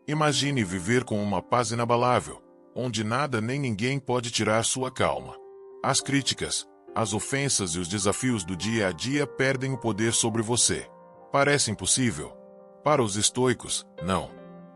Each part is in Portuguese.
Imagine viver com uma paz inabalável, onde nada nem ninguém pode tirar sua calma. As críticas, as ofensas e os desafios do dia a dia perdem o poder sobre você. Parece impossível? Para os estoicos, não.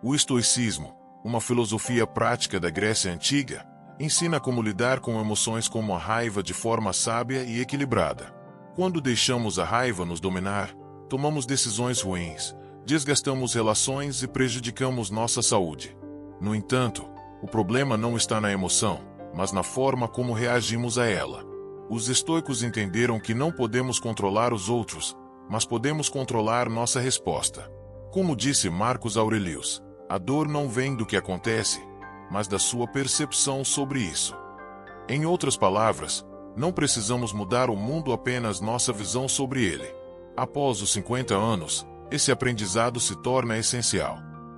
O estoicismo, uma filosofia prática da Grécia Antiga, ensina como lidar com emoções como a raiva de forma sábia e equilibrada. Quando deixamos a raiva nos dominar, tomamos decisões ruins, desgastamos relações e prejudicamos nossa saúde. No entanto, o problema não está na emoção, mas na forma como reagimos a ela. Os estoicos entenderam que não podemos controlar os outros, mas podemos controlar nossa resposta. Como disse Marcos Aurelius, a dor não vem do que acontece, mas da sua percepção sobre isso. Em outras palavras, não precisamos mudar o mundo, apenas nossa visão sobre ele. Após os 50 anos, esse aprendizado se torna essencial.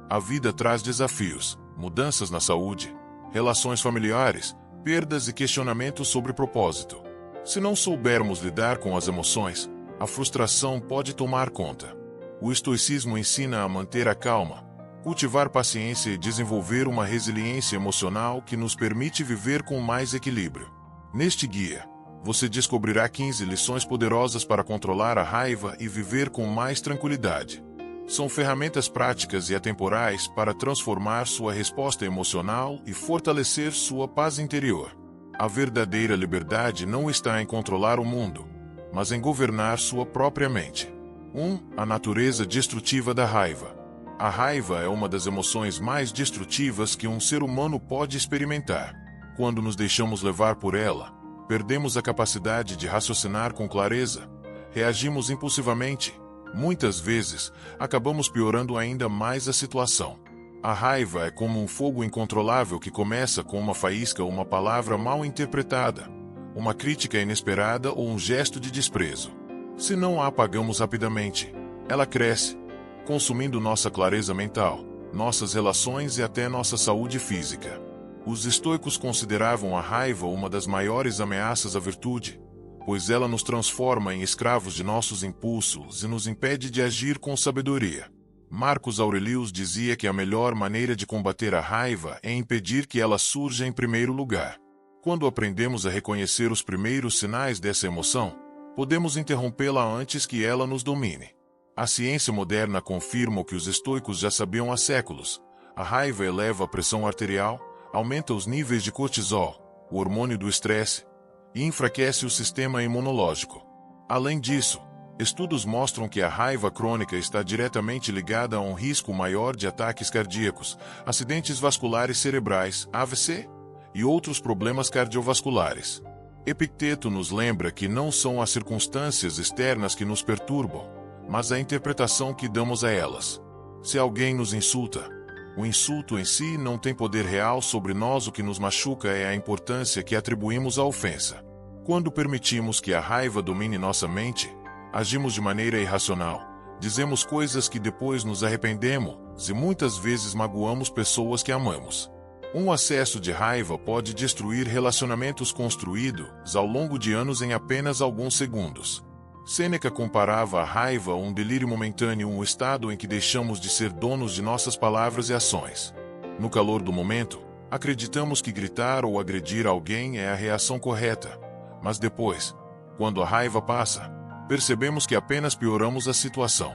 A vida traz desafios, mudanças na saúde, relações familiares, perdas e questionamentos sobre propósito. Se não soubermos lidar com as emoções, a frustração pode tomar conta. O estoicismo ensina a manter a calma, cultivar paciência e desenvolver uma resiliência emocional que nos permite viver com mais equilíbrio. Neste guia, você descobrirá 15 lições poderosas para controlar a raiva e viver com mais tranquilidade. São ferramentas práticas e atemporais para transformar sua resposta emocional e fortalecer sua paz interior. A verdadeira liberdade não está em controlar o mundo, mas em governar sua própria mente. 1. A natureza destrutiva da raiva. A raiva é uma das emoções mais destrutivas que um ser humano pode experimentar. Quando nos deixamos levar por ela, perdemos a capacidade de raciocinar com clareza, reagimos impulsivamente. Muitas vezes, acabamos piorando ainda mais a situação. A raiva é como um fogo incontrolável que começa com uma faísca ou uma palavra mal interpretada, uma crítica inesperada ou um gesto de desprezo. Se não a apagamos rapidamente, ela cresce, consumindo nossa clareza mental, nossas relações e até nossa saúde física. Os estoicos consideravam a raiva uma das maiores ameaças à virtude, pois ela nos transforma em escravos de nossos impulsos e nos impede de agir com sabedoria. Marcos Aurelius dizia que a melhor maneira de combater a raiva é impedir que ela surja em primeiro lugar. Quando aprendemos a reconhecer os primeiros sinais dessa emoção, podemos interrompê-la antes que ela nos domine. A ciência moderna confirma o que os estoicos já sabiam há séculos. A raiva eleva a pressão arterial, aumenta os níveis de cortisol, o hormônio do estresse, e enfraquece o sistema imunológico. Além disso, estudos mostram que a raiva crônica está diretamente ligada a um risco maior de ataques cardíacos, acidentes vasculares cerebrais, AVC, e outros problemas cardiovasculares. Epicteto nos lembra que não são as circunstâncias externas que nos perturbam, mas a interpretação que damos a elas. Se alguém nos insulta, o insulto em si não tem poder real sobre nós. O que nos machuca é a importância que atribuímos à ofensa. Quando permitimos que a raiva domine nossa mente, agimos de maneira irracional, dizemos coisas que depois nos arrependemos e muitas vezes magoamos pessoas que amamos. Um acesso de raiva pode destruir relacionamentos construídos ao longo de anos em apenas alguns segundos. Sêneca comparava a raiva a um delírio momentâneo, um estado em que deixamos de ser donos de nossas palavras e ações. No calor do momento, acreditamos que gritar ou agredir alguém é a reação correta, mas depois, quando a raiva passa, percebemos que apenas pioramos a situação.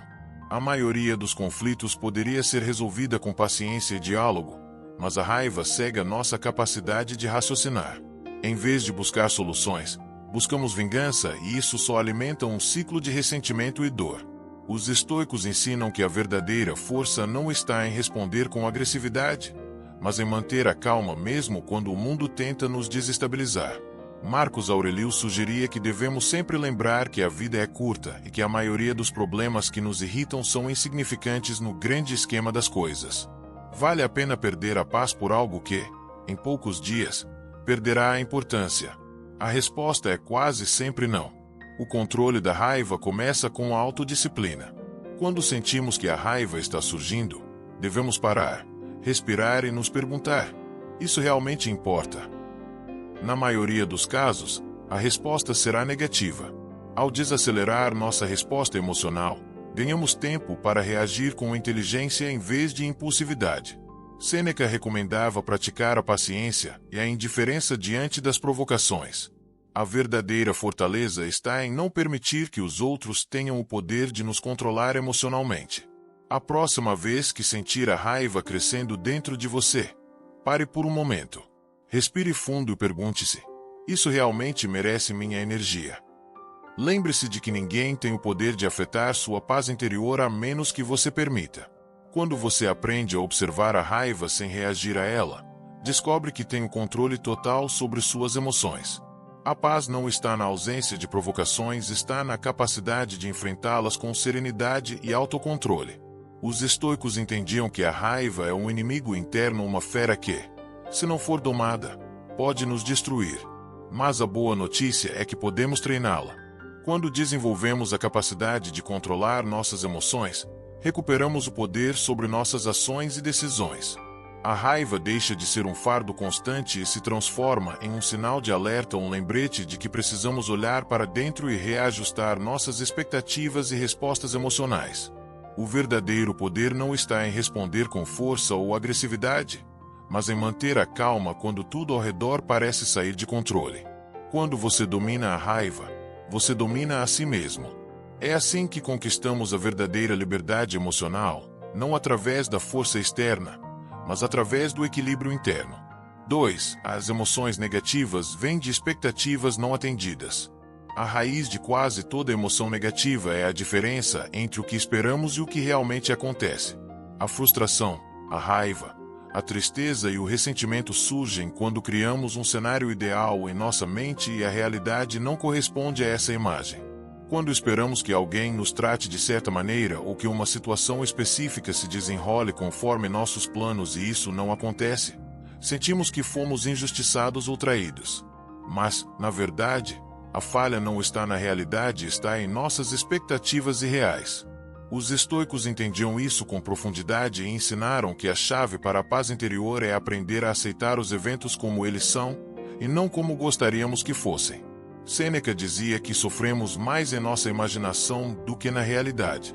A maioria dos conflitos poderia ser resolvida com paciência e diálogo, mas a raiva cega nossa capacidade de raciocinar. Em vez de buscar soluções, buscamos vingança e isso só alimenta um ciclo de ressentimento e dor. Os estoicos ensinam que a verdadeira força não está em responder com agressividade, mas em manter a calma mesmo quando o mundo tenta nos desestabilizar. Marcos Aurelius sugeria que devemos sempre lembrar que a vida é curta e que a maioria dos problemas que nos irritam são insignificantes no grande esquema das coisas. Vale a pena perder a paz por algo que, em poucos dias, perderá a importância? A resposta é quase sempre não. O controle da raiva começa com a autodisciplina. Quando sentimos que a raiva está surgindo, devemos parar, respirar e nos perguntar: isso realmente importa? Na maioria dos casos, a resposta será negativa. Ao desacelerar nossa resposta emocional, ganhamos tempo para reagir com inteligência em vez de impulsividade. Sêneca recomendava praticar a paciência e a indiferença diante das provocações. A verdadeira fortaleza está em não permitir que os outros tenham o poder de nos controlar emocionalmente. A próxima vez que sentir a raiva crescendo dentro de você, pare por um momento. Respire fundo e pergunte-se: isso realmente merece minha energia? Lembre-se de que ninguém tem o poder de afetar sua paz interior a menos que você permita. Quando você aprende a observar a raiva sem reagir a ela, descobre que tem o controle total sobre suas emoções. A paz não está na ausência de provocações, está na capacidade de enfrentá-las com serenidade e autocontrole. Os estoicos entendiam que a raiva é um inimigo interno, uma fera que, se não for domada, pode nos destruir. Mas a boa notícia é que podemos treiná-la. Quando desenvolvemos a capacidade de controlar nossas emoções, recuperamos o poder sobre nossas ações e decisões. A raiva deixa de ser um fardo constante e se transforma em um sinal de alerta, um lembrete de que precisamos olhar para dentro e reajustar nossas expectativas e respostas emocionais. O verdadeiro poder não está em responder com força ou agressividade, mas em manter a calma quando tudo ao redor parece sair de controle. Quando você domina a raiva, você domina a si mesmo. É assim que conquistamos a verdadeira liberdade emocional, não através da força externa, mas através do equilíbrio interno. 2. As emoções negativas vêm de expectativas não atendidas. A raiz de quase toda emoção negativa é a diferença entre o que esperamos e o que realmente acontece. A frustração, a raiva, a tristeza e o ressentimento surgem quando criamos um cenário ideal em nossa mente e a realidade não corresponde a essa imagem. Quando esperamos que alguém nos trate de certa maneira ou que uma situação específica se desenrole conforme nossos planos e isso não acontece, sentimos que fomos injustiçados ou traídos. Mas, na verdade, a falha não está na realidade, está em nossas expectativas irreais. Os estoicos entendiam isso com profundidade e ensinaram que a chave para a paz interior é aprender a aceitar os eventos como eles são, e não como gostaríamos que fossem. Sêneca dizia que sofremos mais em nossa imaginação do que na realidade.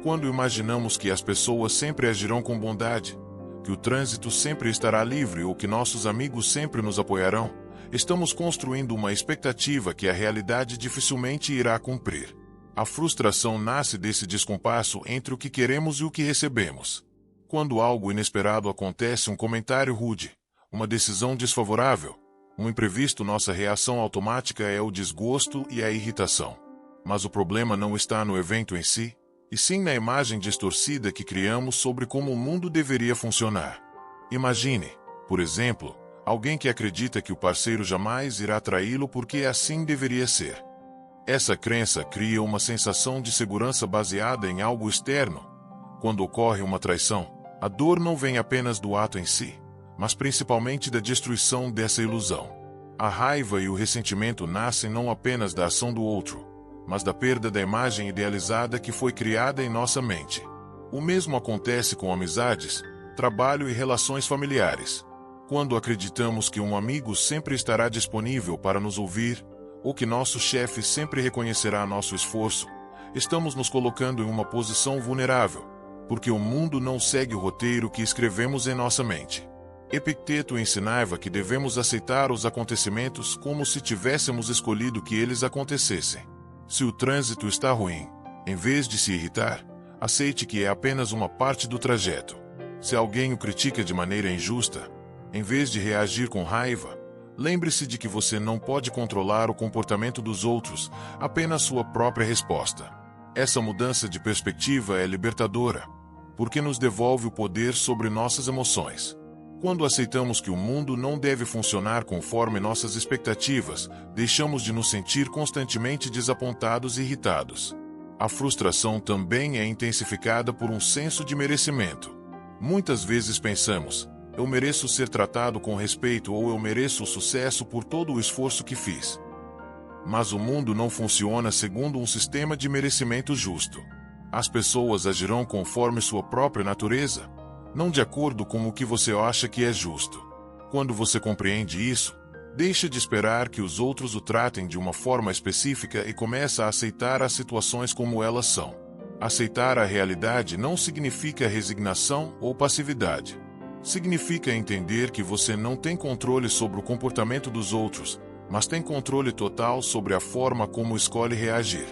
Quando imaginamos que as pessoas sempre agirão com bondade, que o trânsito sempre estará livre ou que nossos amigos sempre nos apoiarão, estamos construindo uma expectativa que a realidade dificilmente irá cumprir. A frustração nasce desse descompasso entre o que queremos e o que recebemos. Quando algo inesperado acontece, um comentário rude, uma decisão desfavorável, um imprevisto, nossa reação automática é o desgosto e a irritação. Mas o problema não está no evento em si, e sim na imagem distorcida que criamos sobre como o mundo deveria funcionar. Imagine, por exemplo, alguém que acredita que o parceiro jamais irá traí-lo porque assim deveria ser. Essa crença cria uma sensação de segurança baseada em algo externo. Quando ocorre uma traição, a dor não vem apenas do ato em si, mas principalmente da destruição dessa ilusão. A raiva e o ressentimento nascem não apenas da ação do outro, mas da perda da imagem idealizada que foi criada em nossa mente. O mesmo acontece com amizades, trabalho e relações familiares. Quando acreditamos que um amigo sempre estará disponível para nos ouvir, ou que nosso chefe sempre reconhecerá nosso esforço, estamos nos colocando em uma posição vulnerável, porque o mundo não segue o roteiro que escrevemos em nossa mente. Epicteto ensinava que devemos aceitar os acontecimentos como se tivéssemos escolhido que eles acontecessem. Se o trânsito está ruim, em vez de se irritar, aceite que é apenas uma parte do trajeto. Se alguém o critica de maneira injusta, em vez de reagir com raiva, lembre-se de que você não pode controlar o comportamento dos outros, apenas sua própria resposta. Essa mudança de perspectiva é libertadora, porque nos devolve o poder sobre nossas emoções. Quando aceitamos que o mundo não deve funcionar conforme nossas expectativas, deixamos de nos sentir constantemente desapontados e irritados. A frustração também é intensificada por um senso de merecimento. Muitas vezes pensamos: eu mereço ser tratado com respeito ou eu mereço o sucesso por todo o esforço que fiz. Mas o mundo não funciona segundo um sistema de merecimento justo. As pessoas agirão conforme sua própria natureza, não de acordo com o que você acha que é justo. Quando você compreende isso, deixa de esperar que os outros o tratem de uma forma específica e começa a aceitar as situações como elas são. Aceitar a realidade não significa resignação ou passividade. Significa entender que você não tem controle sobre o comportamento dos outros, mas tem controle total sobre a forma como escolhe reagir.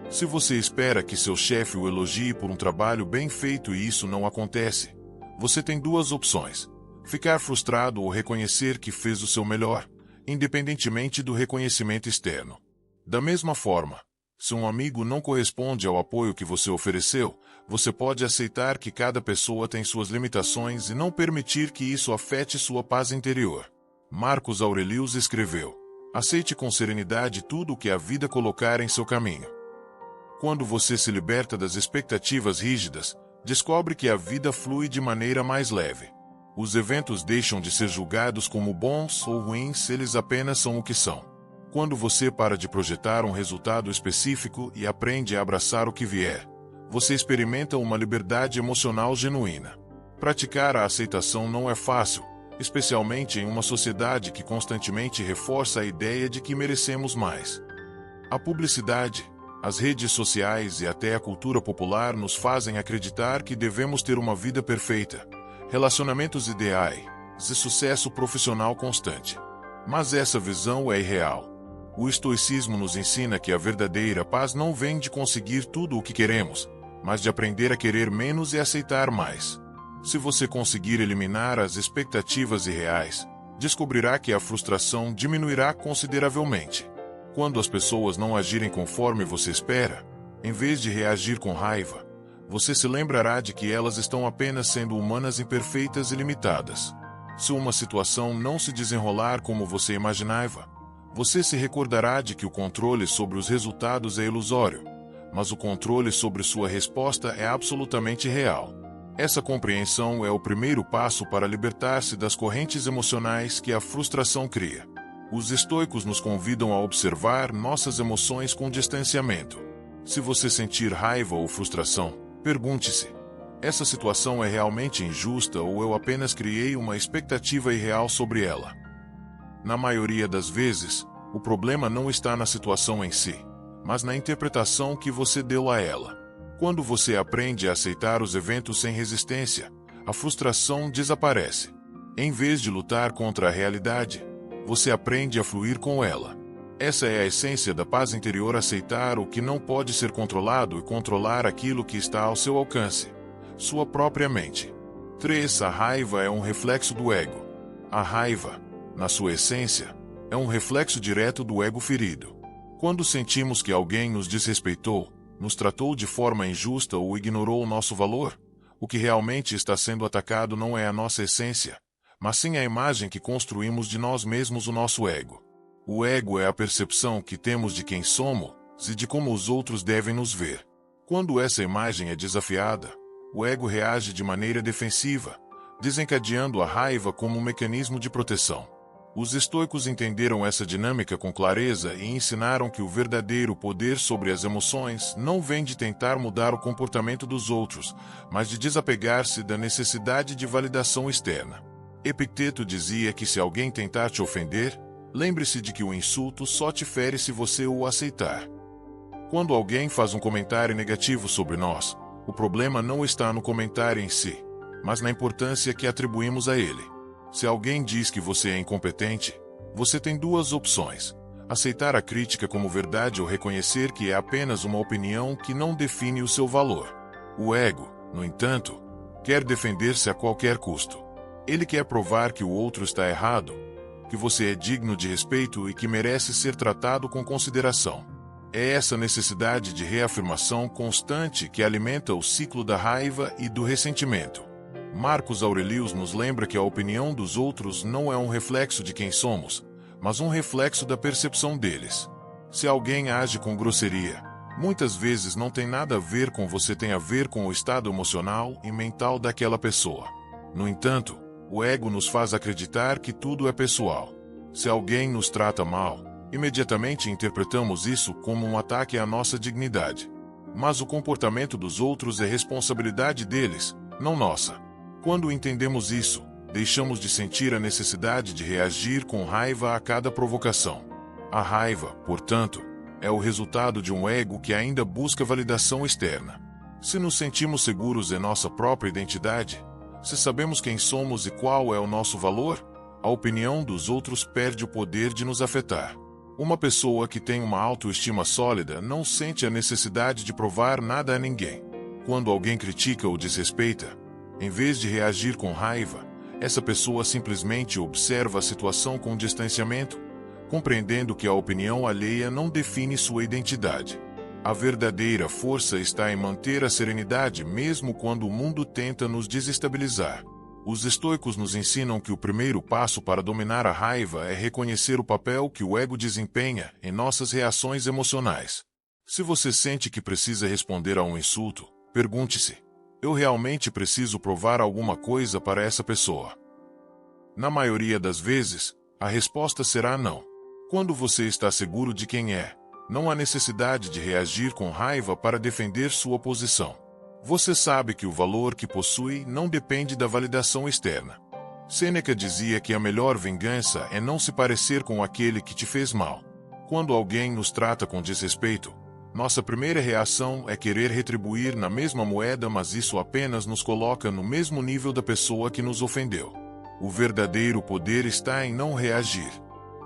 Se você espera que seu chefe o elogie por um trabalho bem feito e isso não acontece, você tem duas opções: ficar frustrado ou reconhecer que fez o seu melhor, independentemente do reconhecimento externo. Da mesma forma, se um amigo não corresponde ao apoio que você ofereceu, você pode aceitar que cada pessoa tem suas limitações e não permitir que isso afete sua paz interior. Marcos Aurelius escreveu: aceite com serenidade tudo o que a vida colocar em seu caminho. Quando você se liberta das expectativas rígidas, descobre que a vida flui de maneira mais leve. Os eventos deixam de ser julgados como bons ou ruins, eles apenas são o que são. Quando você para de projetar um resultado específico e aprende a abraçar o que vier, você experimenta uma liberdade emocional genuína. Praticar a aceitação não é fácil, especialmente em uma sociedade que constantemente reforça a ideia de que merecemos mais. A publicidade, as redes sociais e até a cultura popular nos fazem acreditar que devemos ter uma vida perfeita, relacionamentos ideais e sucesso profissional constante. Mas essa visão é irreal. O estoicismo nos ensina que a verdadeira paz não vem de conseguir tudo o que queremos, mas de aprender a querer menos e aceitar mais. Se você conseguir eliminar as expectativas irreais, descobrirá que a frustração diminuirá consideravelmente. Quando as pessoas não agirem conforme você espera, em vez de reagir com raiva, você se lembrará de que elas estão apenas sendo humanas imperfeitas e limitadas. Se uma situação não se desenrolar como você imaginava, você se recordará de que o controle sobre os resultados é ilusório, mas o controle sobre sua resposta é absolutamente real. Essa compreensão é o primeiro passo para libertar-se das correntes emocionais que a frustração cria. Os estoicos nos convidam a observar nossas emoções com distanciamento. Se você sentir raiva ou frustração, pergunte-se: essa situação é realmente injusta ou eu apenas criei uma expectativa irreal sobre ela? Na maioria das vezes, o problema não está na situação em si, mas na interpretação que você deu a ela. Quando você aprende a aceitar os eventos sem resistência, a frustração desaparece. Em vez de lutar contra a realidade, você aprende a fluir com ela. Essa é a essência da paz interior: aceitar o que não pode ser controlado e controlar aquilo que está ao seu alcance, sua própria mente. 3. A raiva é um reflexo do ego. A raiva, na sua essência, é um reflexo direto do ego ferido. Quando sentimos que alguém nos desrespeitou, nos tratou de forma injusta ou ignorou o nosso valor, o que realmente está sendo atacado não é a nossa essência, mas sim a imagem que construímos de nós mesmos, o nosso ego. O ego é a percepção que temos de quem somos e de como os outros devem nos ver. Quando essa imagem é desafiada, o ego reage de maneira defensiva, desencadeando a raiva como um mecanismo de proteção. Os estoicos entenderam essa dinâmica com clareza e ensinaram que o verdadeiro poder sobre as emoções não vem de tentar mudar o comportamento dos outros, mas de desapegar-se da necessidade de validação externa. Epicteto dizia que se alguém tentar te ofender, lembre-se de que o insulto só te fere se você o aceitar. Quando alguém faz um comentário negativo sobre nós, o problema não está no comentário em si, mas na importância que atribuímos a ele. Se alguém diz que você é incompetente, você tem duas opções: aceitar a crítica como verdade ou reconhecer que é apenas uma opinião que não define o seu valor. O ego, no entanto, quer defender-se a qualquer custo. Ele quer provar que o outro está errado, que você é digno de respeito e que merece ser tratado com consideração. É essa necessidade de reafirmação constante que alimenta o ciclo da raiva e do ressentimento. Marcos Aurelius nos lembra que a opinião dos outros não é um reflexo de quem somos, mas um reflexo da percepção deles. Se alguém age com grosseria, muitas vezes não tem nada a ver com você, tem a ver com o estado emocional e mental daquela pessoa. No entanto, o ego nos faz acreditar que tudo é pessoal. Se alguém nos trata mal, imediatamente interpretamos isso como um ataque à nossa dignidade. Mas o comportamento dos outros é responsabilidade deles, não nossa. Quando entendemos isso, deixamos de sentir a necessidade de reagir com raiva a cada provocação. A raiva, portanto, é o resultado de um ego que ainda busca validação externa. Se nos sentimos seguros em nossa própria identidade, Se sabemos quem somos e qual é o nosso valor, a opinião dos outros perde o poder de nos afetar. Uma pessoa que tem uma autoestima sólida não sente a necessidade de provar nada a ninguém. Quando alguém critica ou desrespeita, em vez de reagir com raiva, essa pessoa simplesmente observa a situação com distanciamento, compreendendo que a opinião alheia não define sua identidade. A verdadeira força está em manter a serenidade mesmo quando o mundo tenta nos desestabilizar. Os estoicos nos ensinam que o primeiro passo para dominar a raiva é reconhecer o papel que o ego desempenha em nossas reações emocionais. Se você sente que precisa responder a um insulto, pergunte-se: eu realmente preciso provar alguma coisa para essa pessoa? Na maioria das vezes, a resposta será não. Quando você está seguro de quem é, não há necessidade de reagir com raiva para defender sua posição. Você sabe que o valor que possui não depende da validação externa. Sêneca dizia que a melhor vingança é não se parecer com aquele que te fez mal. Quando alguém nos trata com desrespeito, nossa primeira reação é querer retribuir na mesma moeda, mas isso apenas nos coloca no mesmo nível da pessoa que nos ofendeu. O verdadeiro poder está em não reagir.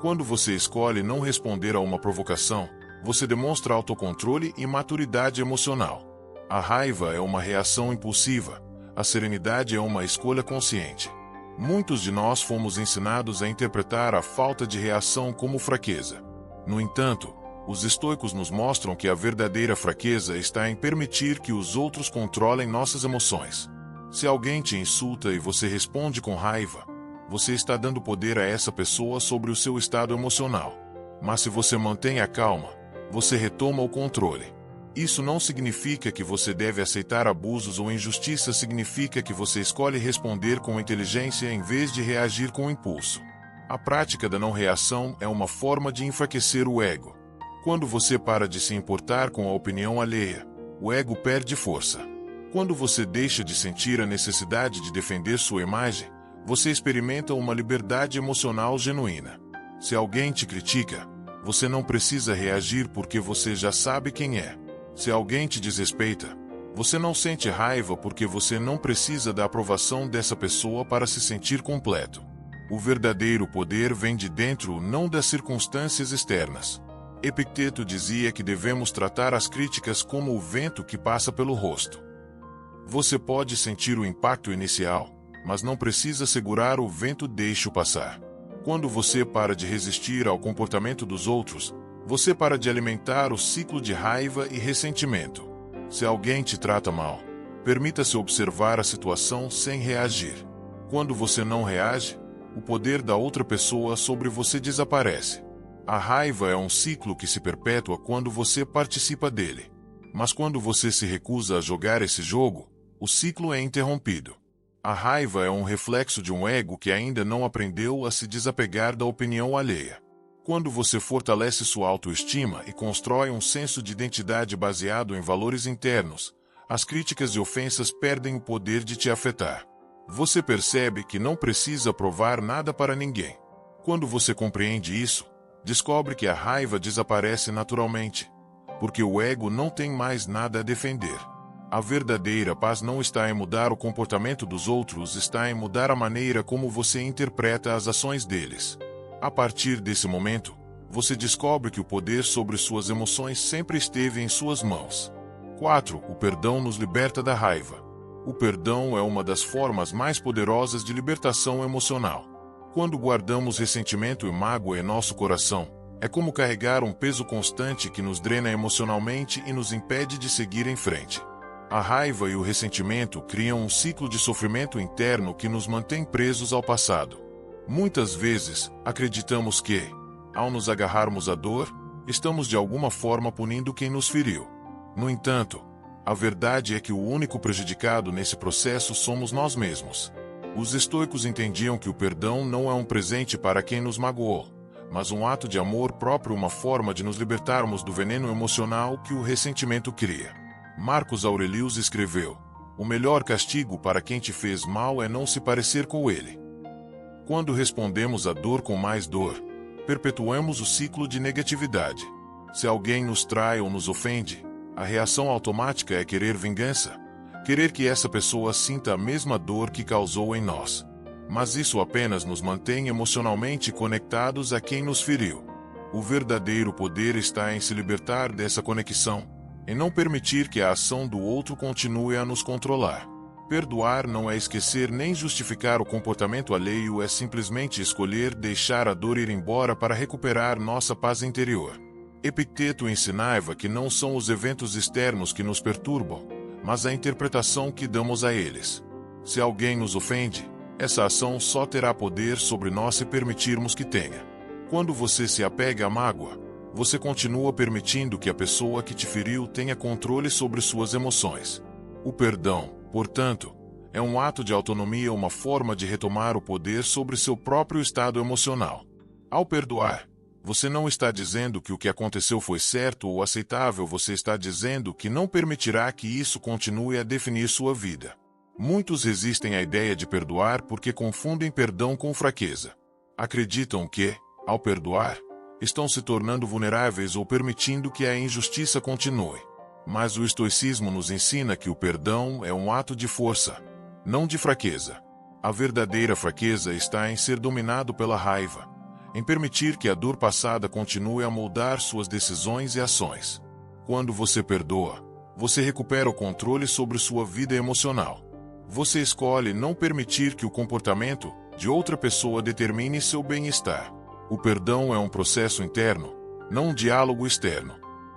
Quando você escolhe não responder a uma provocação, você demonstra autocontrole e maturidade emocional. A raiva é uma reação impulsiva, a serenidade é uma escolha consciente. Muitos de nós fomos ensinados a interpretar a falta de reação como fraqueza. No entanto, os estoicos nos mostram que a verdadeira fraqueza está em permitir que os outros controlem nossas emoções. Se alguém te insulta e você responde com raiva, você está dando poder a essa pessoa sobre o seu estado emocional. Mas se você mantém a calma, você retoma o controle. Isso não significa que você deve aceitar abusos ou injustiça, significa que você escolhe responder com inteligência em vez de reagir com impulso. A prática da não reação é uma forma de enfraquecer o ego. Quando você para de se importar com a opinião alheia, o ego perde força. Quando você deixa de sentir a necessidade de defender sua imagem, você experimenta uma liberdade emocional genuína. Se alguém te critica, você não precisa reagir porque você já sabe quem é. Se alguém te desrespeita, você não sente raiva porque você não precisa da aprovação dessa pessoa para se sentir completo. O verdadeiro poder vem de dentro, não das circunstâncias externas. Epicteto dizia que devemos tratar as críticas como o vento que passa pelo rosto. Você pode sentir o impacto inicial, mas não precisa segurar o vento, deixe-o passar. Quando você para de resistir ao comportamento dos outros, você para de alimentar o ciclo de raiva e ressentimento. Se alguém te trata mal, permita-se observar a situação sem reagir. Quando você não reage, o poder da outra pessoa sobre você desaparece. A raiva é um ciclo que se perpetua quando você participa dele. Mas quando você se recusa a jogar esse jogo, o ciclo é interrompido. A raiva é um reflexo de um ego que ainda não aprendeu a se desapegar da opinião alheia. Quando você fortalece sua autoestima e constrói um senso de identidade baseado em valores internos, as críticas e ofensas perdem o poder de te afetar. Você percebe que não precisa provar nada para ninguém. Quando você compreende isso, descobre que a raiva desaparece naturalmente, porque o ego não tem mais nada a defender. A verdadeira paz não está em mudar o comportamento dos outros, está em mudar a maneira como você interpreta as ações deles. A partir desse momento, você descobre que o poder sobre suas emoções sempre esteve em suas mãos. 4. O perdão nos liberta da raiva. O perdão é uma das formas mais poderosas de libertação emocional. Quando guardamos ressentimento e mágoa em nosso coração, é como carregar um peso constante que nos drena emocionalmente e nos impede de seguir em frente. A raiva e o ressentimento criam um ciclo de sofrimento interno que nos mantém presos ao passado. Muitas vezes, acreditamos que, ao nos agarrarmos à dor, estamos de alguma forma punindo quem nos feriu. No entanto, a verdade é que o único prejudicado nesse processo somos nós mesmos. Os estoicos entendiam que o perdão não é um presente para quem nos magoou, mas um ato de amor próprio, uma forma de nos libertarmos do veneno emocional que o ressentimento cria. Marcos Aurelius escreveu: o melhor castigo para quem te fez mal é não se parecer com ele. Quando respondemos à dor com mais dor, perpetuamos o ciclo de negatividade. Se alguém nos trai ou nos ofende, a reação automática é querer vingança, Querer que essa pessoa sinta a mesma dor que causou em nós. Mas isso apenas nos mantém emocionalmente conectados a quem nos feriu. O verdadeiro poder está em se libertar dessa conexão, em não permitir que a ação do outro continue a nos controlar. Perdoar não é esquecer nem justificar o comportamento alheio, é simplesmente escolher deixar a dor ir embora para recuperar nossa paz interior. Epicteto ensinava que não são os eventos externos que nos perturbam, mas a interpretação que damos a eles. Se alguém nos ofende, essa ação só terá poder sobre nós se permitirmos que tenha. Quando você se apega à mágoa, você continua permitindo que a pessoa que te feriu tenha controle sobre suas emoções. O perdão, portanto, é um ato de autonomia, uma forma de retomar o poder sobre seu próprio estado emocional. Ao perdoar, você não está dizendo que o que aconteceu foi certo ou aceitável, você está dizendo que não permitirá que isso continue a definir sua vida. Muitos resistem à ideia de perdoar porque confundem perdão com fraqueza. Acreditam que, ao perdoar, estão se tornando vulneráveis ou permitindo que a injustiça continue. Mas o estoicismo nos ensina que o perdão é um ato de força, não de fraqueza. A verdadeira fraqueza está em ser dominado pela raiva, em permitir que a dor passada continue a moldar suas decisões e ações. Quando você perdoa, você recupera o controle sobre sua vida emocional. Você escolhe não permitir que o comportamento de outra pessoa determine seu bem-estar. O perdão é um processo interno, não um diálogo externo.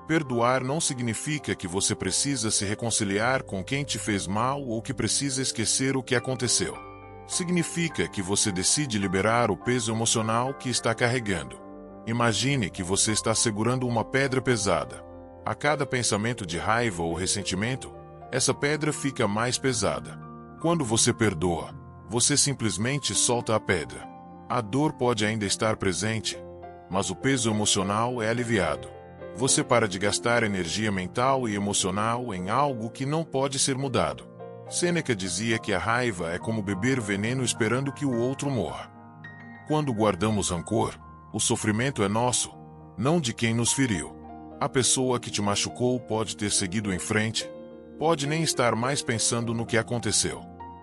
Perdoar não significa que você precisa se reconciliar com quem te fez mal ou que precisa esquecer o que aconteceu. Significa que você decide liberar o peso emocional que está carregando. Imagine que você está segurando uma pedra pesada. A cada pensamento de raiva ou ressentimento, essa pedra fica mais pesada. Quando você perdoa, você simplesmente solta a pedra. A dor pode ainda estar presente, mas o peso emocional é aliviado. Você para de gastar energia mental e emocional em algo que não pode ser mudado. Sêneca dizia que a raiva é como beber veneno esperando que o outro morra. Quando guardamos rancor, o sofrimento é nosso, não de quem nos feriu. A pessoa que te machucou pode ter seguido em frente, pode nem estar mais pensando no que aconteceu.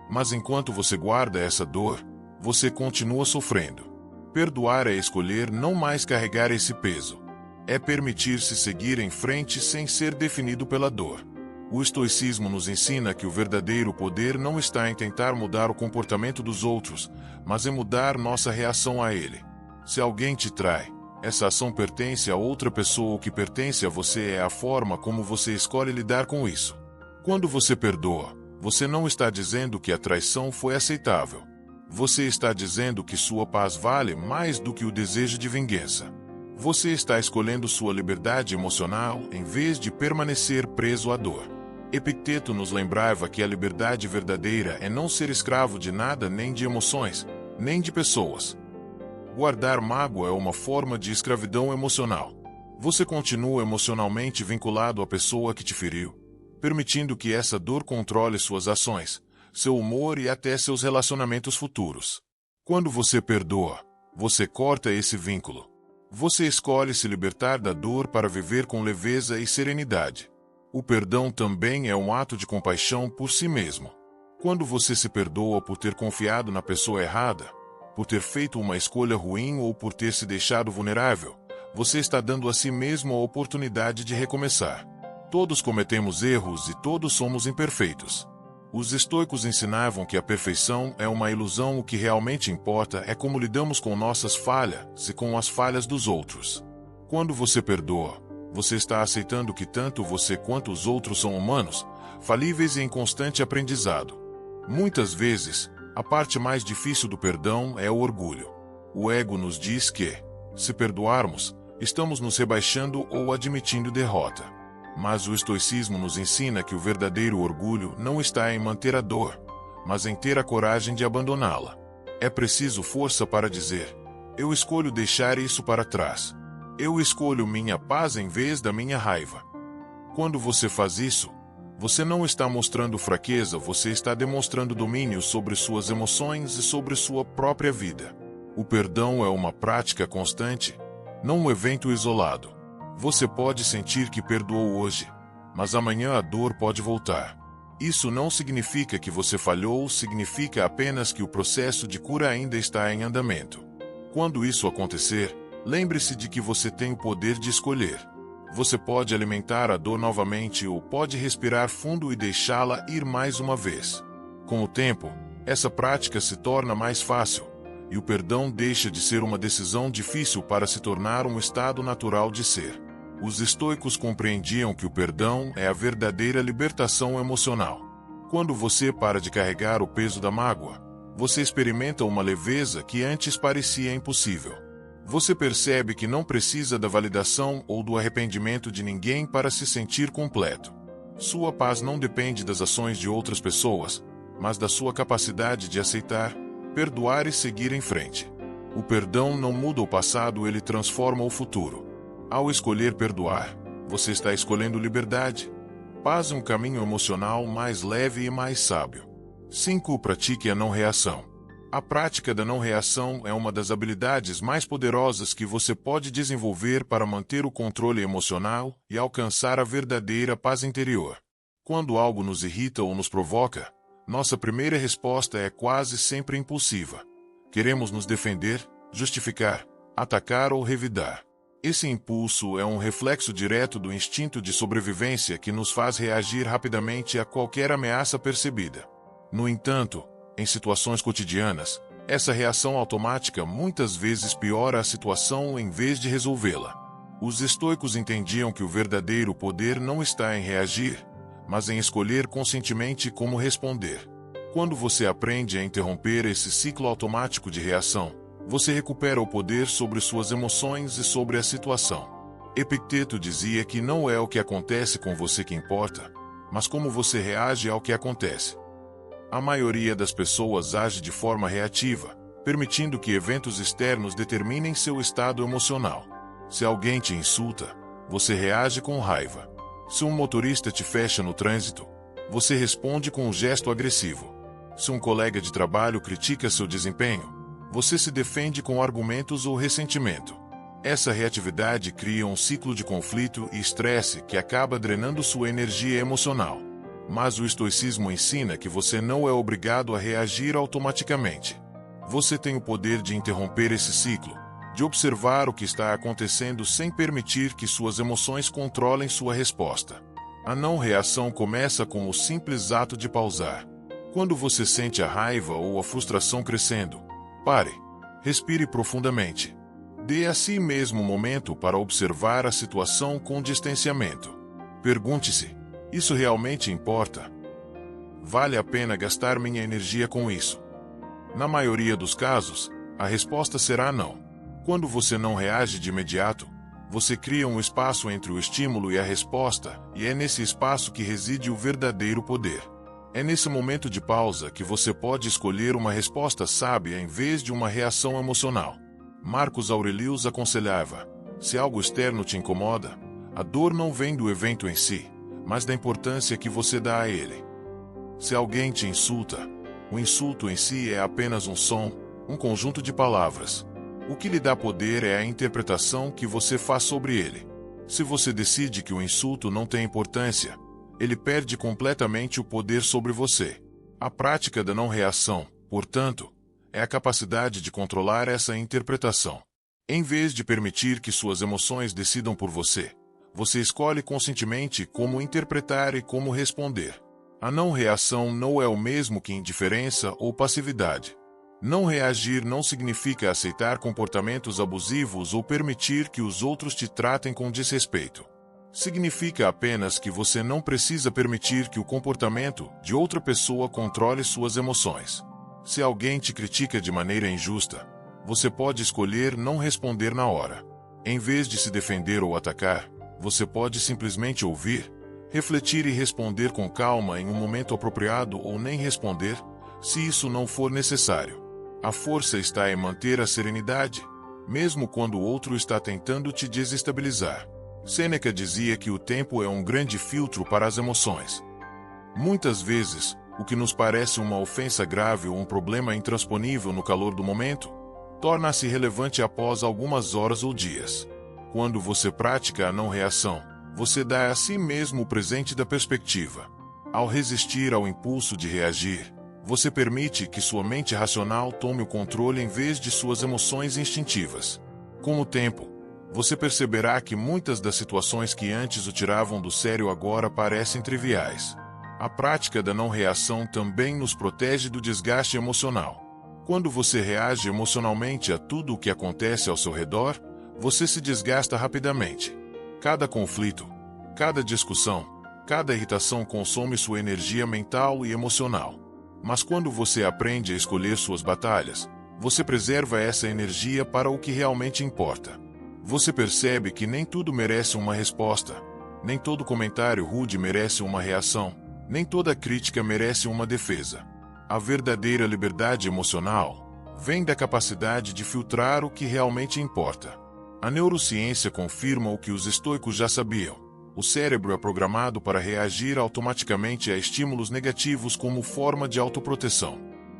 Mas enquanto você guarda essa dor, você continua sofrendo. Perdoar é escolher não mais carregar esse peso. É permitir-se seguir em frente sem ser definido pela dor. O estoicismo nos ensina que o verdadeiro poder não está em tentar mudar o comportamento dos outros, mas em mudar nossa reação a ele. Se alguém te trai, essa ação pertence a outra pessoa, o que pertence a você é a forma como você escolhe lidar com isso. Quando você perdoa, você não está dizendo que a traição foi aceitável. Você está dizendo que sua paz vale mais do que o desejo de vingança. Você está escolhendo sua liberdade emocional em vez de permanecer preso à dor. Epicteto nos lembrava que a liberdade verdadeira é não ser escravo de nada, nem de emoções, nem de pessoas. Guardar mágoa é uma forma de escravidão emocional. Você continua emocionalmente vinculado à pessoa que te feriu, permitindo que essa dor controle suas ações, seu humor e até seus relacionamentos futuros. Quando você perdoa, você corta esse vínculo. Você escolhe se libertar da dor para viver com leveza e serenidade. O perdão também é um ato de compaixão por si mesmo. Quando você se perdoa por ter confiado na pessoa errada, por ter feito uma escolha ruim ou por ter se deixado vulnerável, você está dando a si mesmo a oportunidade de recomeçar. Todos cometemos erros e todos somos imperfeitos. Os estoicos ensinavam que a perfeição é uma ilusão, o que realmente importa é como lidamos com nossas falhas e com as falhas dos outros. Quando você perdoa, você está aceitando que tanto você quanto os outros são humanos, falíveis e em constante aprendizado. Muitas vezes, a parte mais difícil do perdão é o orgulho. O ego nos diz que, se perdoarmos, estamos nos rebaixando ou admitindo derrota. Mas o estoicismo nos ensina que o verdadeiro orgulho não está em manter a dor, mas em ter a coragem de abandoná-la. É preciso força para dizer: eu escolho deixar isso para trás. Eu escolho minha paz em vez da minha raiva. Quando você faz isso, você não está mostrando fraqueza, você está demonstrando domínio sobre suas emoções e sobre sua própria vida. O perdão é uma prática constante, não um evento isolado. Você pode sentir que perdoou hoje, mas amanhã a dor pode voltar. Isso não significa que você falhou, significa apenas que o processo de cura ainda está em andamento. Quando isso acontecer, lembre-se de que você tem o poder de escolher. Você pode alimentar a dor novamente ou pode respirar fundo e deixá-la ir mais uma vez. Com o tempo, essa prática se torna mais fácil, e o perdão deixa de ser uma decisão difícil para se tornar um estado natural de ser. Os estoicos compreendiam que o perdão é a verdadeira libertação emocional. Quando você para de carregar o peso da mágoa, você experimenta uma leveza que antes parecia impossível. Você percebe que não precisa da validação ou do arrependimento de ninguém para se sentir completo. Sua paz não depende das ações de outras pessoas, mas da sua capacidade de aceitar, perdoar e seguir em frente. O perdão não muda o passado, ele transforma o futuro. Ao escolher perdoar, você está escolhendo liberdade, paz e um caminho emocional mais leve e mais sábio. 5. Pratique a não-reação. A prática da não-reação é uma das habilidades mais poderosas que você pode desenvolver para manter o controle emocional e alcançar a verdadeira paz interior. Quando algo nos irrita ou nos provoca, nossa primeira resposta é quase sempre impulsiva. Queremos nos defender, justificar, atacar ou revidar. Esse impulso é um reflexo direto do instinto de sobrevivência que nos faz reagir rapidamente a qualquer ameaça percebida. No entanto, em situações cotidianas, essa reação automática muitas vezes piora a situação em vez de resolvê-la. Os estoicos entendiam que o verdadeiro poder não está em reagir, mas em escolher conscientemente como responder. Quando você aprende a interromper esse ciclo automático de reação, você recupera o poder sobre suas emoções e sobre a situação. Epicteto dizia que não é o que acontece com você que importa, mas como você reage ao que acontece. A maioria das pessoas age de forma reativa, permitindo que eventos externos determinem seu estado emocional. Se alguém te insulta, você reage com raiva. Se um motorista te fecha no trânsito, você responde com um gesto agressivo. Se um colega de trabalho critica seu desempenho, você se defende com argumentos ou ressentimento. Essa reatividade cria um ciclo de conflito e estresse que acaba drenando sua energia emocional. Mas o estoicismo ensina que você não é obrigado a reagir automaticamente. Você tem o poder de interromper esse ciclo, de observar o que está acontecendo sem permitir que suas emoções controlem sua resposta. A não-reação começa com o simples ato de pausar. Quando você sente a raiva ou a frustração crescendo, pare, respire profundamente. Dê a si mesmo um momento para observar a situação com distanciamento. Pergunte-se: isso realmente importa? Vale a pena gastar minha energia com isso? Na maioria dos casos, a resposta será não. Quando você não reage de imediato, você cria um espaço entre o estímulo e a resposta, e é nesse espaço que reside o verdadeiro poder. É nesse momento de pausa que você pode escolher uma resposta sábia em vez de uma reação emocional. Marcos Aurelius aconselhava: se algo externo te incomoda, a dor não vem do evento em si, mas da importância que você dá a ele. Se alguém te insulta, o insulto em si é apenas um som, um conjunto de palavras. O que lhe dá poder é a interpretação que você faz sobre ele. Se você decide que o insulto não tem importância, ele perde completamente o poder sobre você. A prática da não-reação, portanto, é a capacidade de controlar essa interpretação. Em vez de permitir que suas emoções decidam por você, você escolhe conscientemente como interpretar e como responder. A não-reação não é o mesmo que indiferença ou passividade. Não reagir não significa aceitar comportamentos abusivos ou permitir que os outros te tratem com desrespeito. Significa apenas que você não precisa permitir que o comportamento de outra pessoa controle suas emoções. Se alguém te critica de maneira injusta, você pode escolher não responder na hora. Em vez de se defender ou atacar, você pode simplesmente ouvir, refletir e responder com calma em um momento apropriado ou nem responder, se isso não for necessário. A força está em manter a serenidade, mesmo quando o outro está tentando te desestabilizar. Sêneca dizia que o tempo é um grande filtro para as emoções. Muitas vezes, o que nos parece uma ofensa grave ou um problema intransponível no calor do momento, torna-se relevante após algumas horas ou dias. Quando você pratica a não-reação, você dá a si mesmo o presente da perspectiva. Ao resistir ao impulso de reagir, você permite que sua mente racional tome o controle em vez de suas emoções instintivas. Com o tempo, você perceberá que muitas das situações que antes o tiravam do sério agora parecem triviais. A prática da não-reação também nos protege do desgaste emocional. Quando você reage emocionalmente a tudo o que acontece ao seu redor, você se desgasta rapidamente. Cada conflito, cada discussão, cada irritação consome sua energia mental e emocional. Mas quando você aprende a escolher suas batalhas, você preserva essa energia para o que realmente importa. Você percebe que nem tudo merece uma resposta, nem todo comentário rude merece uma reação, nem toda crítica merece uma defesa. A verdadeira liberdade emocional vem da capacidade de filtrar o que realmente importa. A neurociência confirma o que os estoicos já sabiam. O cérebro é programado para reagir automaticamente a estímulos negativos como forma de autoproteção.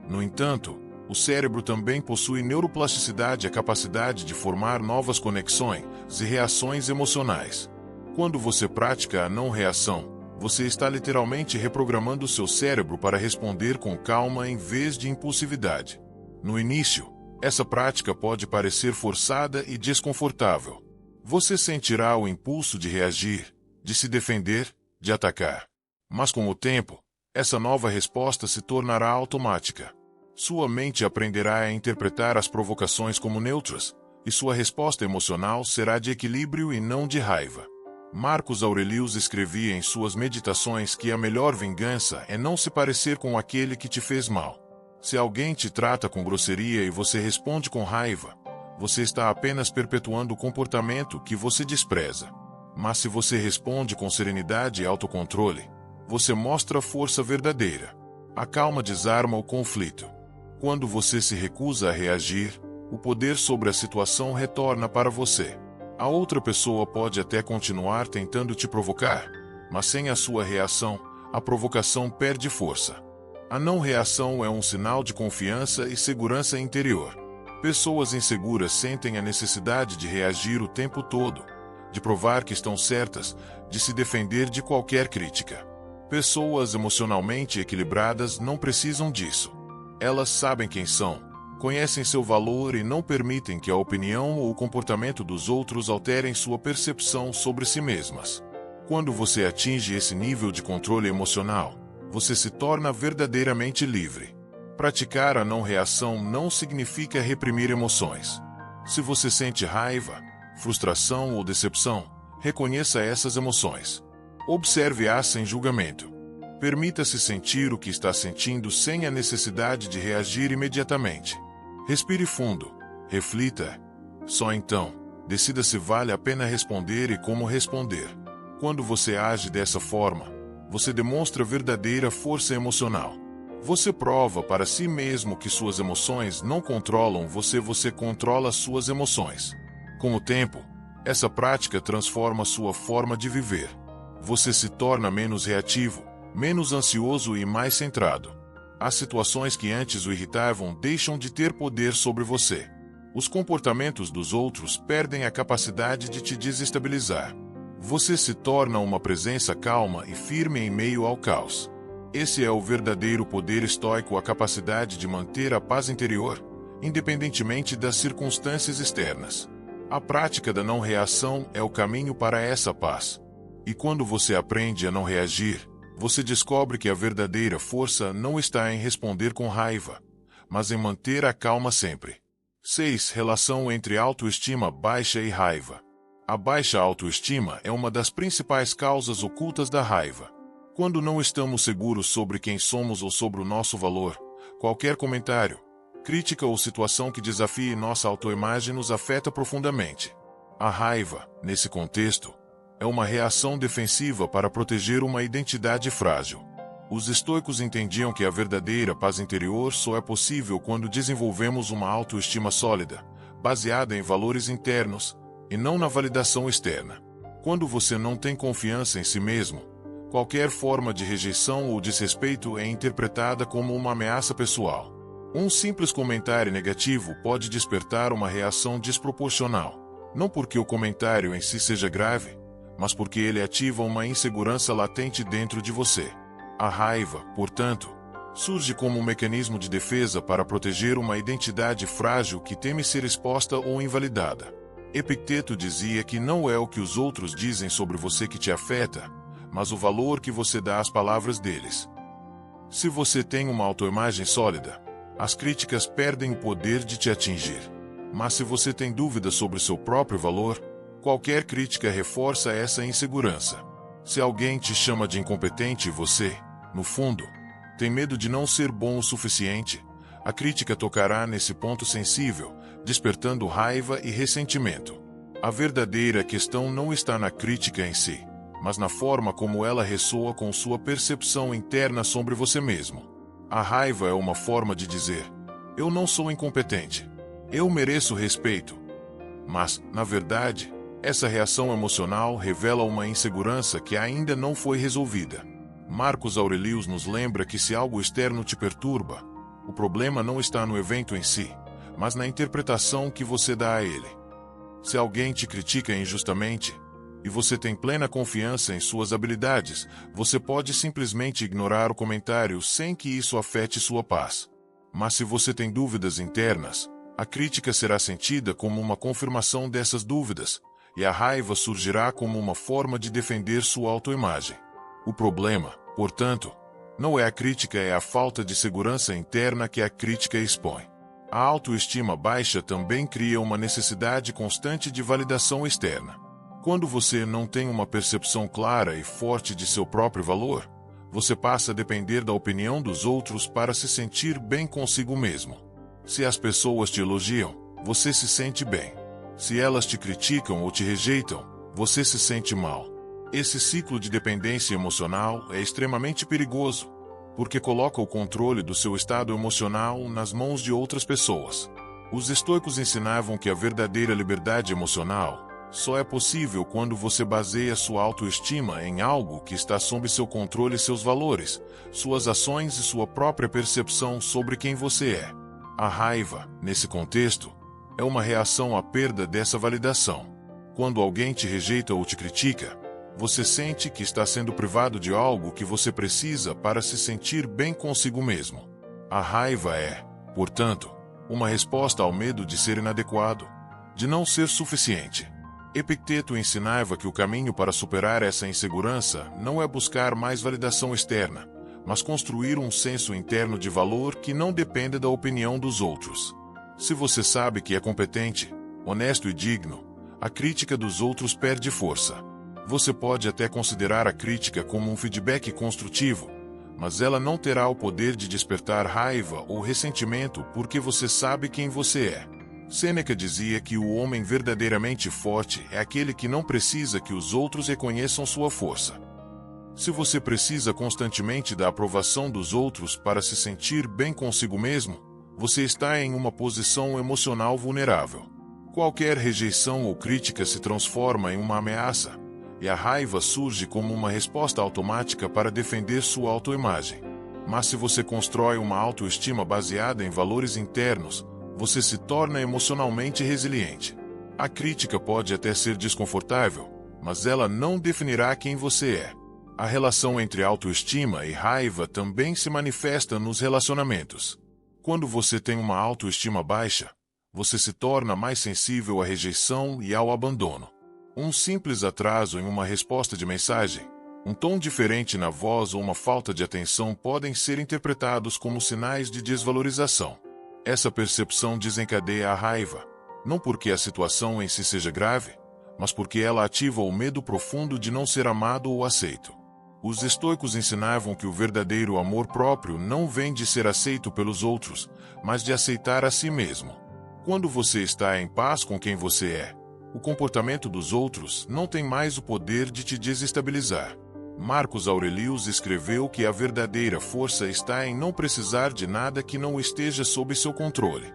No entanto, o cérebro também possui neuroplasticidade, a capacidade de formar novas conexões e reações emocionais. Quando você pratica a não-reação, você está literalmente reprogramando seu cérebro para responder com calma em vez de impulsividade. No início, essa prática pode parecer forçada e desconfortável. Você sentirá o impulso de reagir, de se defender, de atacar. Mas com o tempo, essa nova resposta se tornará automática. Sua mente aprenderá a interpretar as provocações como neutras, e sua resposta emocional será de equilíbrio e não de raiva. Marcos Aurelius escrevia em suas meditações que a melhor vingança é não se parecer com aquele que te fez mal. Se alguém te trata com grosseria e você responde com raiva, você está apenas perpetuando o comportamento que você despreza. Mas se você responde com serenidade e autocontrole, você mostra a força verdadeira. A calma desarma o conflito. Quando você se recusa a reagir, o poder sobre a situação retorna para você. A outra pessoa pode até continuar tentando te provocar, mas sem a sua reação, a provocação perde força. A não-reação é um sinal de confiança e segurança interior. Pessoas inseguras sentem a necessidade de reagir o tempo todo, de provar que estão certas, de se defender de qualquer crítica. Pessoas emocionalmente equilibradas não precisam disso. Elas sabem quem são, conhecem seu valor e não permitem que a opinião ou o comportamento dos outros alterem sua percepção sobre si mesmas. Quando você atinge esse nível de controle emocional, você se torna verdadeiramente livre. Praticar a não-reação não significa reprimir emoções. Se você sente raiva, frustração ou decepção, reconheça essas emoções. Observe-as sem julgamento. Permita-se sentir o que está sentindo sem a necessidade de reagir imediatamente. Respire fundo, reflita. Só então, decida se vale a pena responder e como responder. Quando você age dessa forma, você demonstra verdadeira força emocional. Você prova para si mesmo que suas emoções não controlam você, você controla suas emoções. Com o tempo, essa prática transforma sua forma de viver. Você se torna menos reativo, menos ansioso e mais centrado. As situações que antes o irritavam deixam de ter poder sobre você. Os comportamentos dos outros perdem a capacidade de te desestabilizar. Você se torna uma presença calma e firme em meio ao caos. Esse é o verdadeiro poder estoico, a capacidade de manter a paz interior, independentemente das circunstâncias externas. A prática da não-reação é o caminho para essa paz. E quando você aprende a não reagir, você descobre que a verdadeira força não está em responder com raiva, mas em manter a calma sempre. 6. Relação entre autoestima baixa e raiva. A baixa autoestima é uma das principais causas ocultas da raiva. Quando não estamos seguros sobre quem somos ou sobre o nosso valor, qualquer comentário, crítica ou situação que desafie nossa autoimagem nos afeta profundamente. A raiva, nesse contexto, é uma reação defensiva para proteger uma identidade frágil. Os estoicos entendiam que a verdadeira paz interior só é possível quando desenvolvemos uma autoestima sólida, baseada em valores internos, e não na validação externa. Quando você não tem confiança em si mesmo, qualquer forma de rejeição ou desrespeito é interpretada como uma ameaça pessoal. Um simples comentário negativo pode despertar uma reação desproporcional, não porque o comentário em si seja grave, mas porque ele ativa uma insegurança latente dentro de você. A raiva, portanto, surge como um mecanismo de defesa para proteger uma identidade frágil que teme ser exposta ou invalidada. Epicteto dizia que não é o que os outros dizem sobre você que te afeta, mas o valor que você dá às palavras deles. Se você tem uma autoimagem sólida, as críticas perdem o poder de te atingir. Mas se você tem dúvidas sobre seu próprio valor, qualquer crítica reforça essa insegurança. Se alguém te chama de incompetente e você, no fundo, tem medo de não ser bom o suficiente, a crítica tocará nesse ponto sensível, despertando raiva e ressentimento. A verdadeira questão não está na crítica em si, mas na forma como ela ressoa com sua percepção interna sobre você mesmo. A raiva é uma forma de dizer: eu não sou incompetente. Eu mereço respeito. Mas, na verdade, essa reação emocional revela uma insegurança que ainda não foi resolvida. Marcos Aurelius nos lembra que se algo externo te perturba, o problema não está no evento em si, mas na interpretação que você dá a ele. Se alguém te critica injustamente, e você tem plena confiança em suas habilidades, você pode simplesmente ignorar o comentário sem que isso afete sua paz. Mas se você tem dúvidas internas, a crítica será sentida como uma confirmação dessas dúvidas, e a raiva surgirá como uma forma de defender sua autoimagem. O problema, portanto, não é a crítica, é a falta de segurança interna que a crítica expõe. A autoestima baixa também cria uma necessidade constante de validação externa. Quando você não tem uma percepção clara e forte de seu próprio valor, você passa a depender da opinião dos outros para se sentir bem consigo mesmo. Se as pessoas te elogiam, você se sente bem. Se elas te criticam ou te rejeitam, você se sente mal. Esse ciclo de dependência emocional é extremamente perigoso, porque coloca o controle do seu estado emocional nas mãos de outras pessoas. Os estoicos ensinavam que a verdadeira liberdade emocional só é possível quando você baseia sua autoestima em algo que está sob seu controle, seus valores, suas ações e sua própria percepção sobre quem você é. A raiva, nesse contexto, é uma reação à perda dessa validação. Quando alguém te rejeita ou te critica, você sente que está sendo privado de algo que você precisa para se sentir bem consigo mesmo. A raiva é, portanto, uma resposta ao medo de ser inadequado, de não ser suficiente. Epicteto ensinava que o caminho para superar essa insegurança não é buscar mais validação externa, mas construir um senso interno de valor que não dependa da opinião dos outros. Se você sabe que é competente, honesto e digno, a crítica dos outros perde força. Você pode até considerar a crítica como um feedback construtivo, mas ela não terá o poder de despertar raiva ou ressentimento porque você sabe quem você é. Sêneca dizia que o homem verdadeiramente forte é aquele que não precisa que os outros reconheçam sua força. Se você precisa constantemente da aprovação dos outros para se sentir bem consigo mesmo, você está em uma posição emocional vulnerável. Qualquer rejeição ou crítica se transforma em uma ameaça, e a raiva surge como uma resposta automática para defender sua autoimagem. Mas se você constrói uma autoestima baseada em valores internos, você se torna emocionalmente resiliente. A crítica pode até ser desconfortável, mas ela não definirá quem você é. A relação entre autoestima e raiva também se manifesta nos relacionamentos. Quando você tem uma autoestima baixa, você se torna mais sensível à rejeição e ao abandono. Um simples atraso em uma resposta de mensagem, um tom diferente na voz ou uma falta de atenção podem ser interpretados como sinais de desvalorização. Essa percepção desencadeia a raiva, não porque a situação em si seja grave, mas porque ela ativa o medo profundo de não ser amado ou aceito. Os estoicos ensinavam que o verdadeiro amor próprio não vem de ser aceito pelos outros, mas de aceitar a si mesmo. Quando você está em paz com quem você é, o comportamento dos outros não tem mais o poder de te desestabilizar. Marcos Aurelius escreveu que a verdadeira força está em não precisar de nada que não esteja sob seu controle.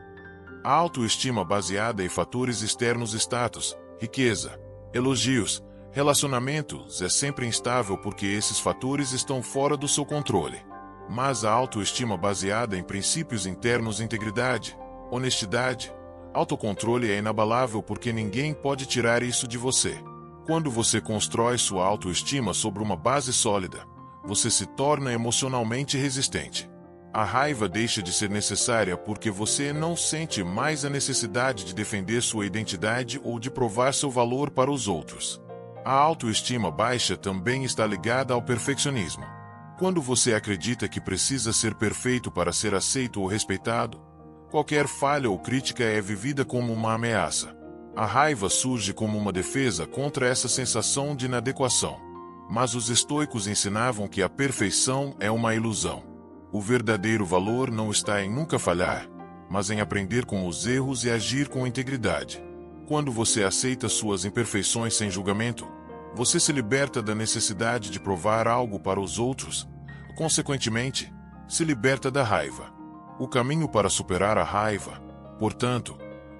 A autoestima baseada em fatores externos, status, riqueza, elogios, relacionamentos, é sempre instável porque esses fatores estão fora do seu controle. Mas a autoestima baseada em princípios internos, integridade, honestidade, autocontrole é inabalável porque ninguém pode tirar isso de você. Quando você constrói sua autoestima sobre uma base sólida, você se torna emocionalmente resistente. A raiva deixa de ser necessária porque você não sente mais a necessidade de defender sua identidade ou de provar seu valor para os outros. A autoestima baixa também está ligada ao perfeccionismo. Quando você acredita que precisa ser perfeito para ser aceito ou respeitado, qualquer falha ou crítica é vivida como uma ameaça. A raiva surge como uma defesa contra essa sensação de inadequação. Mas os estoicos ensinavam que a perfeição é uma ilusão. O verdadeiro valor não está em nunca falhar, mas em aprender com os erros e agir com integridade. Quando você aceita suas imperfeições sem julgamento, você se liberta da necessidade de provar algo para os outros, consequentemente, se liberta da raiva. O caminho para superar a raiva, portanto,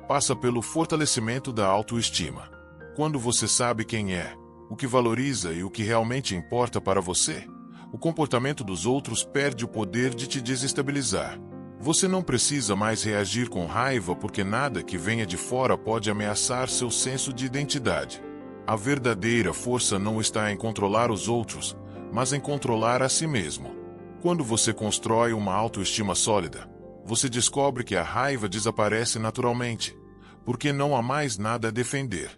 passa pelo fortalecimento da autoestima. Quando você sabe quem é, o que valoriza e o que realmente importa para você, o comportamento dos outros perde o poder de te desestabilizar. Você não precisa mais reagir com raiva porque nada que venha de fora pode ameaçar seu senso de identidade. A verdadeira força não está em controlar os outros, mas em controlar a si mesmo. Quando você constrói uma autoestima sólida, você descobre que a raiva desaparece naturalmente, porque não há mais nada a defender.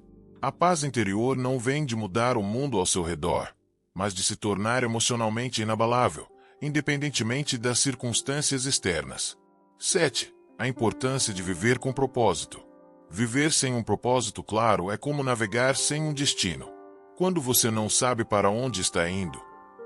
A paz interior não vem de mudar o mundo ao seu redor, mas de se tornar emocionalmente inabalável, independentemente das circunstâncias externas. 7. A importância de viver com propósito. Viver sem um propósito claro é como navegar sem um destino. Quando você não sabe para onde está indo,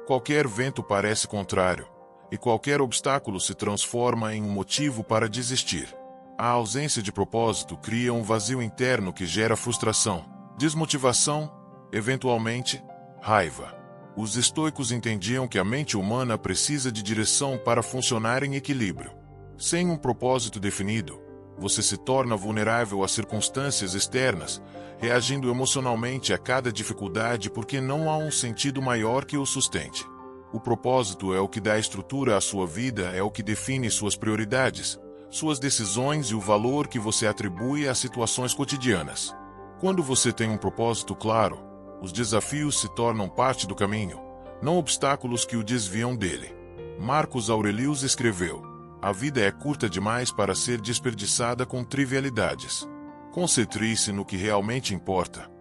qualquer vento parece contrário, e qualquer obstáculo se transforma em um motivo para desistir. A ausência de propósito cria um vazio interno que gera frustração, desmotivação, eventualmente, raiva. Os estoicos entendiam que a mente humana precisa de direção para funcionar em equilíbrio. Sem um propósito definido, você se torna vulnerável às circunstâncias externas, reagindo emocionalmente a cada dificuldade porque não há um sentido maior que o sustente. O propósito é o que dá estrutura à sua vida, é o que define suas prioridades, suas decisões e o valor que você atribui às situações cotidianas. Quando você tem um propósito claro, os desafios se tornam parte do caminho, não obstáculos que o desviam dele. Marcos Aurelius escreveu: "A vida é curta demais para ser desperdiçada com trivialidades. Concentre-se no que realmente importa."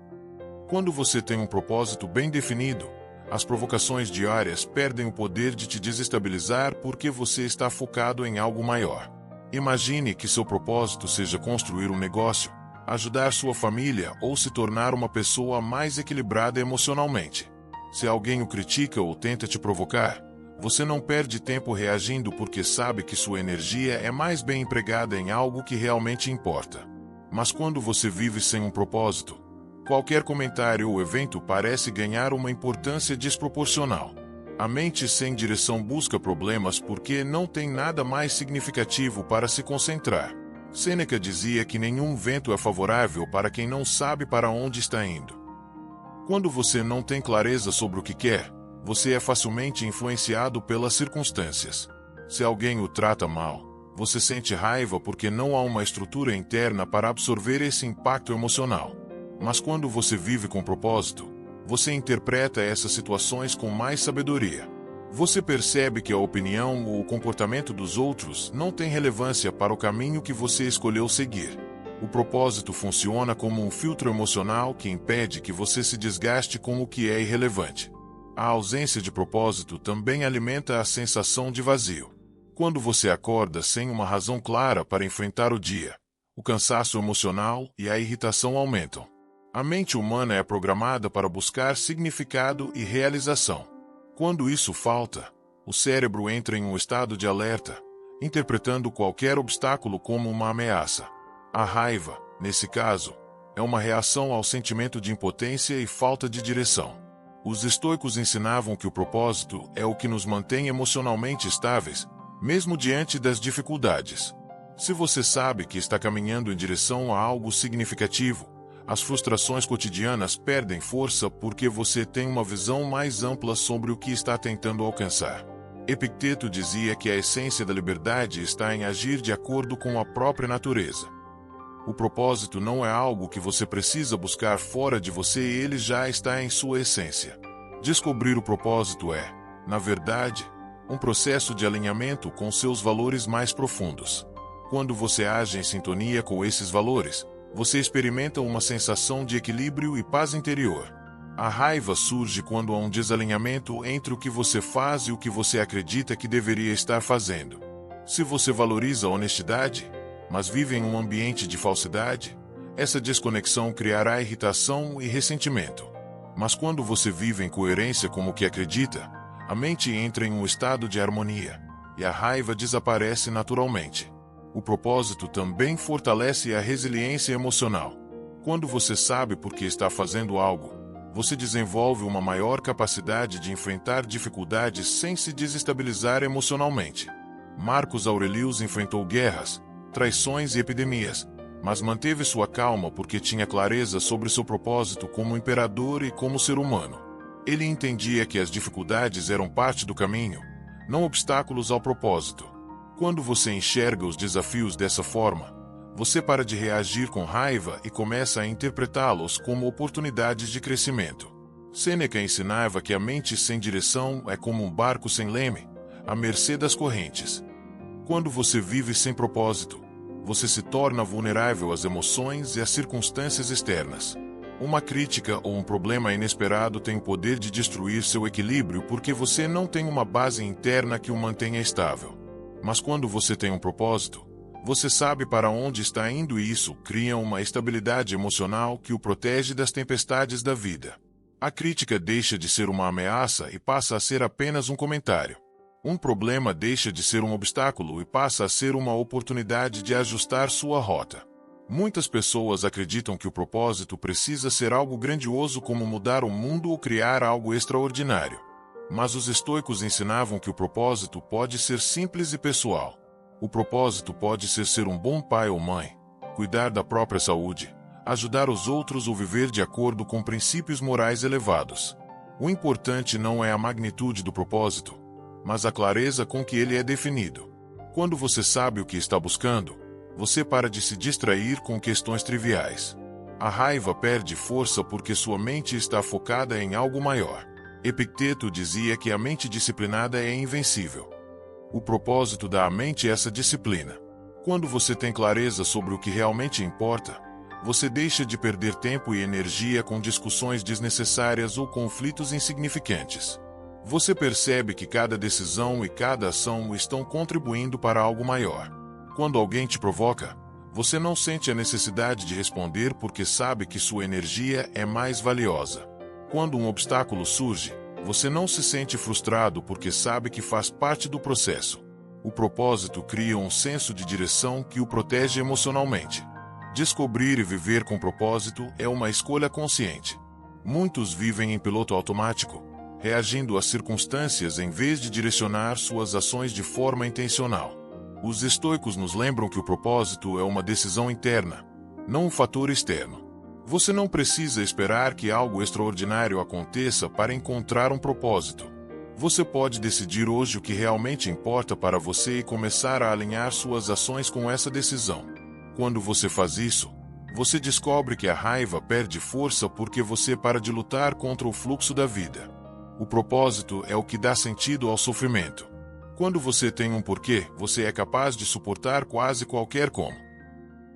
Quando você tem um propósito bem definido, as provocações diárias perdem o poder de te desestabilizar porque você está focado em algo maior. Imagine que seu propósito seja construir um negócio, ajudar sua família ou se tornar uma pessoa mais equilibrada emocionalmente. Se alguém o critica ou tenta te provocar, você não perde tempo reagindo porque sabe que sua energia é mais bem empregada em algo que realmente importa. Mas quando você vive sem um propósito, qualquer comentário ou evento parece ganhar uma importância desproporcional. A mente sem direção busca problemas porque não tem nada mais significativo para se concentrar. Sêneca dizia que nenhum vento é favorável para quem não sabe para onde está indo. Quando você não tem clareza sobre o que quer, você é facilmente influenciado pelas circunstâncias. Se alguém o trata mal, você sente raiva porque não há uma estrutura interna para absorver esse impacto emocional. Mas quando você vive com propósito, você interpreta essas situações com mais sabedoria. Você percebe que a opinião ou o comportamento dos outros não tem relevância para o caminho que você escolheu seguir. O propósito funciona como um filtro emocional que impede que você se desgaste com o que é irrelevante. A ausência de propósito também alimenta a sensação de vazio. Quando você acorda sem uma razão clara para enfrentar o dia, o cansaço emocional e a irritação aumentam. A mente humana é programada para buscar significado e realização. Quando isso falta, o cérebro entra em um estado de alerta, interpretando qualquer obstáculo como uma ameaça. A raiva, nesse caso, é uma reação ao sentimento de impotência e falta de direção. Os estoicos ensinavam que o propósito é o que nos mantém emocionalmente estáveis, mesmo diante das dificuldades. Se você sabe que está caminhando em direção a algo significativo, as frustrações cotidianas perdem força porque você tem uma visão mais ampla sobre o que está tentando alcançar. Epicteto dizia que a essência da liberdade está em agir de acordo com a própria natureza. O propósito não é algo que você precisa buscar fora de você, ele já está em sua essência. Descobrir o propósito é, Na verdade, um processo de alinhamento com seus valores mais profundos. Quando você age em sintonia com esses valores, você experimenta uma sensação de equilíbrio e paz interior. A raiva surge quando há um desalinhamento entre o que você faz e o que você acredita que deveria estar fazendo. Se você valoriza a honestidade, mas vive em um ambiente de falsidade, essa desconexão criará irritação e ressentimento. Mas quando você vive em coerência com o que acredita, a mente entra em um estado de harmonia, e a raiva desaparece naturalmente. O propósito também fortalece a resiliência emocional. Quando você sabe por que está fazendo algo, você desenvolve uma maior capacidade de enfrentar dificuldades sem se desestabilizar emocionalmente. Marcos Aurelius enfrentou guerras, traições e epidemias, mas manteve sua calma porque tinha clareza sobre seu propósito como imperador e como ser humano. Ele entendia que as dificuldades eram parte do caminho, não obstáculos ao propósito. Quando você enxerga os desafios dessa forma, você para de reagir com raiva e começa a interpretá-los como oportunidades de crescimento. Sêneca ensinava que a mente sem direção é como um barco sem leme, à mercê das correntes. Quando você vive sem propósito, você se torna vulnerável às emoções e às circunstâncias externas. Uma crítica ou um problema inesperado tem o poder de destruir seu equilíbrio porque você não tem uma base interna que o mantenha estável. Mas quando você tem um propósito, você sabe para onde está indo e isso cria uma estabilidade emocional que o protege das tempestades da vida. A crítica deixa de ser uma ameaça e passa a ser apenas um comentário. Um problema deixa de ser um obstáculo e passa a ser uma oportunidade de ajustar sua rota. Muitas pessoas acreditam que o propósito precisa ser algo grandioso como mudar o mundo ou criar algo extraordinário. Mas os estoicos ensinavam que o propósito pode ser simples e pessoal. O propósito pode ser um bom pai ou mãe, cuidar da própria saúde, ajudar os outros ou viver de acordo com princípios morais elevados. O importante não é a magnitude do propósito, mas a clareza com que ele é definido. Quando você sabe o que está buscando, você para de se distrair com questões triviais. A raiva perde força porque sua mente está focada em algo maior. Epicteto dizia que a mente disciplinada é invencível. O propósito dá à mente essa disciplina. Quando você tem clareza sobre o que realmente importa, você deixa de perder tempo e energia com discussões desnecessárias ou conflitos insignificantes. Você percebe que cada decisão e cada ação estão contribuindo para algo maior. Quando alguém te provoca, você não sente a necessidade de responder porque sabe que sua energia é mais valiosa. Quando um obstáculo surge, você não se sente frustrado porque sabe que faz parte do processo. O propósito cria um senso de direção que o protege emocionalmente. Descobrir e viver com propósito é uma escolha consciente. Muitos vivem em piloto automático, reagindo às circunstâncias em vez de direcionar suas ações de forma intencional. Os estoicos nos lembram que o propósito é uma decisão interna, não um fator externo. Você não precisa esperar que algo extraordinário aconteça para encontrar um propósito. Você pode decidir hoje o que realmente importa para você e começar a alinhar suas ações com essa decisão. Quando você faz isso, você descobre que a raiva perde força porque você para de lutar contra o fluxo da vida. O propósito é o que dá sentido ao sofrimento. Quando você tem um porquê, você é capaz de suportar quase qualquer como.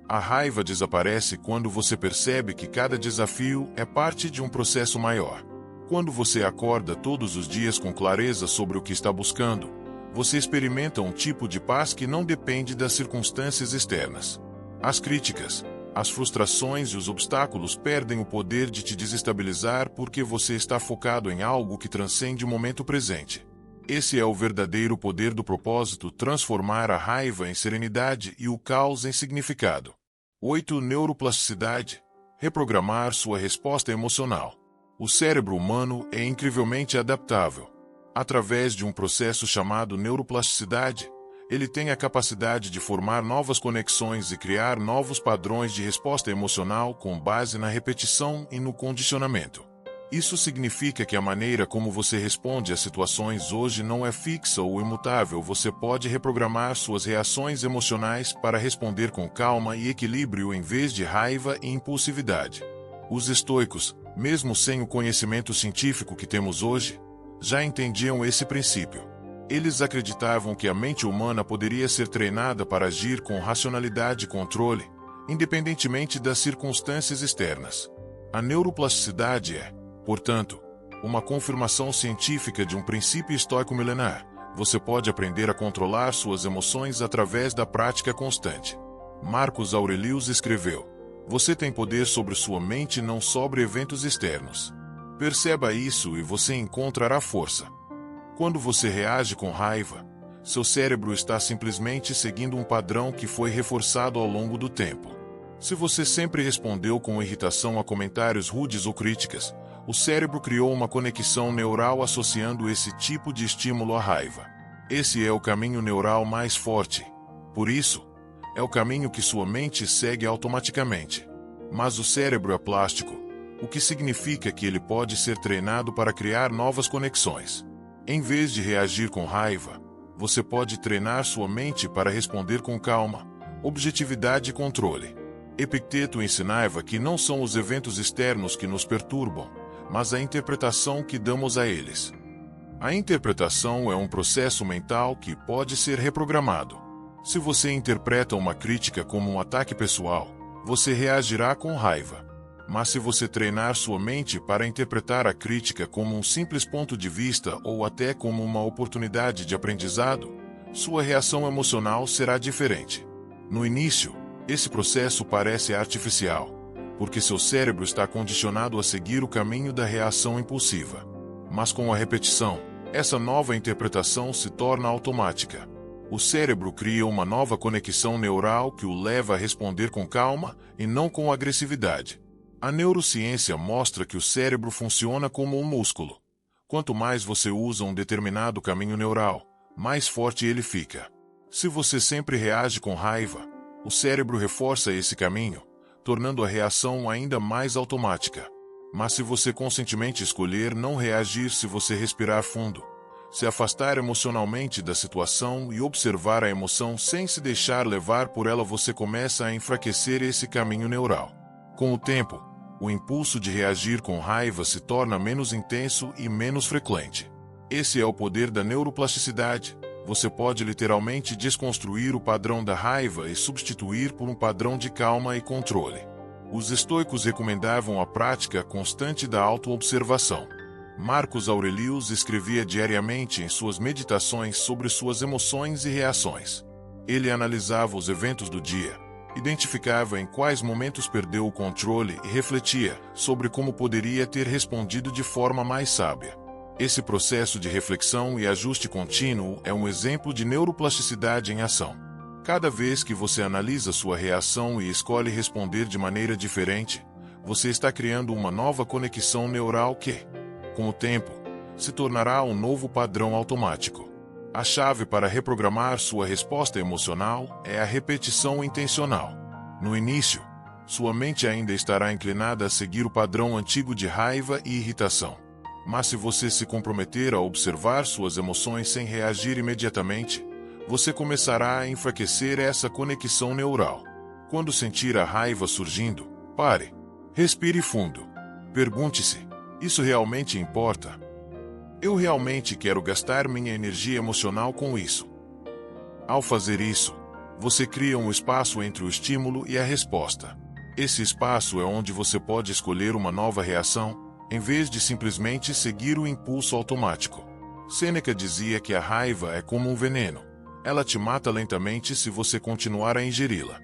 A raiva desaparece quando você percebe que cada desafio é parte de um processo maior. Quando você acorda todos os dias com clareza sobre o que está buscando, você experimenta um tipo de paz que não depende das circunstâncias externas. As críticas, as frustrações e os obstáculos perdem o poder de te desestabilizar porque você está focado em algo que transcende o momento presente. Esse é o verdadeiro poder do propósito: transformar a raiva em serenidade e o caos em significado. 8. Neuroplasticidade. Reprogramar sua resposta emocional. O cérebro humano é incrivelmente adaptável. Através de um processo chamado neuroplasticidade, ele tem a capacidade de formar novas conexões e criar novos padrões de resposta emocional com base na repetição e no condicionamento. Isso significa que a maneira como você responde às situações hoje não é fixa ou imutável. Você pode reprogramar suas reações emocionais para responder com calma e equilíbrio em vez de raiva e impulsividade. Os estoicos, mesmo sem o conhecimento científico que temos hoje, já entendiam esse princípio. Eles acreditavam que a mente humana poderia ser treinada para agir com racionalidade e controle, independentemente das circunstâncias externas. A neuroplasticidade é, portanto, uma confirmação científica de um princípio estoico milenar. Você pode aprender a controlar suas emoções através da prática constante. Marcus Aurelius escreveu: você tem poder sobre sua mente, não sobre eventos externos. Perceba isso e você encontrará força. Quando você reage com raiva, seu cérebro está simplesmente seguindo um padrão que foi reforçado ao longo do tempo. Se você sempre respondeu com irritação a comentários rudes ou críticas, o cérebro criou uma conexão neural associando esse tipo de estímulo à raiva. Esse é o caminho neural mais forte. Por isso, é o caminho que sua mente segue automaticamente. Mas o cérebro é plástico, o que significa que ele pode ser treinado para criar novas conexões. Em vez de reagir com raiva, você pode treinar sua mente para responder com calma, objetividade e controle. Epicteto ensinava que não são os eventos externos que nos perturbam, mas a interpretação que damos a eles. A interpretação é um processo mental que pode ser reprogramado. Se você interpreta uma crítica como um ataque pessoal, você reagirá com raiva. Mas se você treinar sua mente para interpretar a crítica como um simples ponto de vista ou até como uma oportunidade de aprendizado, sua reação emocional será diferente. No início, esse processo parece artificial, porque seu cérebro está condicionado a seguir o caminho da reação impulsiva. Mas com a repetição, essa nova interpretação se torna automática. O cérebro cria uma nova conexão neural que o leva a responder com calma e não com agressividade. A neurociência mostra que o cérebro funciona como um músculo. Quanto mais você usa um determinado caminho neural, mais forte ele fica. Se você sempre reage com raiva, o cérebro reforça esse caminho, tornando a reação ainda mais automática. Mas se você conscientemente escolher não reagir, se você respirar fundo, se afastar emocionalmente da situação e observar a emoção sem se deixar levar por ela, você começa a enfraquecer esse caminho neural. Com o tempo, o impulso de reagir com raiva se torna menos intenso e menos frequente. Esse é o poder da neuroplasticidade. Você pode literalmente desconstruir o padrão da raiva e substituir por um padrão de calma e controle. Os estoicos recomendavam a prática constante da autoobservação. Marcus Aurelius escrevia diariamente em suas meditações sobre suas emoções e reações. Ele analisava os eventos do dia, identificava em quais momentos perdeu o controle e refletia sobre como poderia ter respondido de forma mais sábia. Esse processo de reflexão e ajuste contínuo é um exemplo de neuroplasticidade em ação. Cada vez que você analisa sua reação e escolhe responder de maneira diferente, você está criando uma nova conexão neural que, com o tempo, se tornará um novo padrão automático. A chave para reprogramar sua resposta emocional é a repetição intencional. No início, sua mente ainda estará inclinada a seguir o padrão antigo de raiva e irritação. Mas se você se comprometer a observar suas emoções sem reagir imediatamente, você começará a enfraquecer essa conexão neural. Quando sentir a raiva surgindo, pare. Respire fundo. Pergunte-se: isso realmente importa? Eu realmente quero gastar minha energia emocional com isso? Ao fazer isso, você cria um espaço entre o estímulo e a resposta. Esse espaço é onde você pode escolher uma nova reação, em vez de simplesmente seguir o impulso automático. Sêneca dizia que a raiva é como um veneno. Ela te mata lentamente se você continuar a ingeri-la.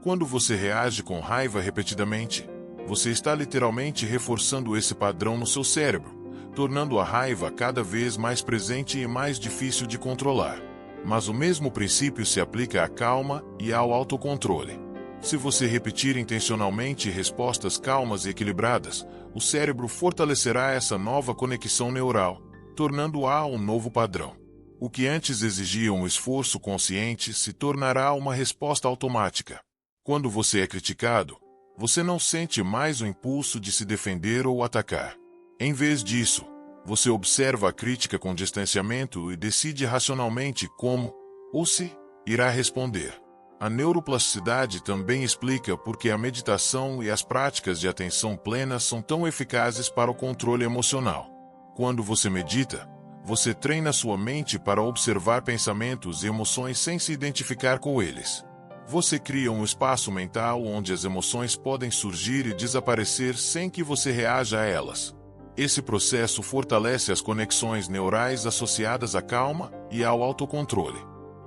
Quando você reage com raiva repetidamente, você está literalmente reforçando esse padrão no seu cérebro, tornando a raiva cada vez mais presente e mais difícil de controlar. Mas o mesmo princípio se aplica à calma e ao autocontrole. Se você repetir intencionalmente respostas calmas e equilibradas, o cérebro fortalecerá essa nova conexão neural, tornando-a um novo padrão. O que antes exigia um esforço consciente se tornará uma resposta automática. Quando você é criticado, você não sente mais o impulso de se defender ou atacar. Em vez disso, você observa a crítica com distanciamento e decide racionalmente como, ou se, irá responder. A neuroplasticidade também explica por que a meditação e as práticas de atenção plena são tão eficazes para o controle emocional. Quando você medita, você treina sua mente para observar pensamentos e emoções sem se identificar com eles. Você cria um espaço mental onde as emoções podem surgir e desaparecer sem que você reaja a elas. Esse processo fortalece as conexões neurais associadas à calma e ao autocontrole.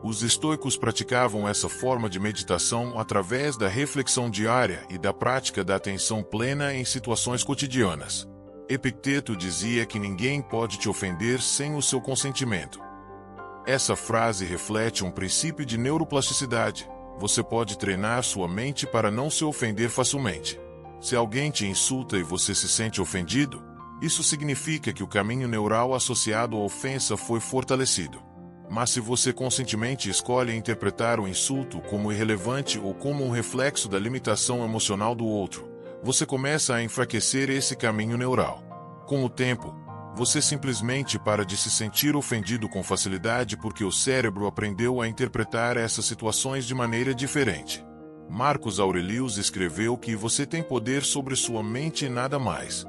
Os estoicos praticavam essa forma de meditação através da reflexão diária e da prática da atenção plena em situações cotidianas. Epicteto dizia que ninguém pode te ofender sem o seu consentimento. Essa frase reflete um princípio de neuroplasticidade. Você pode treinar sua mente para não se ofender facilmente. Se alguém te insulta e você se sente ofendido, isso significa que o caminho neural associado à ofensa foi fortalecido. Mas se você conscientemente escolhe interpretar o insulto como irrelevante ou como um reflexo da limitação emocional do outro, você começa a enfraquecer esse caminho neural. Com o tempo, você simplesmente para de se sentir ofendido com facilidade porque o cérebro aprendeu a interpretar essas situações de maneira diferente. Marcus Aurelius escreveu que você tem poder sobre sua mente e nada mais.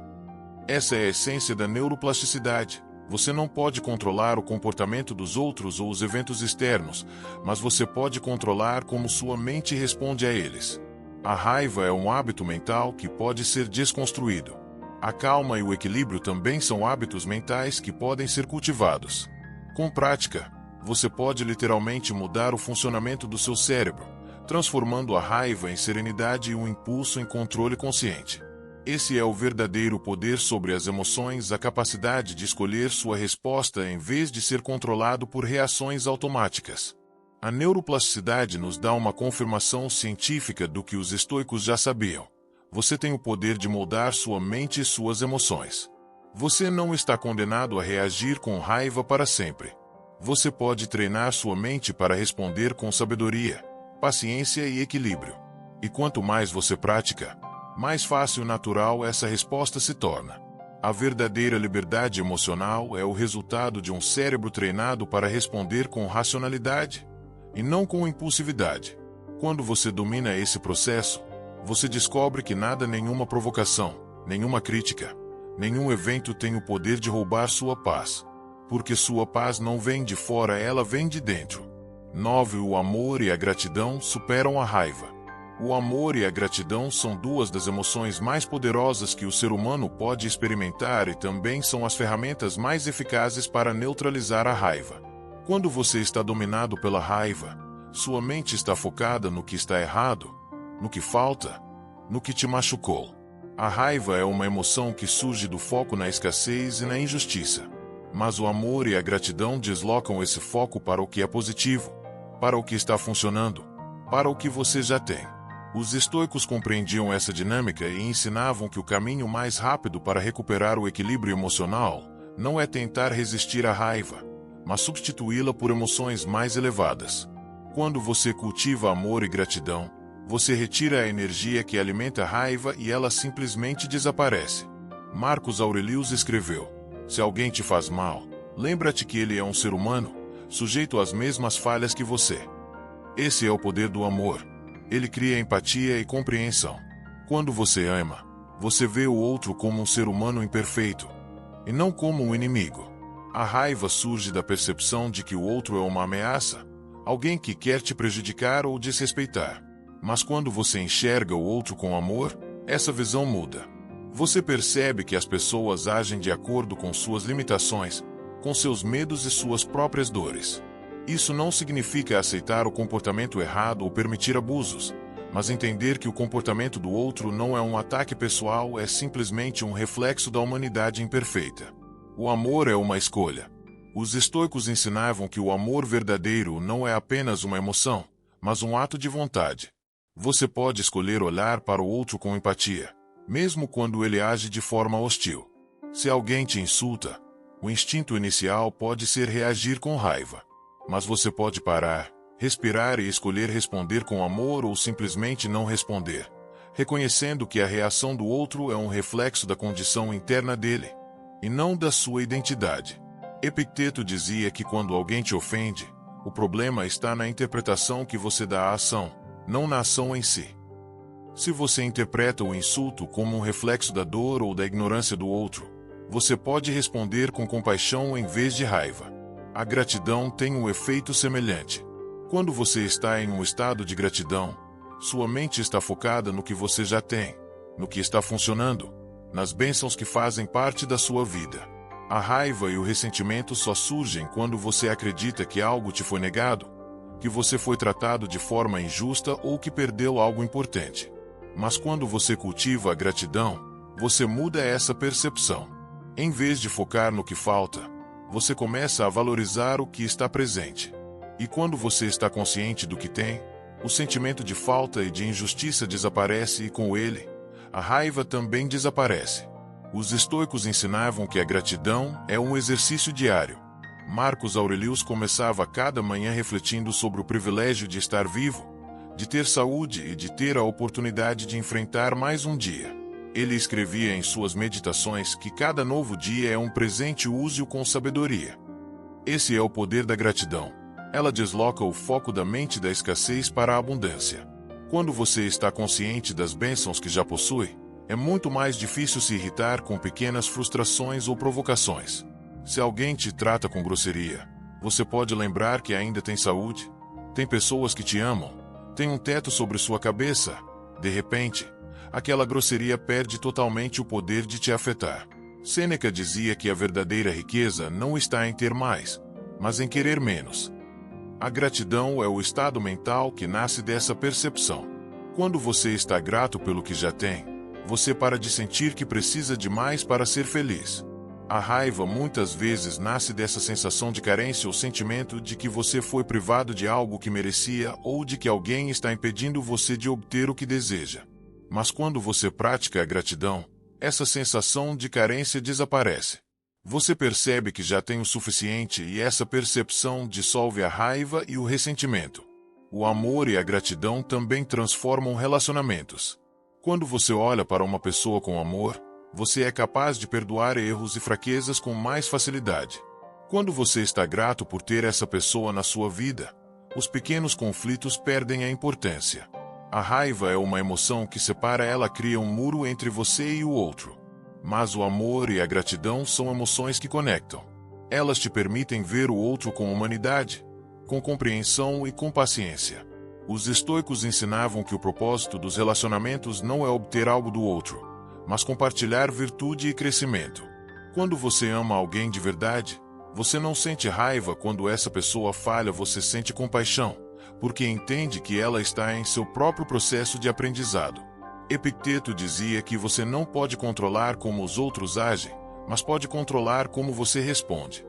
Essa é a essência da neuroplasticidade. Você não pode controlar o comportamento dos outros ou os eventos externos, mas você pode controlar como sua mente responde a eles. A raiva é um hábito mental que pode ser desconstruído. A calma e o equilíbrio também são hábitos mentais que podem ser cultivados. Com prática, você pode literalmente mudar o funcionamento do seu cérebro, transformando a raiva em serenidade e o impulso em controle consciente. Esse é o verdadeiro poder sobre as emoções, a capacidade de escolher sua resposta em vez de ser controlado por reações automáticas. A neuroplasticidade nos dá uma confirmação científica do que os estoicos já sabiam. Você tem o poder de moldar sua mente e suas emoções. Você não está condenado a reagir com raiva para sempre. Você pode treinar sua mente para responder com sabedoria, paciência e equilíbrio. E quanto mais você pratica, mais fácil e natural essa resposta se torna. A verdadeira liberdade emocional é o resultado de um cérebro treinado para responder com racionalidade e não com impulsividade. Quando você domina esse processo, você descobre que nada, nenhuma provocação, nenhuma crítica, nenhum evento tem o poder de roubar sua paz. Porque sua paz não vem de fora, ela vem de dentro. 9. O amor e a gratidão superam a raiva. O amor e a gratidão são duas das emoções mais poderosas que o ser humano pode experimentar e também são as ferramentas mais eficazes para neutralizar a raiva. Quando você está dominado pela raiva, sua mente está focada no que está errado, no que falta, no que te machucou. A raiva é uma emoção que surge do foco na escassez e na injustiça. Mas o amor e a gratidão deslocam esse foco para o que é positivo, para o que está funcionando, para o que você já tem. Os estoicos compreendiam essa dinâmica e ensinavam que o caminho mais rápido para recuperar o equilíbrio emocional não é tentar resistir à raiva, mas substituí-la por emoções mais elevadas. Quando você cultiva amor e gratidão, você retira a energia que alimenta a raiva e ela simplesmente desaparece. Marcus Aurelius escreveu: se alguém te faz mal, lembra-te que ele é um ser humano, sujeito às mesmas falhas que você. Esse é o poder do amor. Ele cria empatia e compreensão. Quando você ama, você vê o outro como um ser humano imperfeito, e não como um inimigo. A raiva surge da percepção de que o outro é uma ameaça, alguém que quer te prejudicar ou desrespeitar. Mas quando você enxerga o outro com amor, essa visão muda. Você percebe que as pessoas agem de acordo com suas limitações, com seus medos e suas próprias dores. Isso não significa aceitar o comportamento errado ou permitir abusos, mas entender que o comportamento do outro não é um ataque pessoal, é simplesmente um reflexo da humanidade imperfeita. O amor é uma escolha. Os estoicos ensinavam que o amor verdadeiro não é apenas uma emoção, mas um ato de vontade. Você pode escolher olhar para o outro com empatia, mesmo quando ele age de forma hostil. Se alguém te insulta, o instinto inicial pode ser reagir com raiva. Mas você pode parar, respirar e escolher responder com amor ou simplesmente não responder, reconhecendo que a reação do outro é um reflexo da condição interna dele, e não da sua identidade. Epicteto dizia que quando alguém te ofende, o problema está na interpretação que você dá à ação, não na ação em si. Se você interpreta o insulto como um reflexo da dor ou da ignorância do outro, você pode responder com compaixão em vez de raiva. A gratidão tem um efeito semelhante. Quando você está em um estado de gratidão, sua mente está focada no que você já tem, no que está funcionando, nas bênçãos que fazem parte da sua vida. A raiva e o ressentimento só surgem quando você acredita que algo te foi negado, que você foi tratado de forma injusta ou que perdeu algo importante. Mas quando você cultiva a gratidão, você muda essa percepção. Em vez de focar no que falta, você começa a valorizar o que está presente. E quando você está consciente do que tem, o sentimento de falta e de injustiça desaparece e com ele, a raiva também desaparece. Os estoicos ensinavam que a gratidão é um exercício diário. Marcos Aurelius começava cada manhã refletindo sobre o privilégio de estar vivo, de ter saúde e de ter a oportunidade de enfrentar mais um dia. Ele escrevia em suas meditações que cada novo dia é um presente, use-o com sabedoria. Esse é o poder da gratidão. Ela desloca o foco da mente da escassez para a abundância. Quando você está consciente das bênçãos que já possui, é muito mais difícil se irritar com pequenas frustrações ou provocações. Se alguém te trata com grosseria, você pode lembrar que ainda tem saúde, tem pessoas que te amam, tem um teto sobre sua cabeça. De repente, aquela grosseria perde totalmente o poder de te afetar. Sêneca dizia que a verdadeira riqueza não está em ter mais, mas em querer menos. A gratidão é o estado mental que nasce dessa percepção. Quando você está grato pelo que já tem, você para de sentir que precisa de mais para ser feliz. A raiva muitas vezes nasce dessa sensação de carência ou sentimento de que você foi privado de algo que merecia ou de que alguém está impedindo você de obter o que deseja. Mas quando você pratica a gratidão, essa sensação de carência desaparece. Você percebe que já tem o suficiente e essa percepção dissolve a raiva e o ressentimento. O amor e a gratidão também transformam relacionamentos. Quando você olha para uma pessoa com amor, você é capaz de perdoar erros e fraquezas com mais facilidade. Quando você está grato por ter essa pessoa na sua vida, os pequenos conflitos perdem a importância. A raiva é uma emoção que separa, ela cria um muro entre você e o outro. Mas o amor e a gratidão são emoções que conectam. Elas te permitem ver o outro com humanidade, com compreensão e com paciência. Os estoicos ensinavam que o propósito dos relacionamentos não é obter algo do outro, mas compartilhar virtude e crescimento. Quando você ama alguém de verdade, você não sente raiva quando essa pessoa falha, você sente compaixão, porque entende que ela está em seu próprio processo de aprendizado. Epicteto dizia que você não pode controlar como os outros agem, mas pode controlar como você responde.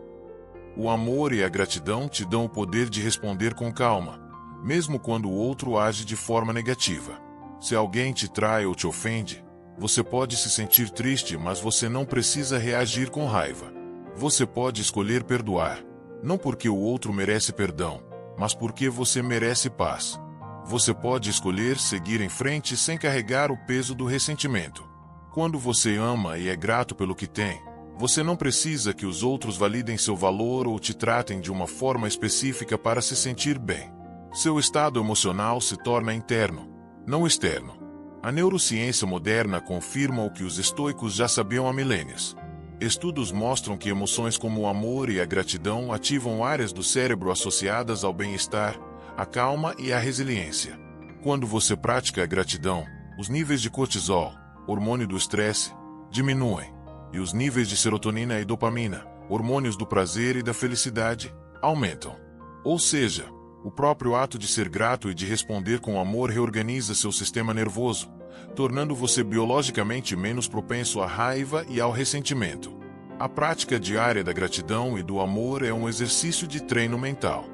O amor e a gratidão te dão o poder de responder com calma, mesmo quando o outro age de forma negativa. Se alguém te trai ou te ofende, você pode se sentir triste, mas você não precisa reagir com raiva. Você pode escolher perdoar, não porque o outro merece perdão, mas porque você merece paz. Você pode escolher seguir em frente sem carregar o peso do ressentimento. Quando você ama e é grato pelo que tem, você não precisa que os outros validem seu valor ou te tratem de uma forma específica para se sentir bem. Seu estado emocional se torna interno, não externo. A neurociência moderna confirma o que os estoicos já sabiam há milênios. Estudos mostram que emoções como o amor e a gratidão ativam áreas do cérebro associadas ao bem-estar, a calma e a resiliência. Quando você pratica a gratidão, os níveis de cortisol, hormônio do estresse, diminuem, e os níveis de serotonina e dopamina, hormônios do prazer e da felicidade, aumentam. Ou seja, o próprio ato de ser grato e de responder com amor reorganiza seu sistema nervoso, tornando você biologicamente menos propenso à raiva e ao ressentimento. A prática diária da gratidão e do amor é um exercício de treino mental.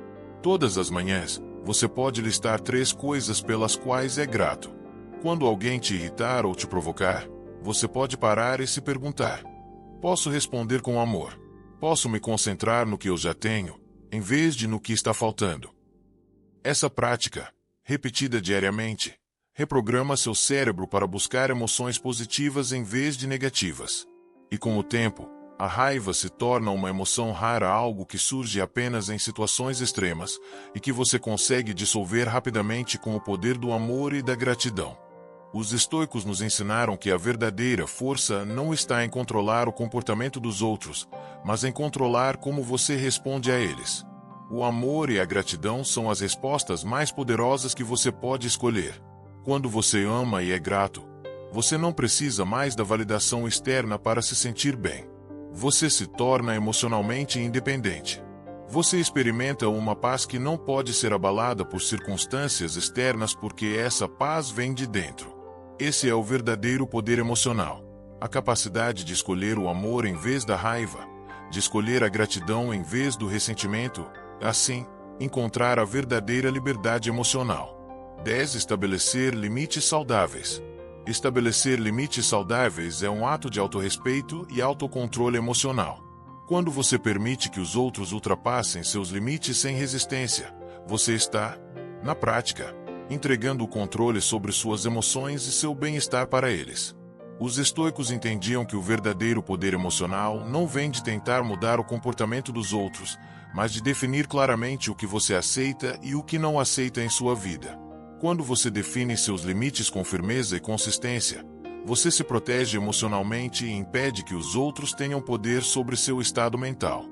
Todas as manhãs, você pode listar 3 coisas pelas quais é grato. Quando alguém te irritar ou te provocar, você pode parar e se perguntar: posso responder com amor? Posso me concentrar no que eu já tenho, em vez de no que está faltando? Essa prática, repetida diariamente, reprograma seu cérebro para buscar emoções positivas em vez de negativas. E com o tempo, a raiva se torna uma emoção rara, algo que surge apenas em situações extremas e que você consegue dissolver rapidamente com o poder do amor e da gratidão. Os estoicos nos ensinaram que a verdadeira força não está em controlar o comportamento dos outros, mas em controlar como você responde a eles. O amor e a gratidão são as respostas mais poderosas que você pode escolher. Quando você ama e é grato, você não precisa mais da validação externa para se sentir bem. Você se torna emocionalmente independente. Você experimenta uma paz que não pode ser abalada por circunstâncias externas porque essa paz vem de dentro. Esse é o verdadeiro poder emocional. A capacidade de escolher o amor em vez da raiva, de escolher a gratidão em vez do ressentimento, assim, encontrar a verdadeira liberdade emocional. 10. Estabelecer limites saudáveis. Estabelecer limites saudáveis é um ato de autorrespeito e autocontrole emocional. Quando você permite que os outros ultrapassem seus limites sem resistência, você está, na prática, entregando o controle sobre suas emoções e seu bem-estar para eles. Os estoicos entendiam que o verdadeiro poder emocional não vem de tentar mudar o comportamento dos outros, mas de definir claramente o que você aceita e o que não aceita em sua vida. Quando você define seus limites com firmeza e consistência, você se protege emocionalmente e impede que os outros tenham poder sobre seu estado mental.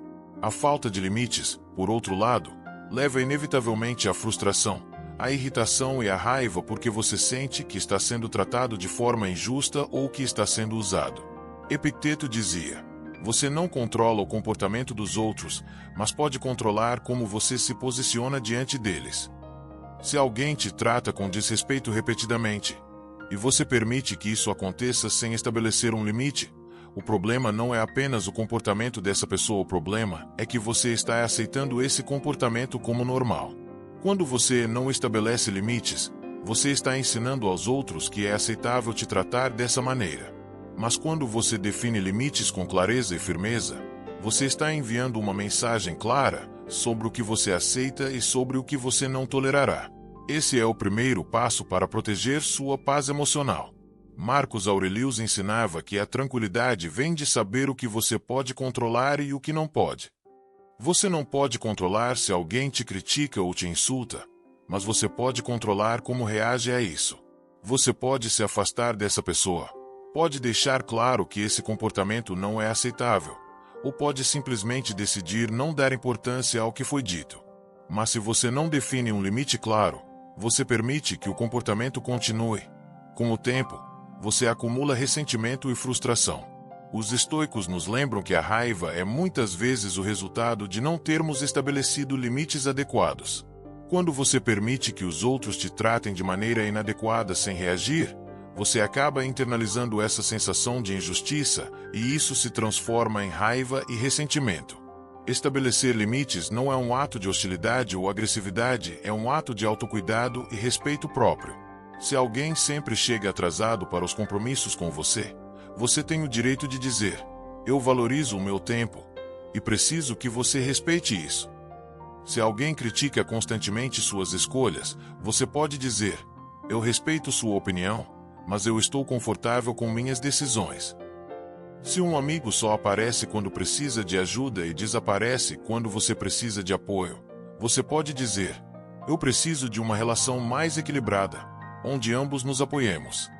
A falta de limites, por outro lado, leva inevitavelmente à frustração, à irritação e à raiva porque você sente que está sendo tratado de forma injusta ou que está sendo usado. Epicteto dizia: você não controla o comportamento dos outros, mas pode controlar como você se posiciona diante deles. Se alguém te trata com desrespeito repetidamente, e você permite que isso aconteça sem estabelecer um limite, o problema não é apenas o comportamento dessa pessoa, o problema é que você está aceitando esse comportamento como normal. Quando você não estabelece limites, você está ensinando aos outros que é aceitável te tratar dessa maneira. Mas quando você define limites com clareza e firmeza, você está enviando uma mensagem clara sobre o que você aceita e sobre o que você não tolerará. Esse é o primeiro passo para proteger sua paz emocional. Marcos Aurelius ensinava que a tranquilidade vem de saber o que você pode controlar e o que não pode. Você não pode controlar se alguém te critica ou te insulta, mas você pode controlar como reage a isso. Você pode se afastar dessa pessoa, pode deixar claro que esse comportamento não é aceitável, ou pode simplesmente decidir não dar importância ao que foi dito. Mas se você não define um limite claro, você permite que o comportamento continue. Com o tempo, você acumula ressentimento e frustração. Os estoicos nos lembram que a raiva é muitas vezes o resultado de não termos estabelecido limites adequados. Quando você permite que os outros te tratem de maneira inadequada sem reagir, você acaba internalizando essa sensação de injustiça e isso se transforma em raiva e ressentimento. Estabelecer limites não é um ato de hostilidade ou agressividade, é um ato de autocuidado e respeito próprio. Se alguém sempre chega atrasado para os compromissos com você, você tem o direito de dizer: eu valorizo o meu tempo, e preciso que você respeite isso. Se alguém critica constantemente suas escolhas, você pode dizer: eu respeito sua opinião, mas eu estou confortável com minhas decisões. Se um amigo só aparece quando precisa de ajuda e desaparece quando você precisa de apoio, você pode dizer: eu preciso de uma relação mais equilibrada, onde ambos nos apoiemos.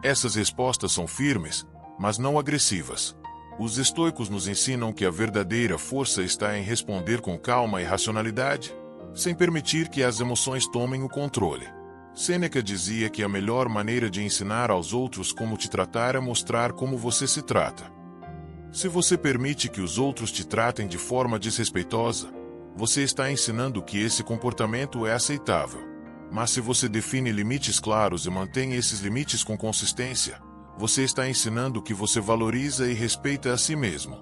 Essas respostas são firmes, mas não agressivas. Os estoicos nos ensinam que a verdadeira força está em responder com calma e racionalidade, sem permitir que as emoções tomem o controle. Sêneca dizia que a melhor maneira de ensinar aos outros como te tratar é mostrar como você se trata. Se você permite que os outros te tratem de forma desrespeitosa, você está ensinando que esse comportamento é aceitável. Mas se você define limites claros e mantém esses limites com consistência, você está ensinando que você valoriza e respeita a si mesmo.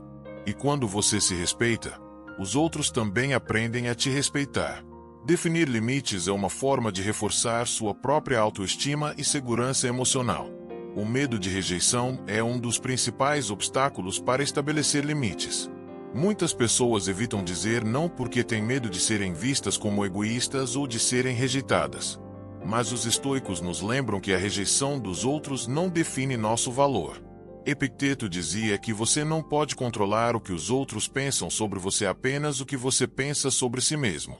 E quando você se respeita, os outros também aprendem a te respeitar. Definir limites é uma forma de reforçar sua própria autoestima e segurança emocional. O medo de rejeição é um dos principais obstáculos para estabelecer limites. Muitas pessoas evitam dizer não porque têm medo de serem vistas como egoístas ou de serem rejeitadas. Mas os estoicos nos lembram que a rejeição dos outros não define nosso valor. Epicteto dizia que você não pode controlar o que os outros pensam sobre você, apenas o que você pensa sobre si mesmo.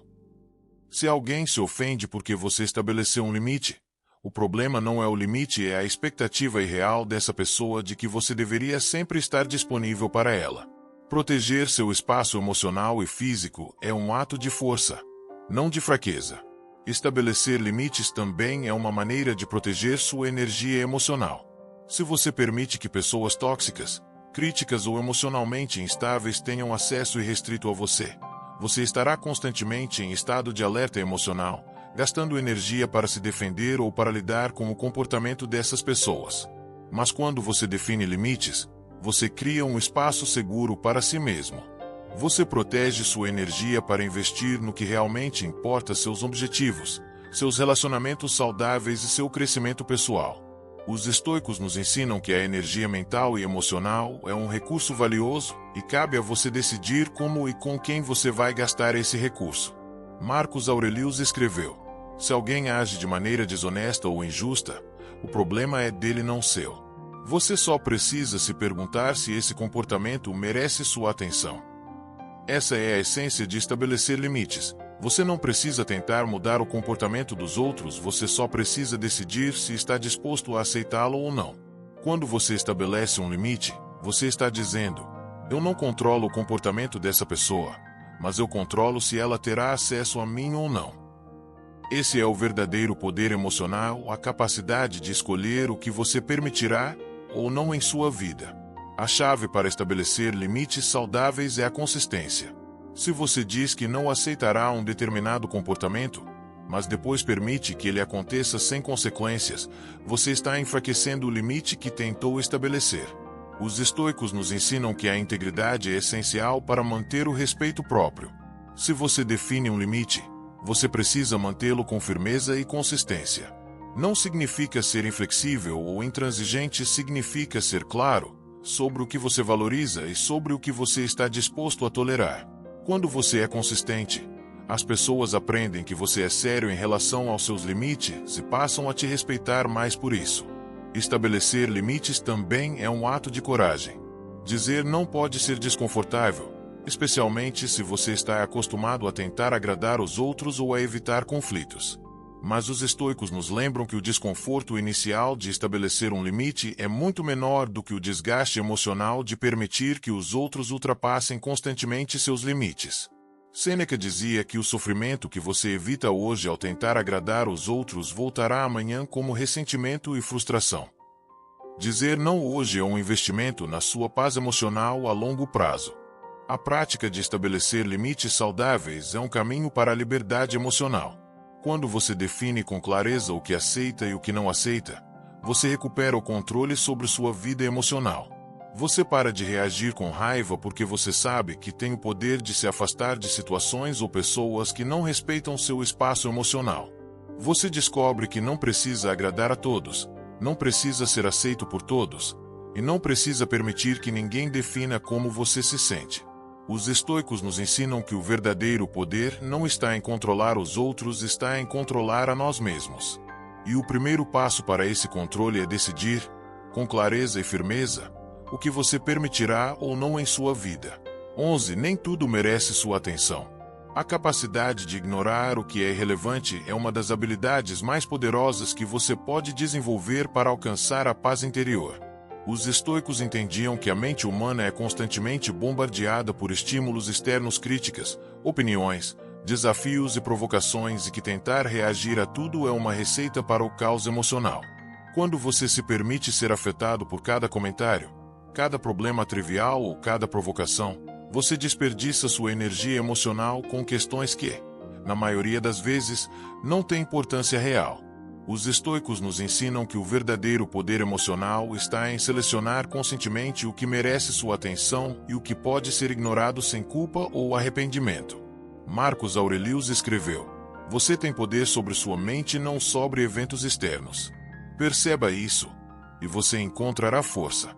Se alguém se ofende porque você estabeleceu um limite, O problema não é o limite, é a expectativa irreal dessa pessoa de que você deveria sempre estar disponível para ela. Proteger seu espaço emocional e físico é um ato de força, não de fraqueza. Estabelecer limites também é uma maneira de proteger sua energia emocional. Se você permite que pessoas tóxicas, críticas ou emocionalmente instáveis tenham acesso irrestrito a você, você estará constantemente em estado de alerta emocional, gastando energia para se defender ou para lidar com o comportamento dessas pessoas. Mas quando você define limites, você cria um espaço seguro para si mesmo. Você protege sua energia para investir no que realmente importa: seus objetivos, seus relacionamentos saudáveis e seu crescimento pessoal. Os estoicos nos ensinam que a energia mental e emocional é um recurso valioso e cabe a você decidir como e com quem você vai gastar esse recurso. Marcos Aurelius escreveu: se alguém age de maneira desonesta ou injusta, o problema é dele, não seu. Você só precisa se perguntar se esse comportamento merece sua atenção. Essa é a essência de estabelecer limites. Você não precisa tentar mudar o comportamento dos outros, você só precisa decidir se está disposto a aceitá-lo ou não. Quando você estabelece um limite, você está dizendo: eu não controlo o comportamento dessa pessoa, mas eu controlo se ela terá acesso a mim ou não. Esse é o verdadeiro poder emocional, a capacidade de escolher o que você permitirá ou não em sua vida. A chave para estabelecer limites saudáveis é a consistência. Se você diz que não aceitará um determinado comportamento, mas depois permite que ele aconteça sem consequências, você está enfraquecendo o limite que tentou estabelecer. Os estoicos nos ensinam que a integridade é essencial para manter o respeito próprio. Se você define um limite, você precisa mantê-lo com firmeza e consistência. Não significa ser inflexível ou intransigente, significa ser claro sobre o que você valoriza e sobre o que você está disposto a tolerar. Quando você é consistente, as pessoas aprendem que você é sério em relação aos seus limites e passam a te respeitar mais por isso. Estabelecer limites também é um ato de coragem. Dizer não pode ser desconfortável, especialmente se você está acostumado a tentar agradar os outros ou a evitar conflitos. Mas os estoicos nos lembram que o desconforto inicial de estabelecer um limite é muito menor do que o desgaste emocional de permitir que os outros ultrapassem constantemente seus limites. Sêneca dizia que o sofrimento que você evita hoje ao tentar agradar os outros voltará amanhã como ressentimento e frustração. Dizer não hoje é um investimento na sua paz emocional a longo prazo. A prática de estabelecer limites saudáveis é um caminho para a liberdade emocional. Quando você define com clareza o que aceita e o que não aceita, você recupera o controle sobre sua vida emocional. Você para de reagir com raiva porque você sabe que tem o poder de se afastar de situações ou pessoas que não respeitam seu espaço emocional. Você descobre que não precisa agradar a todos, não precisa ser aceito por todos, e não precisa permitir que ninguém defina como você se sente. Os estoicos nos ensinam que o verdadeiro poder não está em controlar os outros, está em controlar a nós mesmos. E o primeiro passo para esse controle é decidir, com clareza e firmeza, o que você permitirá ou não em sua vida. 11. Nem tudo merece sua atenção. A capacidade de ignorar o que é irrelevante é uma das habilidades mais poderosas que você pode desenvolver para alcançar a paz interior. Os estoicos entendiam que a mente humana é constantemente bombardeada por estímulos externos, críticas, opiniões, desafios e provocações, e que tentar reagir a tudo é uma receita para o caos emocional. Quando você se permite ser afetado por cada comentário, cada problema trivial ou cada provocação, você desperdiça sua energia emocional com questões que, na maioria das vezes, não têm importância real. Os estoicos nos ensinam que o verdadeiro poder emocional está em selecionar conscientemente o que merece sua atenção e o que pode ser ignorado sem culpa ou arrependimento. Marcos Aurelius escreveu: você tem poder sobre sua mente, não sobre eventos externos. Perceba isso, e você encontrará força.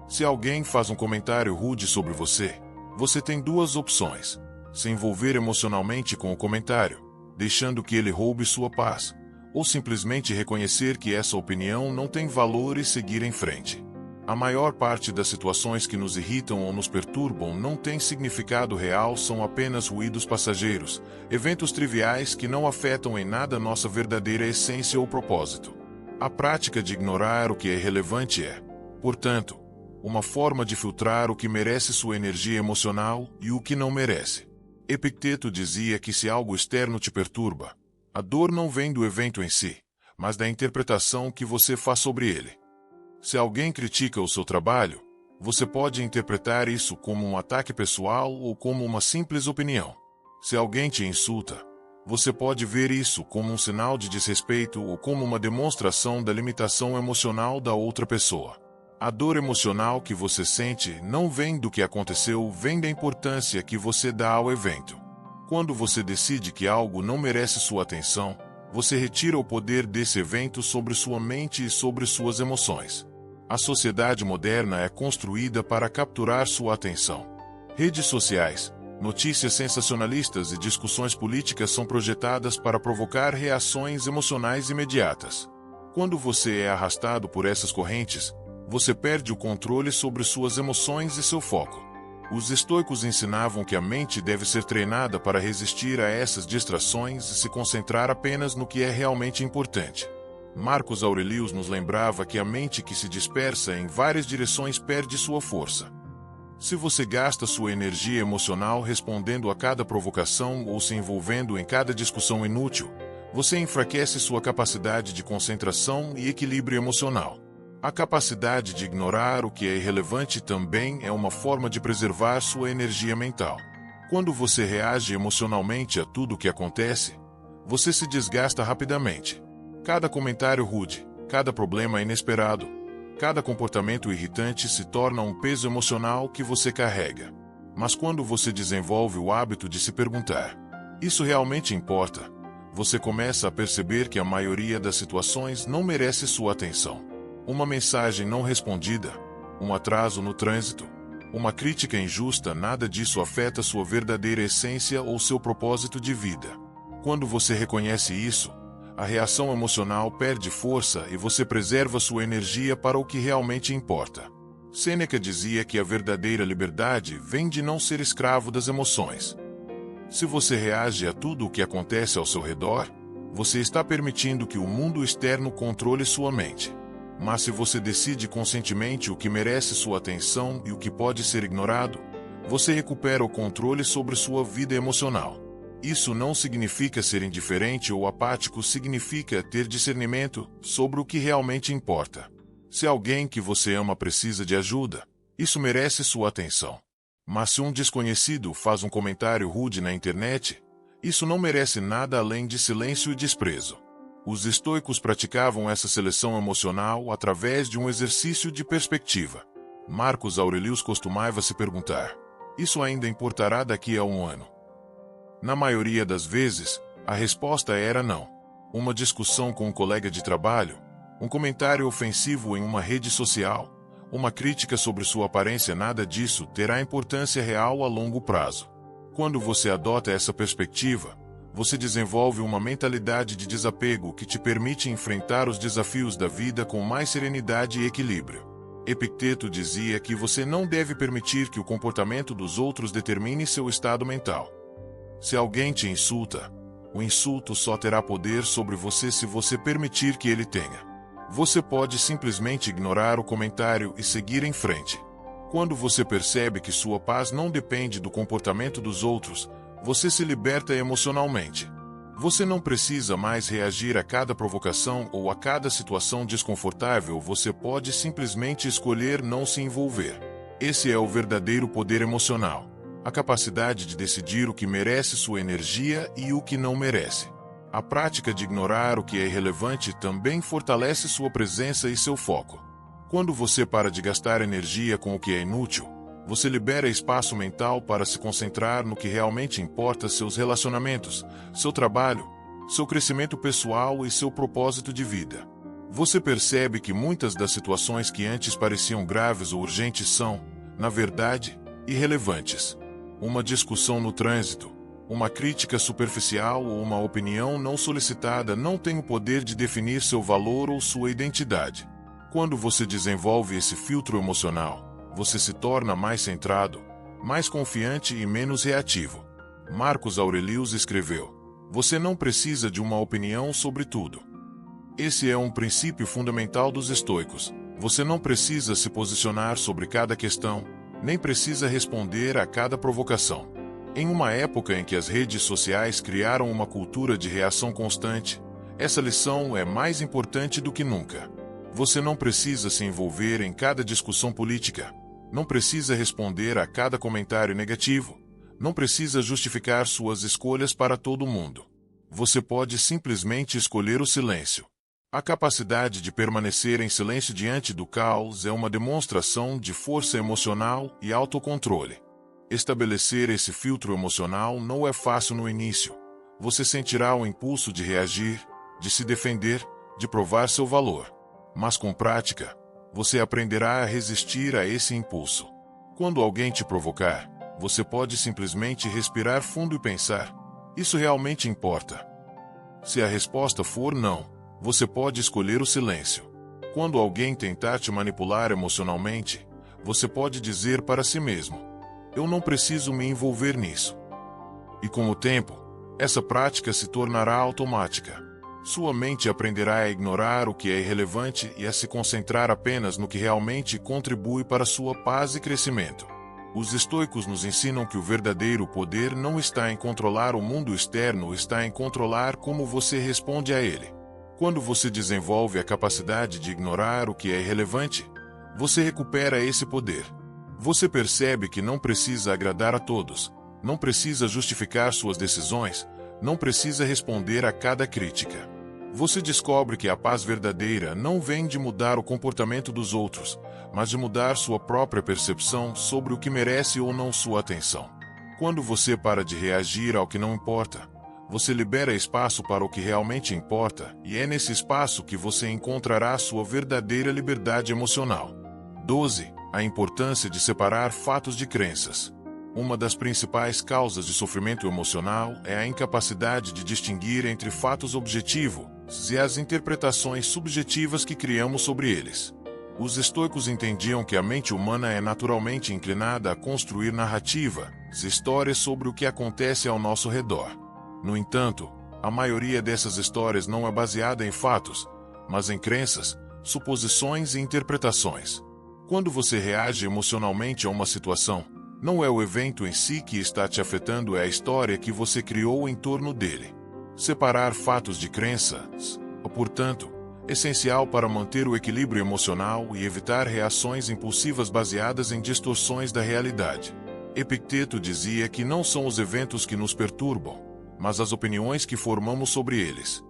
Se alguém faz um comentário rude sobre você, você tem duas opções: se envolver emocionalmente com o comentário, deixando que ele roube sua paz, ou simplesmente reconhecer que essa opinião não tem valor e seguir em frente. A maior parte das situações que nos irritam ou nos perturbam não têm significado real, são apenas ruídos passageiros, eventos triviais que não afetam em nada nossa verdadeira essência ou propósito. A prática de ignorar o que é irrelevante é, portanto, uma forma de filtrar o que merece sua energia emocional e o que não merece. Epicteto dizia que se algo externo te perturba, a dor não vem do evento em si, mas da interpretação que você faz sobre ele. Se alguém critica o seu trabalho, você pode interpretar isso como um ataque pessoal ou como uma simples opinião. Se alguém te insulta, você pode ver isso como um sinal de desrespeito ou como uma demonstração da limitação emocional da outra pessoa. A dor emocional que você sente não vem do que aconteceu, vem da importância que você dá ao evento. Quando você decide que algo não merece sua atenção, você retira o poder desse evento sobre sua mente e sobre suas emoções. A sociedade moderna é construída para capturar sua atenção. Redes sociais, notícias sensacionalistas e discussões políticas são projetadas para provocar reações emocionais imediatas. Quando você é arrastado por essas correntes, você perde o controle sobre suas emoções e seu foco. Os estoicos ensinavam que a mente deve ser treinada para resistir a essas distrações e se concentrar apenas no que é realmente importante. Marcos Aurelius nos lembrava que a mente que se dispersa em várias direções perde sua força. Se você gasta sua energia emocional respondendo a cada provocação ou se envolvendo em cada discussão inútil, você enfraquece sua capacidade de concentração e equilíbrio emocional. A capacidade de ignorar o que é irrelevante também é uma forma de preservar sua energia mental. Quando você reage emocionalmente a tudo o que acontece, você se desgasta rapidamente. Cada comentário rude, cada problema inesperado, cada comportamento irritante se torna um peso emocional que você carrega. Mas quando você desenvolve o hábito de se perguntar, isso realmente importa? Você começa a perceber que a maioria das situações não merece sua atenção. Uma mensagem não respondida, um atraso no trânsito, uma crítica injusta, nada disso afeta sua verdadeira essência ou seu propósito de vida. Quando você reconhece isso, a reação emocional perde força e você preserva sua energia para o que realmente importa. Sêneca dizia que a verdadeira liberdade vem de não ser escravo das emoções. Se você reage a tudo o que acontece ao seu redor, você está permitindo que o mundo externo controle sua mente. Mas se você decide conscientemente o que merece sua atenção e o que pode ser ignorado, você recupera o controle sobre sua vida emocional. Isso não significa ser indiferente ou apático, significa ter discernimento sobre o que realmente importa. Se alguém que você ama precisa de ajuda, isso merece sua atenção. Mas se um desconhecido faz um comentário rude na internet, isso não merece nada além de silêncio e desprezo. Os estoicos praticavam essa seleção emocional através de um exercício de perspectiva. Marcos Aurelius costumava se perguntar: isso ainda importará daqui a um ano? Na maioria das vezes, a resposta era não. Uma discussão com um colega de trabalho, um comentário ofensivo em uma rede social, uma crítica sobre sua aparência, nada disso terá importância real a longo prazo. Quando você adota essa perspectiva, você desenvolve uma mentalidade de desapego que te permite enfrentar os desafios da vida com mais serenidade e equilíbrio. Epicteto dizia que você não deve permitir que o comportamento dos outros determine seu estado mental. Se alguém te insulta, o insulto só terá poder sobre você se você permitir que ele tenha. Você pode simplesmente ignorar o comentário e seguir em frente. Quando você percebe que sua paz não depende do comportamento dos outros, você se liberta emocionalmente. Você não precisa mais reagir a cada provocação ou a cada situação desconfortável, você pode simplesmente escolher não se envolver. Esse é o verdadeiro poder emocional. A capacidade de decidir o que merece sua energia e o que não merece. A prática de ignorar o que é irrelevante também fortalece sua presença e seu foco. Quando você para de gastar energia com o que é inútil, você libera espaço mental para se concentrar no que realmente importa: seus relacionamentos, seu trabalho, seu crescimento pessoal e seu propósito de vida. Você percebe que muitas das situações que antes pareciam graves ou urgentes são, na verdade, irrelevantes. Uma discussão no trânsito, uma crítica superficial ou uma opinião não solicitada não tem o poder de definir seu valor ou sua identidade. Quando você desenvolve esse filtro emocional, você se torna mais centrado, mais confiante e menos reativo. Marcos Aurelius escreveu: você não precisa de uma opinião sobre tudo. Esse é um princípio fundamental dos estoicos. Você não precisa se posicionar sobre cada questão, nem precisa responder a cada provocação. Em uma época em que as redes sociais criaram uma cultura de reação constante, essa lição é mais importante do que nunca. Você não precisa se envolver em cada discussão política, não precisa responder a cada comentário negativo, não precisa justificar suas escolhas para todo mundo. Você pode simplesmente escolher o silêncio. A capacidade de permanecer em silêncio diante do caos é uma demonstração de força emocional e autocontrole. Estabelecer esse filtro emocional não é fácil no início. Você sentirá o impulso de reagir, de se defender, de provar seu valor. Mas com prática, você aprenderá a resistir a esse impulso. Quando alguém te provocar, você pode simplesmente respirar fundo e pensar: isso realmente importa? Se a resposta for não, você pode escolher o silêncio. Quando alguém tentar te manipular emocionalmente, você pode dizer para si mesmo: eu não preciso me envolver nisso. E com o tempo, essa prática se tornará automática. Sua mente aprenderá a ignorar o que é irrelevante e a se concentrar apenas no que realmente contribui para sua paz e crescimento. Os estoicos nos ensinam que o verdadeiro poder não está em controlar o mundo externo, está em controlar como você responde a ele. Quando você desenvolve a capacidade de ignorar o que é irrelevante, você recupera esse poder. Você percebe que não precisa agradar a todos, não precisa justificar suas decisões, não precisa responder a cada crítica. Você descobre que a paz verdadeira não vem de mudar o comportamento dos outros, mas de mudar sua própria percepção sobre o que merece ou não sua atenção. Quando você para de reagir ao que não importa, você libera espaço para o que realmente importa, e é nesse espaço que você encontrará sua verdadeira liberdade emocional. 12. A importância de separar fatos de crenças. Uma das principais causas de sofrimento emocional é a incapacidade de distinguir entre fatos objetivos e as interpretações subjetivas que criamos sobre eles. Os estoicos entendiam que a mente humana é naturalmente inclinada a construir narrativas, histórias sobre o que acontece ao nosso redor. No entanto, a maioria dessas histórias não é baseada em fatos, mas em crenças, suposições e interpretações. Quando você reage emocionalmente a uma situação, não é o evento em si que está te afetando, é a história que você criou em torno dele. Separar fatos de crenças é, portanto, essencial para manter o equilíbrio emocional e evitar reações impulsivas baseadas em distorções da realidade. Epicteto dizia que não são os eventos que nos perturbam, mas as opiniões que formamos sobre eles.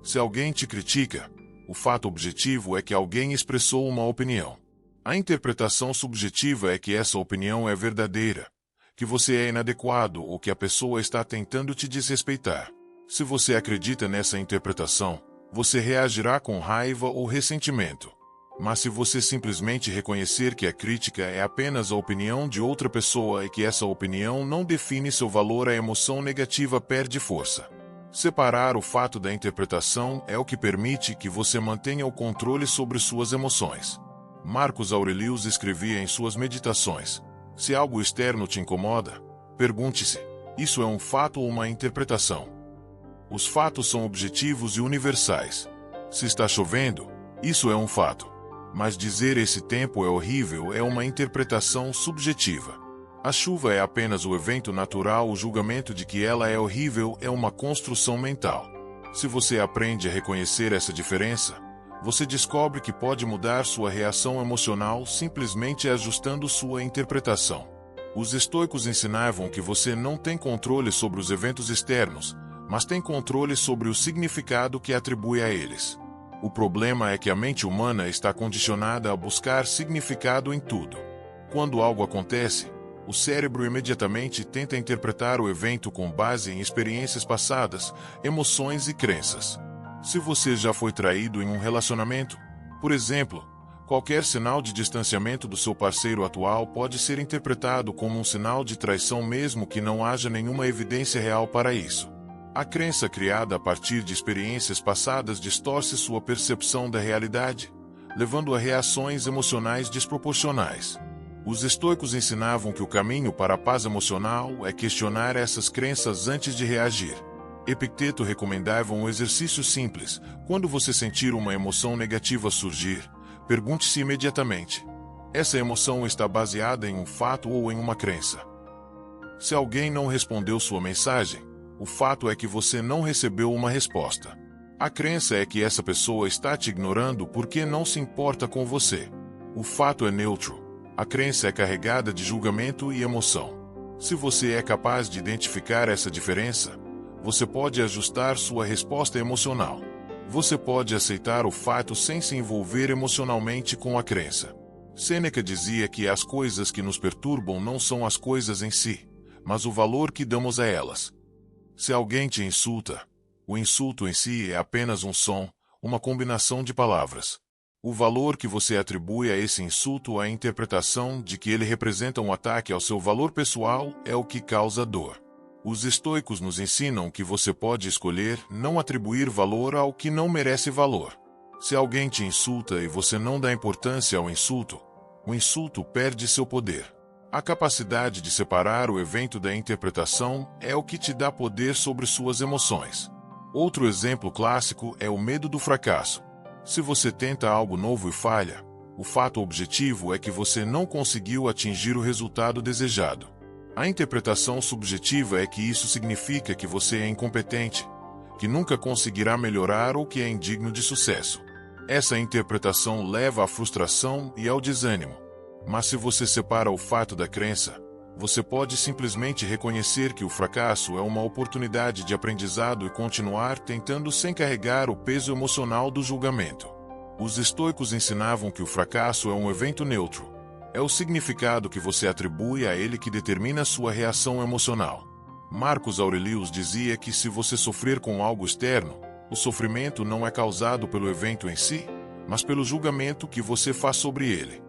Se alguém te critica, o fato objetivo é que alguém expressou uma opinião. A interpretação subjetiva é que essa opinião é verdadeira, que você é inadequado ou que a pessoa está tentando te desrespeitar. Se você acredita nessa interpretação, você reagirá com raiva ou ressentimento. Mas se você simplesmente reconhecer que a crítica é apenas a opinião de outra pessoa e que essa opinião não define seu valor, a emoção negativa perde força. Separar o fato da interpretação é o que permite que você mantenha o controle sobre suas emoções. Marcos Aurelius escrevia em suas meditações: se algo externo te incomoda, pergunte-se: isso é um fato ou uma interpretação? Os fatos são objetivos e universais. Se está chovendo, isso é um fato. Mas dizer esse tempo é horrível é uma interpretação subjetiva. A chuva é apenas o evento natural, o julgamento de que ela é horrível é uma construção mental. Se você aprende a reconhecer essa diferença, você descobre que pode mudar sua reação emocional simplesmente ajustando sua interpretação. Os estoicos ensinavam que você não tem controle sobre os eventos externos, mas tem controle sobre o significado que atribui a eles. O problema é que a mente humana está condicionada a buscar significado em tudo. Quando algo acontece, o cérebro imediatamente tenta interpretar o evento com base em experiências passadas, emoções e crenças. Se você já foi traído em um relacionamento, por exemplo, qualquer sinal de distanciamento do seu parceiro atual pode ser interpretado como um sinal de traição mesmo que não haja nenhuma evidência real para isso. A crença criada a partir de experiências passadas distorce sua percepção da realidade, levando a reações emocionais desproporcionais. Os estoicos ensinavam que o caminho para a paz emocional é questionar essas crenças antes de reagir. Epicteto recomendava um exercício simples. Quando você sentir uma emoção negativa surgir, pergunte-se imediatamente: essa emoção está baseada em um fato ou em uma crença? Se alguém não respondeu sua mensagem, o fato é que você não recebeu uma resposta. A crença é que essa pessoa está te ignorando porque não se importa com você. O fato é neutro. A crença é carregada de julgamento e emoção. Se você é capaz de identificar essa diferença, você pode ajustar sua resposta emocional. Você pode aceitar o fato sem se envolver emocionalmente com a crença. Sêneca dizia que as coisas que nos perturbam não são as coisas em si, mas o valor que damos a elas. Se alguém te insulta, o insulto em si é apenas um som, uma combinação de palavras. O valor que você atribui a esse insulto, a interpretação de que ele representa um ataque ao seu valor pessoal, é o que causa dor. Os estoicos nos ensinam que você pode escolher não atribuir valor ao que não merece valor. Se alguém te insulta e você não dá importância ao insulto, o insulto perde seu poder. A capacidade de separar o evento da interpretação é o que te dá poder sobre suas emoções. Outro exemplo clássico é o medo do fracasso. Se você tenta algo novo e falha, o fato objetivo é que você não conseguiu atingir o resultado desejado. A interpretação subjetiva é que isso significa que você é incompetente, que nunca conseguirá melhorar ou que é indigno de sucesso. Essa interpretação leva à frustração e ao desânimo. Mas se você separa o fato da crença, você pode simplesmente reconhecer que o fracasso é uma oportunidade de aprendizado e continuar tentando sem carregar o peso emocional do julgamento. Os estoicos ensinavam que o fracasso é um evento neutro. É o significado que você atribui a ele que determina sua reação emocional. Marcus Aurelius dizia que se você sofrer com algo externo, o sofrimento não é causado pelo evento em si, mas pelo julgamento que você faz sobre ele.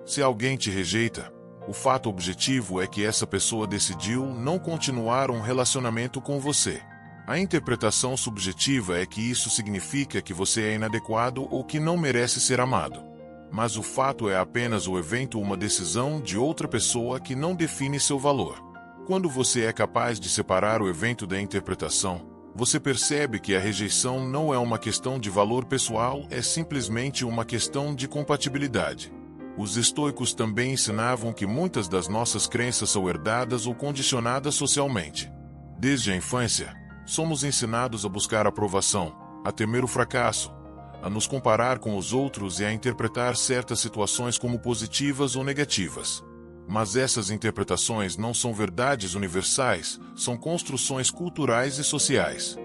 Se alguém te rejeita, o fato objetivo é que essa pessoa decidiu não continuar um relacionamento com você. A interpretação subjetiva é que isso significa que você é inadequado ou que não merece ser amado. Mas o fato é apenas o evento, uma decisão de outra pessoa que não define seu valor. Quando você é capaz de separar o evento da interpretação, você percebe que a rejeição não é uma questão de valor pessoal, é simplesmente uma questão de compatibilidade. Os estoicos também ensinavam que muitas das nossas crenças são herdadas ou condicionadas socialmente. Desde a infância, somos ensinados a buscar aprovação, a temer o fracasso, a nos comparar com os outros e a interpretar certas situações como positivas ou negativas. Mas essas interpretações não são verdades universais, são construções culturais e sociais.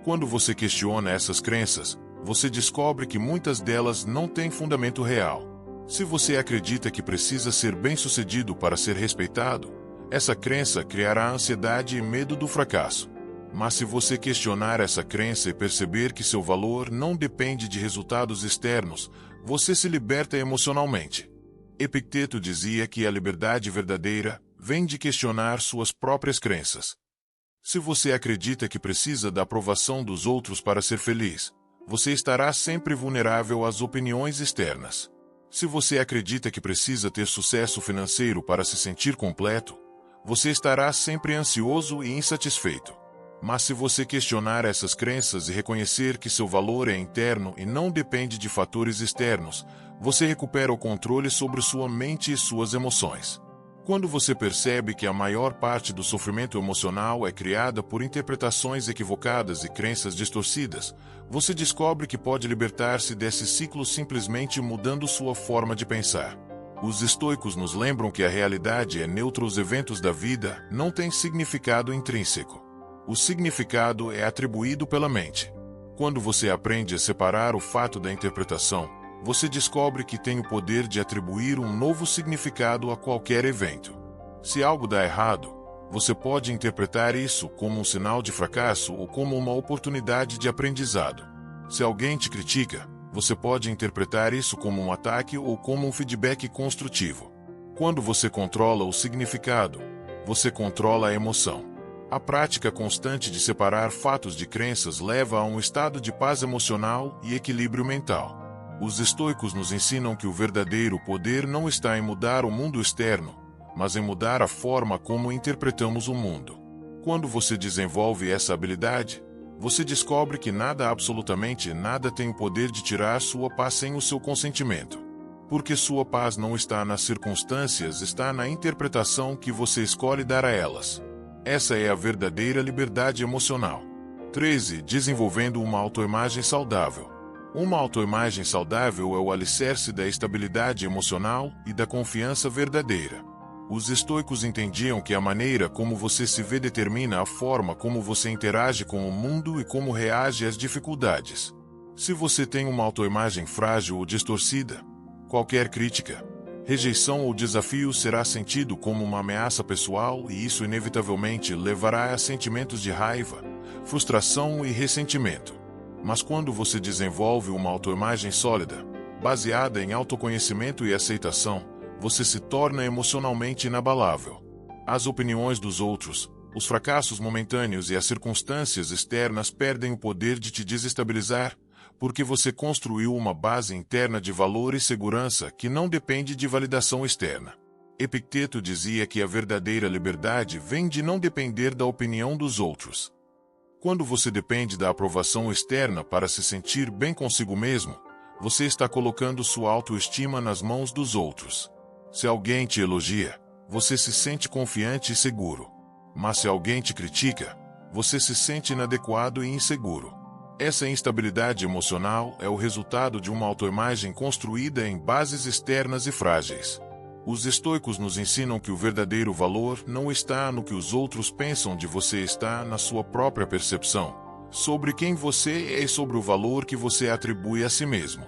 Quando você questiona essas crenças, você descobre que muitas delas não têm fundamento real. Se você acredita que precisa ser bem-sucedido para ser respeitado, essa crença criará ansiedade e medo do fracasso. Mas se você questionar essa crença e perceber que seu valor não depende de resultados externos, você se liberta emocionalmente. Epicteto dizia que a liberdade verdadeira vem de questionar suas próprias crenças. Se você acredita que precisa da aprovação dos outros para ser feliz, você estará sempre vulnerável às opiniões externas. Se você acredita que precisa ter sucesso financeiro para se sentir completo, você estará sempre ansioso e insatisfeito. Mas se você questionar essas crenças e reconhecer que seu valor é interno e não depende de fatores externos, você recupera o controle sobre sua mente e suas emoções. Quando você percebe que a maior parte do sofrimento emocional é criada por interpretações equivocadas e crenças distorcidas, você descobre que pode libertar-se desse ciclo simplesmente mudando sua forma de pensar. Os estoicos nos lembram que a realidade é neutra, os eventos da vida não têm significado intrínseco. O significado é atribuído pela mente. Quando você aprende a separar o fato da interpretação, você descobre que tem o poder de atribuir um novo significado a qualquer evento. Se algo dá errado, você pode interpretar isso como um sinal de fracasso ou como uma oportunidade de aprendizado. Se alguém te critica, você pode interpretar isso como um ataque ou como um feedback construtivo. Quando você controla o significado, você controla a emoção. A prática constante de separar fatos de crenças leva a um estado de paz emocional e equilíbrio mental. Os estoicos nos ensinam que o verdadeiro poder não está em mudar o mundo externo, mas em mudar a forma como interpretamos o mundo. Quando você desenvolve essa habilidade, Você descobre que nada, absolutamente nada, tem o poder de tirar sua paz sem o seu consentimento. Porque sua paz não está nas circunstâncias, está na interpretação que você escolhe dar a elas. Essa é a verdadeira liberdade emocional. 13. Desenvolvendo uma autoimagem saudável. Uma autoimagem saudável é o alicerce da estabilidade emocional e da confiança verdadeira. Os estoicos entendiam que a maneira como você se vê determina a forma como você interage com o mundo e como reage às dificuldades. Se você tem uma autoimagem frágil ou distorcida, qualquer crítica, rejeição ou desafio será sentido como uma ameaça pessoal e isso inevitavelmente levará a sentimentos de raiva, frustração e ressentimento. Mas quando você desenvolve uma autoimagem sólida, baseada em autoconhecimento e aceitação, você se torna emocionalmente inabalável. As opiniões dos outros, os fracassos momentâneos e as circunstâncias externas perdem o poder de te desestabilizar, porque você construiu uma base interna de valor e segurança que não depende de validação externa. Epicteto dizia que a verdadeira liberdade vem de não depender da opinião dos outros. Quando você depende da aprovação externa para se sentir bem consigo mesmo, você está colocando sua autoestima nas mãos dos outros. Se alguém te elogia, você se sente confiante e seguro. Mas se alguém te critica, você se sente inadequado e inseguro. Essa instabilidade emocional é o resultado de uma autoimagem construída em bases externas e frágeis. Os estoicos nos ensinam que o verdadeiro valor não está no que os outros pensam de você, está na sua própria percepção sobre quem você é e sobre o valor que você atribui a si mesmo.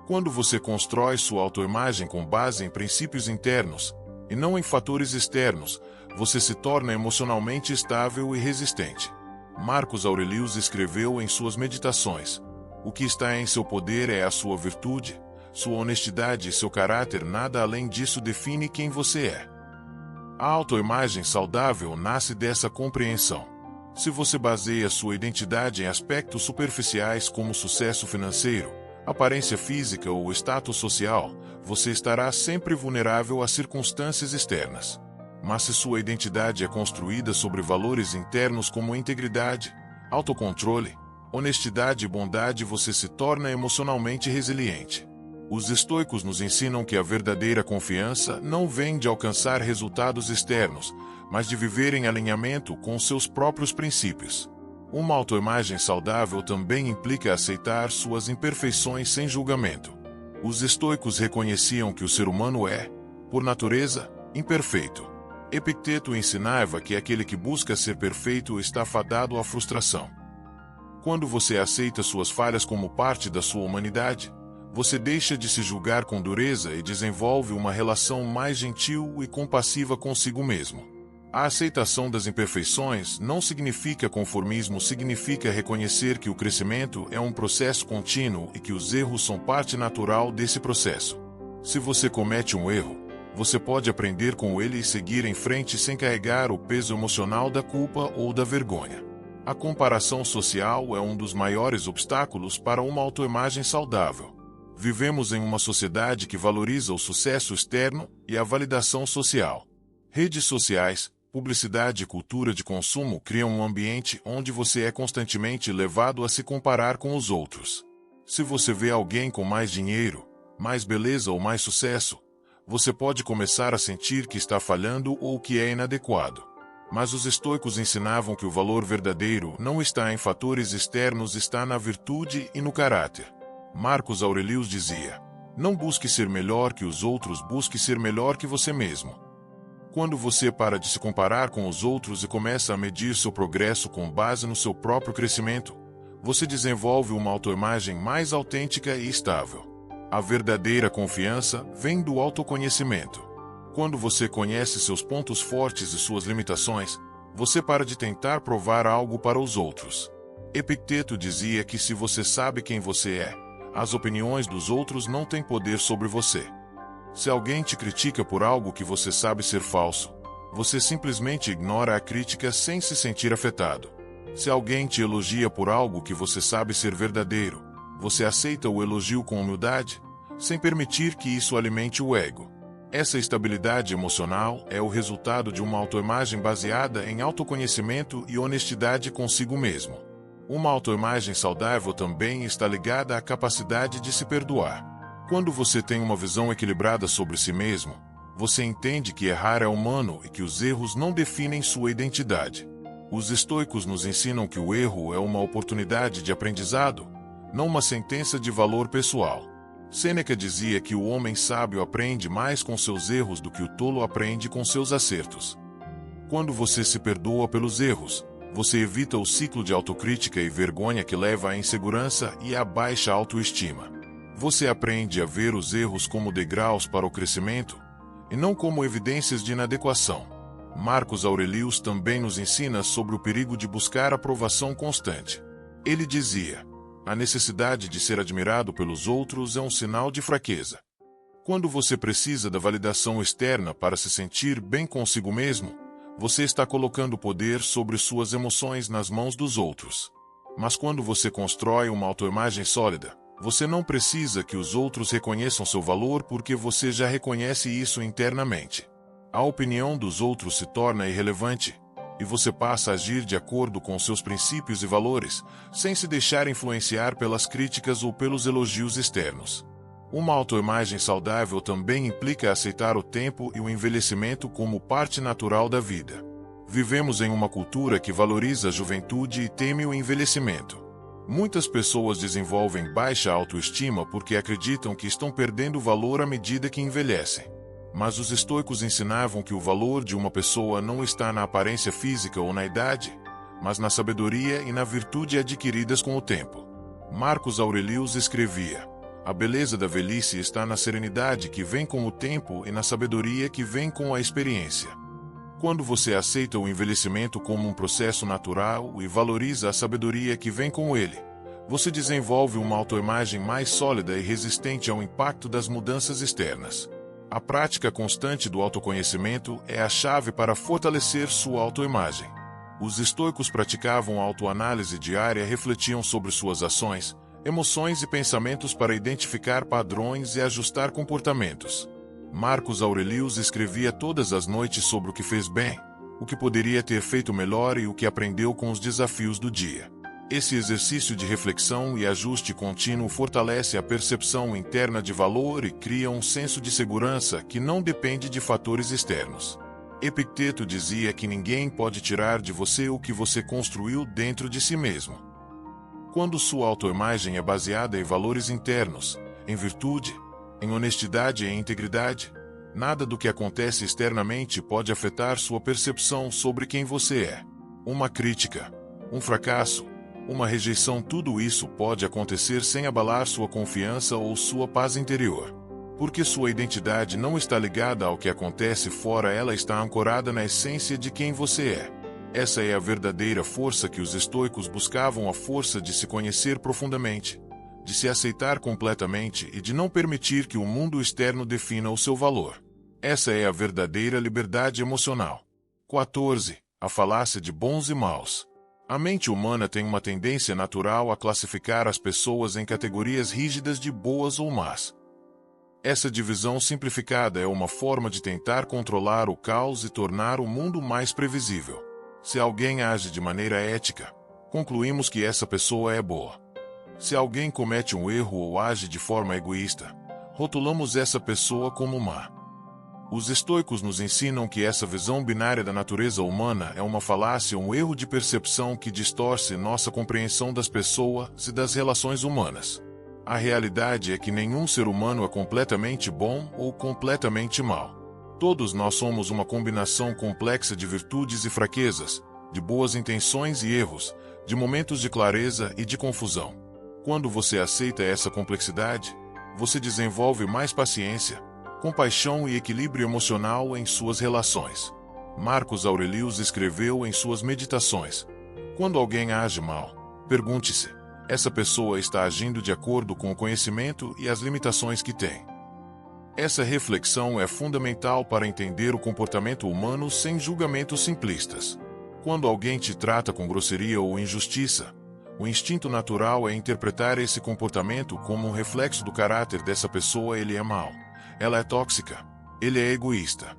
Quando você constrói sua autoimagem com base em princípios internos, e não em fatores externos, você se torna emocionalmente estável e resistente. Marcos Aurelius escreveu em suas meditações: o que está em seu poder é a sua virtude, sua honestidade e seu caráter, nada além disso define quem você é. A autoimagem saudável nasce dessa compreensão. Se você baseia sua identidade em aspectos superficiais como sucesso financeiro, aparência física ou status social, você estará sempre vulnerável às circunstâncias externas. Mas se sua identidade é construída sobre valores internos como integridade, autocontrole, honestidade e bondade, você se torna emocionalmente resiliente. Os estoicos nos ensinam que a verdadeira confiança não vem de alcançar resultados externos, mas de viver em alinhamento com seus próprios princípios. Uma autoimagem saudável também implica aceitar suas imperfeições sem julgamento. Os estoicos reconheciam que o ser humano é, por natureza, imperfeito. Epicteto ensinava que aquele que busca ser perfeito está fadado à frustração. Quando você aceita suas falhas como parte da sua humanidade, você deixa de se julgar com dureza e desenvolve uma relação mais gentil e compassiva consigo mesmo. A aceitação das imperfeições não significa conformismo, significa reconhecer que o crescimento é um processo contínuo e que os erros são parte natural desse processo. Se você comete um erro, você pode aprender com ele e seguir em frente sem carregar o peso emocional da culpa ou da vergonha. A comparação social é um dos maiores obstáculos para uma autoimagem saudável. Vivemos em uma sociedade que valoriza o sucesso externo e a validação social. Redes sociais, publicidade e cultura de consumo criam um ambiente onde você é constantemente levado a se comparar com os outros. Se você vê alguém com mais dinheiro, mais beleza ou mais sucesso, você pode começar a sentir que está falhando ou que é inadequado. Mas os estoicos ensinavam que o valor verdadeiro não está em fatores externos, está na virtude e no caráter. Marcos Aurelius dizia: não busque ser melhor que os outros, busque ser melhor que você mesmo. Quando você para de se comparar com os outros e começa a medir seu progresso com base no seu próprio crescimento, você desenvolve uma autoimagem mais autêntica e estável. A verdadeira confiança vem do autoconhecimento. Quando você conhece seus pontos fortes e suas limitações, você para de tentar provar algo para os outros. Epicteto dizia que se você sabe quem você é, as opiniões dos outros não têm poder sobre você. Se alguém te critica por algo que você sabe ser falso, você simplesmente ignora a crítica sem se sentir afetado. Se alguém te elogia por algo que você sabe ser verdadeiro, você aceita o elogio com humildade, sem permitir que isso alimente o ego. Essa estabilidade emocional é o resultado de uma autoimagem baseada em autoconhecimento e honestidade consigo mesmo. Uma autoimagem saudável também está ligada à capacidade de se perdoar. Quando você tem uma visão equilibrada sobre si mesmo, você entende que errar é humano e que os erros não definem sua identidade. Os estoicos nos ensinam que o erro é uma oportunidade de aprendizado, não uma sentença de valor pessoal. Sêneca dizia que o homem sábio aprende mais com seus erros do que o tolo aprende com seus acertos. Quando você se perdoa pelos erros, você evita o ciclo de autocrítica e vergonha que leva à insegurança e à baixa autoestima. Você aprende a ver os erros como degraus para o crescimento, e não como evidências de inadequação. Marcos Aurelius também nos ensina sobre o perigo de buscar aprovação constante. Ele dizia: a necessidade de ser admirado pelos outros é um sinal de fraqueza. Quando você precisa da validação externa para se sentir bem consigo mesmo, você está colocando o poder sobre suas emoções nas mãos dos outros. Mas quando você constrói uma autoimagem sólida, você não precisa que os outros reconheçam seu valor porque você já reconhece isso internamente. A opinião dos outros se torna irrelevante, e você passa a agir de acordo com seus princípios e valores, sem se deixar influenciar pelas críticas ou pelos elogios externos. Uma autoimagem saudável também implica aceitar o tempo e o envelhecimento como parte natural da vida. Vivemos em uma cultura que valoriza a juventude e teme o envelhecimento. Muitas pessoas desenvolvem baixa autoestima porque acreditam que estão perdendo valor à medida que envelhecem. Mas os estoicos ensinavam que o valor de uma pessoa não está na aparência física ou na idade, mas na sabedoria e na virtude adquiridas com o tempo. Marcos Aurelius escrevia: a beleza da velhice está na serenidade que vem com o tempo e na sabedoria que vem com a experiência. Quando você aceita o envelhecimento como um processo natural e valoriza a sabedoria que vem com ele, você desenvolve uma autoimagem mais sólida e resistente ao impacto das mudanças externas. A prática constante do autoconhecimento é a chave para fortalecer sua autoimagem. Os estoicos praticavam a autoanálise diária e refletiam sobre suas ações, emoções e pensamentos para identificar padrões e ajustar comportamentos. Marcos Aurelius escrevia todas as noites sobre o que fez bem, o que poderia ter feito melhor e o que aprendeu com os desafios do dia. Esse exercício de reflexão e ajuste contínuo fortalece a percepção interna de valor e cria um senso de segurança que não depende de fatores externos. Epicteto dizia que ninguém pode tirar de você o que você construiu dentro de si mesmo. Quando sua autoimagem é baseada em valores internos, em virtude, em honestidade e em integridade, nada do que acontece externamente pode afetar sua percepção sobre quem você é. Uma crítica, um fracasso, uma rejeição, tudo isso pode acontecer sem abalar sua confiança ou sua paz interior. Porque sua identidade não está ligada ao que acontece fora, ela está ancorada na essência de quem você é. Essa é a verdadeira força que os estoicos buscavam, a força de se conhecer profundamente, de se aceitar completamente e de não permitir que o mundo externo defina o seu valor. Essa é a verdadeira liberdade emocional. 14. A falácia de bons e maus. A mente humana tem uma tendência natural a classificar as pessoas em categorias rígidas de boas ou más. Essa divisão simplificada é uma forma de tentar controlar o caos e tornar o mundo mais previsível. Se alguém age de maneira ética, concluímos que essa pessoa é boa. Se alguém comete um erro ou age de forma egoísta, rotulamos essa pessoa como má. Os estoicos nos ensinam que essa visão binária da natureza humana é uma falácia, um erro de percepção que distorce nossa compreensão das pessoas e das relações humanas. A realidade é que nenhum ser humano é completamente bom ou completamente mau. Todos nós somos uma combinação complexa de virtudes e fraquezas, de boas intenções e erros, de momentos de clareza e de confusão. Quando você aceita essa complexidade, você desenvolve mais paciência, compaixão e equilíbrio emocional em suas relações. Marcos Aurelius escreveu em suas meditações: quando alguém age mal, pergunte-se: essa pessoa está agindo de acordo com o conhecimento e as limitações que tem? Essa reflexão é fundamental para entender o comportamento humano sem julgamentos simplistas. Quando alguém te trata com grosseria ou injustiça, o instinto natural é interpretar esse comportamento como um reflexo do caráter dessa pessoa. Ele é mau, ela é tóxica, ele é egoísta.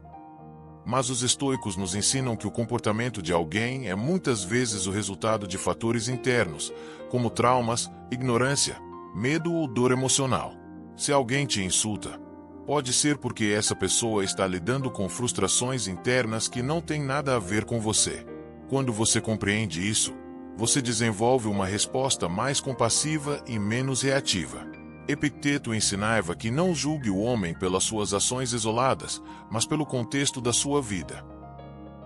Mas os estoicos nos ensinam que o comportamento de alguém é muitas vezes o resultado de fatores internos, como traumas, ignorância, medo ou dor emocional. Se alguém te insulta, pode ser porque essa pessoa está lidando com frustrações internas que não têm nada a ver com você. Quando você compreende isso, você desenvolve uma resposta mais compassiva e menos reativa. Epicteto ensinava que não julgue o homem pelas suas ações isoladas, mas pelo contexto da sua vida.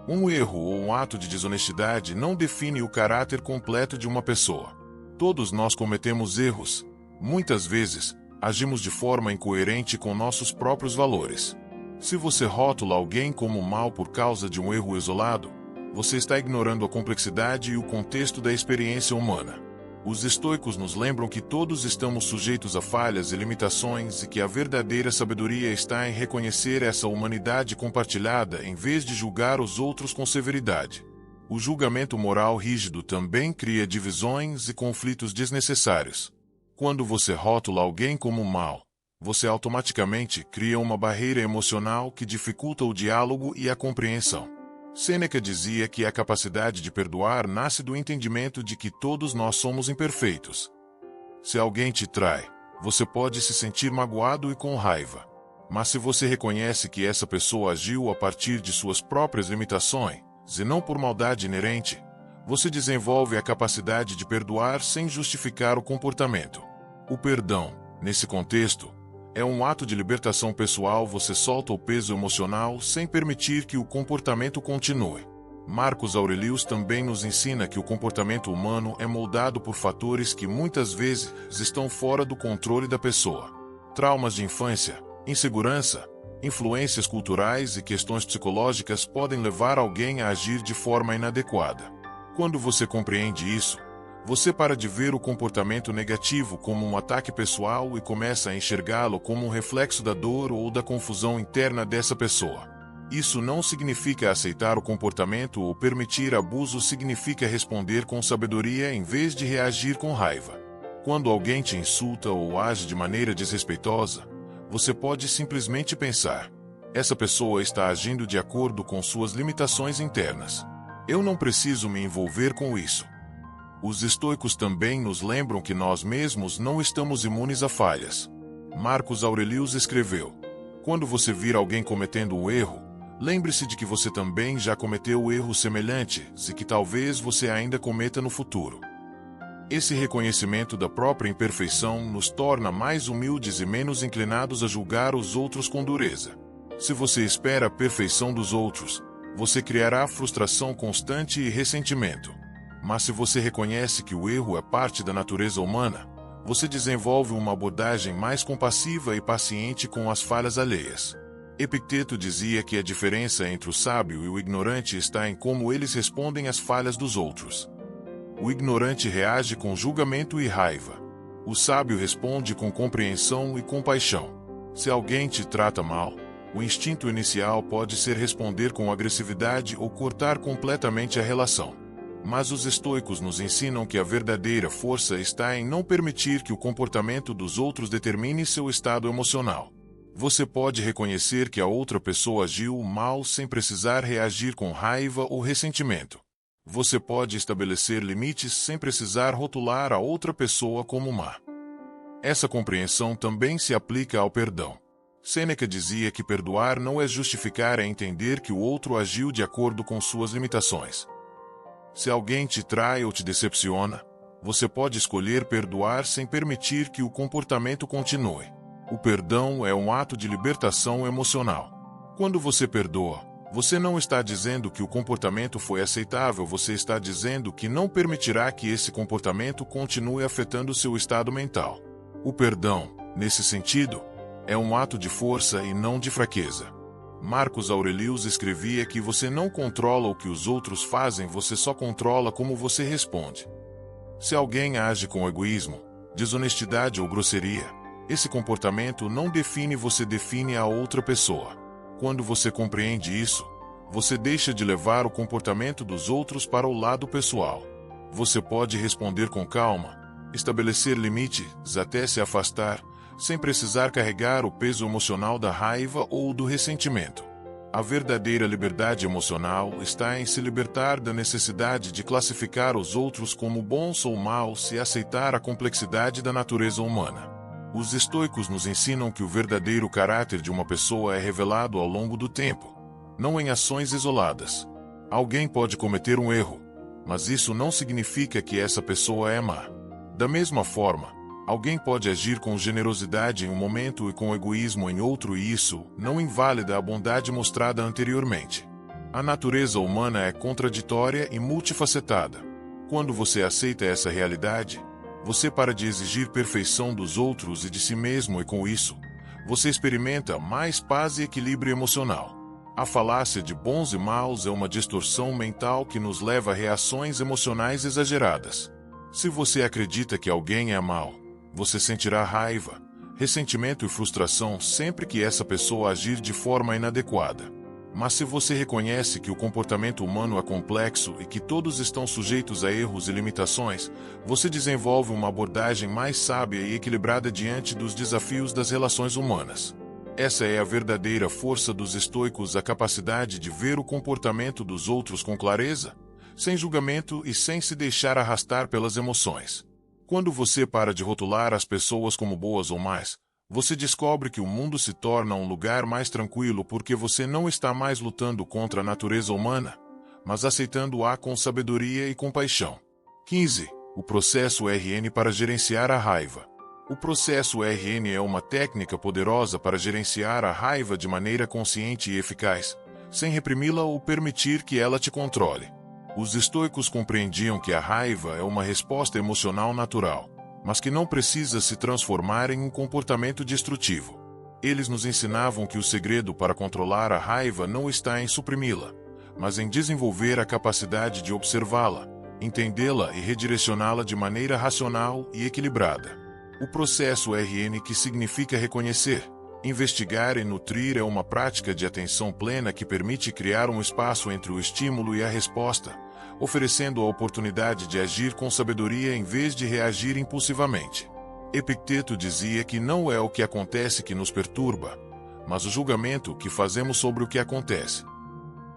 Um erro ou um ato de desonestidade não define o caráter completo de uma pessoa. Todos nós cometemos erros. Muitas vezes, agimos de forma incoerente com nossos próprios valores. Se você rótula alguém como mal por causa de um erro isolado, você está ignorando a complexidade e o contexto da experiência humana. Os estoicos nos lembram que todos estamos sujeitos a falhas e limitações e que a verdadeira sabedoria está em reconhecer essa humanidade compartilhada em vez de julgar os outros com severidade. O julgamento moral rígido também cria divisões e conflitos desnecessários. Quando você rótula alguém como mal, você automaticamente cria uma barreira emocional que dificulta o diálogo e a compreensão. Sêneca dizia que a capacidade de perdoar nasce do entendimento de que todos nós somos imperfeitos. Se alguém te trai, você pode se sentir magoado e com raiva. Mas se você reconhece que essa pessoa agiu a partir de suas próprias limitações, e não por maldade inerente, você desenvolve a capacidade de perdoar sem justificar o comportamento. O perdão, nesse contexto, é um ato de libertação pessoal. Você solta o peso emocional sem permitir que o comportamento continue. Marcos Aurelius também nos ensina que o comportamento humano é moldado por fatores que muitas vezes estão fora do controle da pessoa. Traumas de infância, insegurança, influências culturais e questões psicológicas podem levar alguém a agir de forma inadequada. Quando você compreende isso, você para de ver o comportamento negativo como um ataque pessoal e começa a enxergá-lo como um reflexo da dor ou da confusão interna dessa pessoa. Isso não significa aceitar o comportamento ou permitir abuso, significa responder com sabedoria em vez de reagir com raiva. Quando alguém te insulta ou age de maneira desrespeitosa, você pode simplesmente pensar: essa pessoa está agindo de acordo com suas limitações internas. Eu não preciso me envolver com isso. Os estoicos também nos lembram que nós mesmos não estamos imunes a falhas. Marcos Aurelius escreveu: quando você vir alguém cometendo um erro, lembre-se de que você também já cometeu erro semelhante, e que talvez você ainda cometa no futuro. Esse reconhecimento da própria imperfeição nos torna mais humildes e menos inclinados a julgar os outros com dureza. Se você espera a perfeição dos outros, você criará frustração constante e ressentimento. Mas se você reconhece que o erro é parte da natureza humana, você desenvolve uma abordagem mais compassiva e paciente com as falhas alheias. Epicteto dizia que a diferença entre o sábio e o ignorante está em como eles respondem às falhas dos outros. O ignorante reage com julgamento e raiva. O sábio responde com compreensão e compaixão. Se alguém te trata mal, o instinto inicial pode ser responder com agressividade ou cortar completamente a relação. Mas os estoicos nos ensinam que a verdadeira força está em não permitir que o comportamento dos outros determine seu estado emocional. Você pode reconhecer que a outra pessoa agiu mal sem precisar reagir com raiva ou ressentimento. Você pode estabelecer limites sem precisar rotular a outra pessoa como má. Essa compreensão também se aplica ao perdão. Sêneca dizia que perdoar não é justificar, é entender que o outro agiu de acordo com suas limitações. Se alguém te trai ou te decepciona, você pode escolher perdoar sem permitir que o comportamento continue. O perdão é um ato de libertação emocional. Quando você perdoa, você não está dizendo que o comportamento foi aceitável, você está dizendo que não permitirá que esse comportamento continue afetando seu estado mental. O perdão, nesse sentido, é um ato de força e não de fraqueza. Marcos Aurelius escrevia que você não controla o que os outros fazem, você só controla como você responde. Se alguém age com egoísmo, desonestidade ou grosseria, esse comportamento não define você, define a outra pessoa. Quando você compreende isso, você deixa de levar o comportamento dos outros para o lado pessoal. Você pode responder com calma, estabelecer limites até se afastar, sem precisar carregar o peso emocional da raiva ou do ressentimento. A verdadeira liberdade emocional está em se libertar da necessidade de classificar os outros como bons ou maus e aceitar a complexidade da natureza humana. Os estoicos nos ensinam que o verdadeiro caráter de uma pessoa é revelado ao longo do tempo, não em ações isoladas. Alguém pode cometer um erro, mas isso não significa que essa pessoa é má. Da mesma forma, alguém pode agir com generosidade em um momento e com egoísmo em outro, e isso não invalida a bondade mostrada anteriormente. A natureza humana é contraditória e multifacetada. Quando você aceita essa realidade, você para de exigir perfeição dos outros e de si mesmo, e com isso, você experimenta mais paz e equilíbrio emocional. A falácia de bons e maus é uma distorção mental que nos leva a reações emocionais exageradas. Se você acredita que alguém é mau, você sentirá raiva, ressentimento e frustração sempre que essa pessoa agir de forma inadequada. Mas se você reconhece que o comportamento humano é complexo e que todos estão sujeitos a erros e limitações, você desenvolve uma abordagem mais sábia e equilibrada diante dos desafios das relações humanas. Essa é a verdadeira força dos estoicos, a capacidade de ver o comportamento dos outros com clareza, sem julgamento e sem se deixar arrastar pelas emoções. Quando você para de rotular as pessoas como boas ou más, você descobre que o mundo se torna um lugar mais tranquilo, porque você não está mais lutando contra a natureza humana, mas aceitando-a com sabedoria e compaixão. 15. O processo RN para gerenciar a raiva. O processo RN é uma técnica poderosa para gerenciar a raiva de maneira consciente e eficaz, sem reprimi-la ou permitir que ela te controle. Os estoicos compreendiam que a raiva é uma resposta emocional natural, mas que não precisa se transformar em um comportamento destrutivo. Eles nos ensinavam que o segredo para controlar a raiva não está em suprimi-la, mas em desenvolver a capacidade de observá-la, entendê-la e redirecioná-la de maneira racional e equilibrada. O processo RN, que significa reconhecer, investigar e nutrir, é uma prática de atenção plena que permite criar um espaço entre o estímulo e a resposta, oferecendo a oportunidade de agir com sabedoria em vez de reagir impulsivamente. Epicteto dizia que não é o que acontece que nos perturba, mas o julgamento que fazemos sobre o que acontece.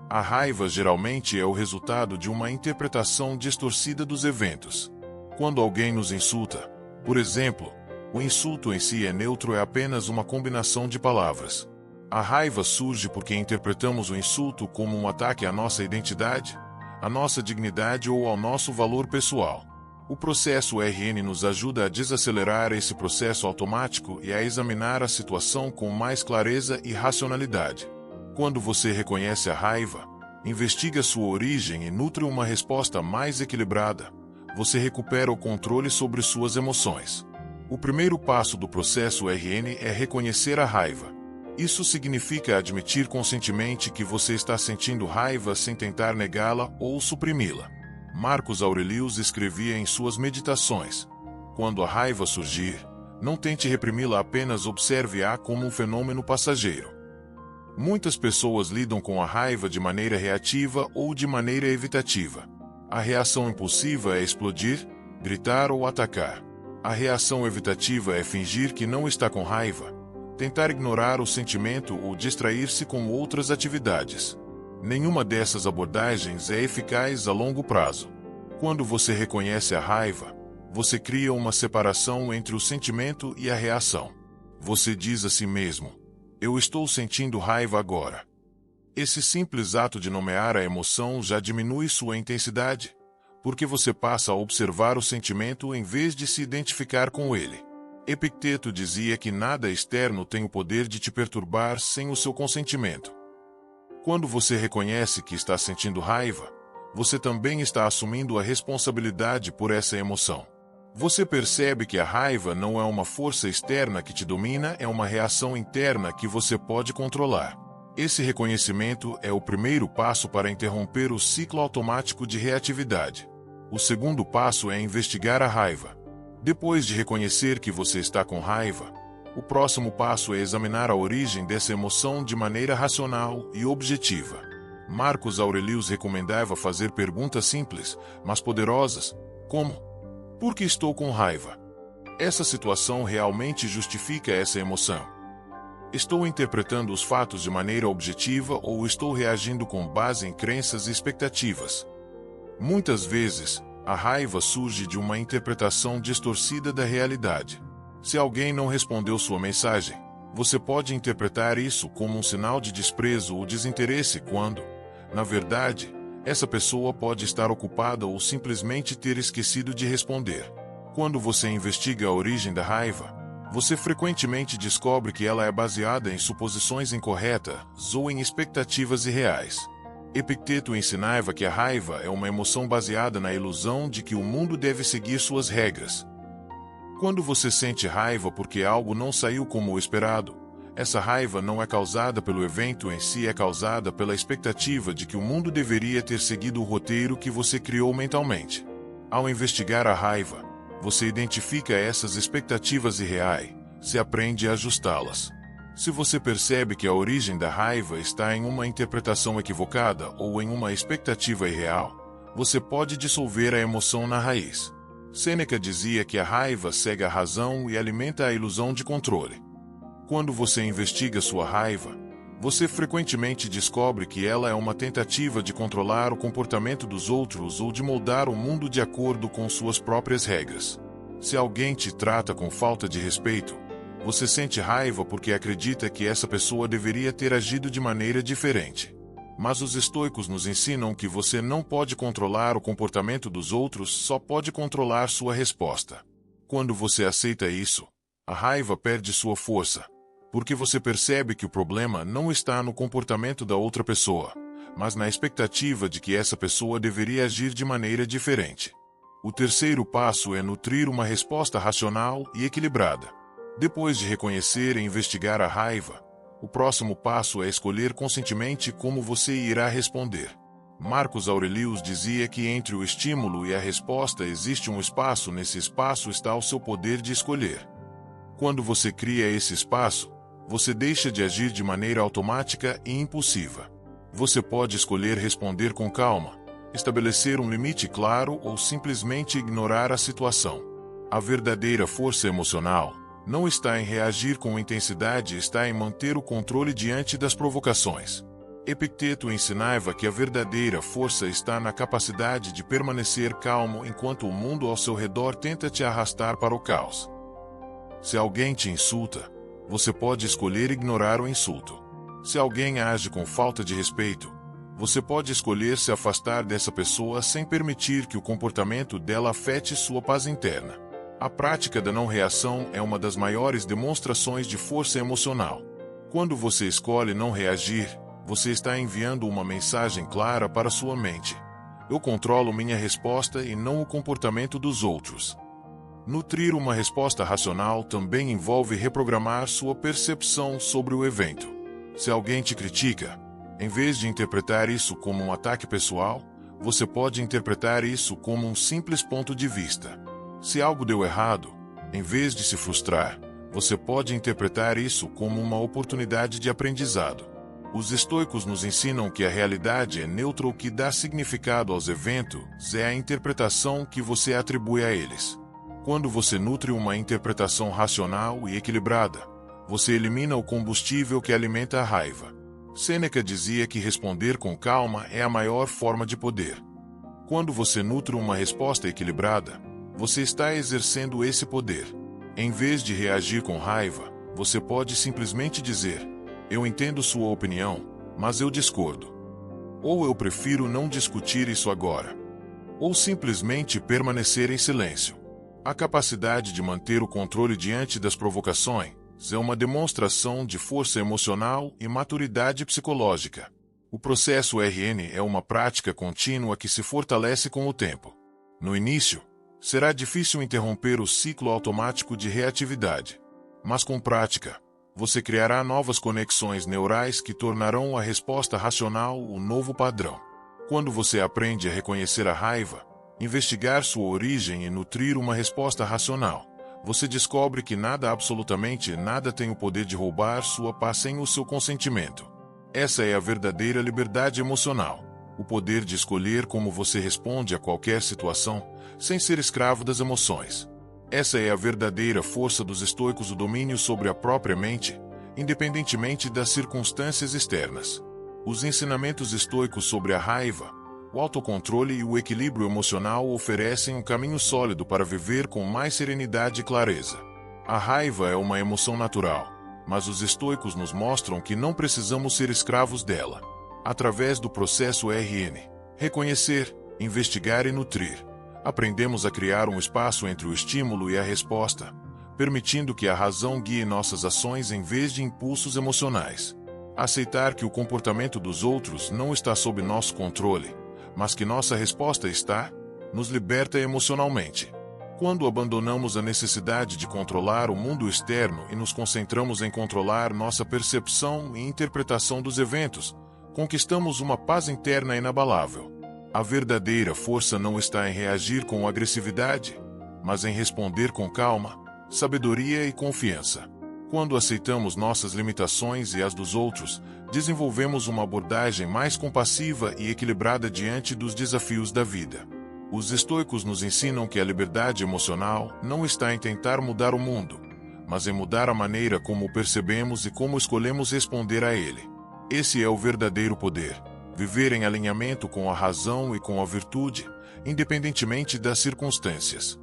A raiva geralmente é o resultado de uma interpretação distorcida dos eventos. Quando alguém nos insulta, por exemplo, o insulto em si é neutro, é apenas uma combinação de palavras. A raiva surge porque interpretamos o insulto como um ataque à nossa identidade, à nossa dignidade ou ao nosso valor pessoal. O processo RN nos ajuda a desacelerar esse processo automático e a examinar a situação com mais clareza e racionalidade. Quando você reconhece a raiva, investiga sua origem e nutre uma resposta mais equilibrada, você recupera o controle sobre suas emoções. O primeiro passo do processo RN é reconhecer a raiva. Isso significa admitir conscientemente que você está sentindo raiva sem tentar negá-la ou suprimi-la. Marcos Aurelius escrevia em suas meditações: quando a raiva surgir, não tente reprimi-la, apenas observe-a como um fenômeno passageiro. Muitas pessoas lidam com a raiva de maneira reativa ou de maneira evitativa. A reação impulsiva é explodir, gritar ou atacar. A reação evitativa é fingir que não está com raiva, tentar ignorar o sentimento ou distrair-se com outras atividades. Nenhuma dessas abordagens é eficaz a longo prazo. Quando você reconhece a raiva, você cria uma separação entre o sentimento e a reação. Você diz a si mesmo: eu estou sentindo raiva agora. Esse simples ato de nomear a emoção já diminui sua intensidade, porque você passa a observar o sentimento em vez de se identificar com ele. Epicteto dizia que nada externo tem o poder de te perturbar sem o seu consentimento. Quando você reconhece que está sentindo raiva, você também está assumindo a responsabilidade por essa emoção. Você percebe que a raiva não é uma força externa que te domina, é uma reação interna que você pode controlar. Esse reconhecimento é o primeiro passo para interromper o ciclo automático de reatividade. O segundo passo é investigar a raiva. Depois de reconhecer que você está com raiva, o próximo passo é examinar a origem dessa emoção de maneira racional e objetiva. Marcos Aurelius recomendava fazer perguntas simples, mas poderosas, como: por que estou com raiva? Essa situação realmente justifica essa emoção? Estou interpretando os fatos de maneira objetiva ou estou reagindo com base em crenças e expectativas? Muitas vezes, a raiva surge de uma interpretação distorcida da realidade. Se alguém não respondeu sua mensagem, você pode interpretar isso como um sinal de desprezo ou desinteresse quando, na verdade, essa pessoa pode estar ocupada ou simplesmente ter esquecido de responder. Quando você investiga a origem da raiva, você frequentemente descobre que ela é baseada em suposições incorretas ou em expectativas irreais. Epicteto ensinava que a raiva é uma emoção baseada na ilusão de que o mundo deve seguir suas regras. Quando você sente raiva porque algo não saiu como o esperado, essa raiva não é causada pelo evento em si, é causada pela expectativa de que o mundo deveria ter seguido o roteiro que você criou mentalmente. Ao investigar a raiva, você identifica essas expectativas irreais, se aprende a ajustá-las. Se você percebe que a origem da raiva está em uma interpretação equivocada ou em uma expectativa irreal, você pode dissolver a emoção na raiz. Sêneca dizia que a raiva cega a razão e alimenta a ilusão de controle. Quando você investiga sua raiva, você frequentemente descobre que ela é uma tentativa de controlar o comportamento dos outros ou de moldar o mundo de acordo com suas próprias regras. Se alguém te trata com falta de respeito, você sente raiva porque acredita que essa pessoa deveria ter agido de maneira diferente. Mas os estoicos nos ensinam que você não pode controlar o comportamento dos outros, só pode controlar sua resposta. Quando você aceita isso, a raiva perde sua força, porque você percebe que o problema não está no comportamento da outra pessoa, mas na expectativa de que essa pessoa deveria agir de maneira diferente. O terceiro passo é nutrir uma resposta racional e equilibrada. Depois de reconhecer e investigar a raiva, o próximo passo é escolher conscientemente como você irá responder. Marcos Aurelius dizia que entre o estímulo e a resposta existe um espaço, nesse espaço está o seu poder de escolher. Quando você cria esse espaço, você deixa de agir de maneira automática e impulsiva. Você pode escolher responder com calma, estabelecer um limite claro ou simplesmente ignorar a situação. A verdadeira força emocional não está em reagir com intensidade, está em manter o controle diante das provocações. Epicteto ensinava que a verdadeira força está na capacidade de permanecer calmo enquanto o mundo ao seu redor tenta te arrastar para o caos. Se alguém te insulta, você pode escolher ignorar o insulto. Se alguém age com falta de respeito, você pode escolher se afastar dessa pessoa sem permitir que o comportamento dela afete sua paz interna. A prática da não reação é uma das maiores demonstrações de força emocional. Quando você escolhe não reagir, você está enviando uma mensagem clara para sua mente. Eu controlo minha resposta e não o comportamento dos outros. Nutrir uma resposta racional também envolve reprogramar sua percepção sobre o evento. Se alguém te critica, em vez de interpretar isso como um ataque pessoal, você pode interpretar isso como um simples ponto de vista. Se algo deu errado, em vez de se frustrar, você pode interpretar isso como uma oportunidade de aprendizado. Os estoicos nos ensinam que a realidade é neutra, o que dá significado aos eventos é a interpretação que você atribui a eles. Quando você nutre uma interpretação racional e equilibrada, você elimina o combustível que alimenta a raiva. Sêneca dizia que responder com calma é a maior forma de poder. Quando você nutre uma resposta equilibrada, você está exercendo esse poder. Em vez de reagir com raiva, você pode simplesmente dizer: eu entendo sua opinião, mas eu discordo. Ou eu prefiro não discutir isso agora. Ou simplesmente permanecer em silêncio. A capacidade de manter o controle diante das provocações é uma demonstração de força emocional e maturidade psicológica. O processo RN é uma prática contínua que se fortalece com o tempo. No início, será difícil interromper o ciclo automático de reatividade. Mas com prática, você criará novas conexões neurais que tornarão a resposta racional o novo padrão. Quando você aprende a reconhecer a raiva, investigar sua origem e nutrir uma resposta racional, você descobre que nada, absolutamente nada, tem o poder de roubar sua paz sem o seu consentimento. Essa é a verdadeira liberdade emocional. O poder de escolher como você responde a qualquer situação, sem ser escravo das emoções. Essa é a verdadeira força dos estoicos. O domínio sobre a própria mente independentemente das circunstâncias externas. Os ensinamentos estoicos sobre a raiva, o autocontrole e o equilíbrio emocional oferecem um caminho sólido para viver com mais serenidade e clareza. A raiva é uma emoção natural, mas os estoicos nos mostram que não precisamos ser escravos dela. Através do processo RN, reconhecer, investigar e nutrir, aprendemos a criar um espaço entre o estímulo e a resposta, permitindo que a razão guie nossas ações em vez de impulsos emocionais. Aceitar que o comportamento dos outros não está sob nosso controle, mas que nossa resposta está, nos liberta emocionalmente. Quando abandonamos a necessidade de controlar o mundo externo e nos concentramos em controlar nossa percepção e interpretação dos eventos, conquistamos uma paz interna inabalável. A verdadeira força não está em reagir com agressividade, mas em responder com calma, sabedoria e confiança. Quando aceitamos nossas limitações e as dos outros, desenvolvemos uma abordagem mais compassiva e equilibrada diante dos desafios da vida. Os estoicos nos ensinam que a liberdade emocional não está em tentar mudar o mundo, mas em mudar a maneira como o percebemos e como escolhemos responder a ele. Esse é o verdadeiro poder: viver em alinhamento com a razão e com a virtude, independentemente das circunstâncias.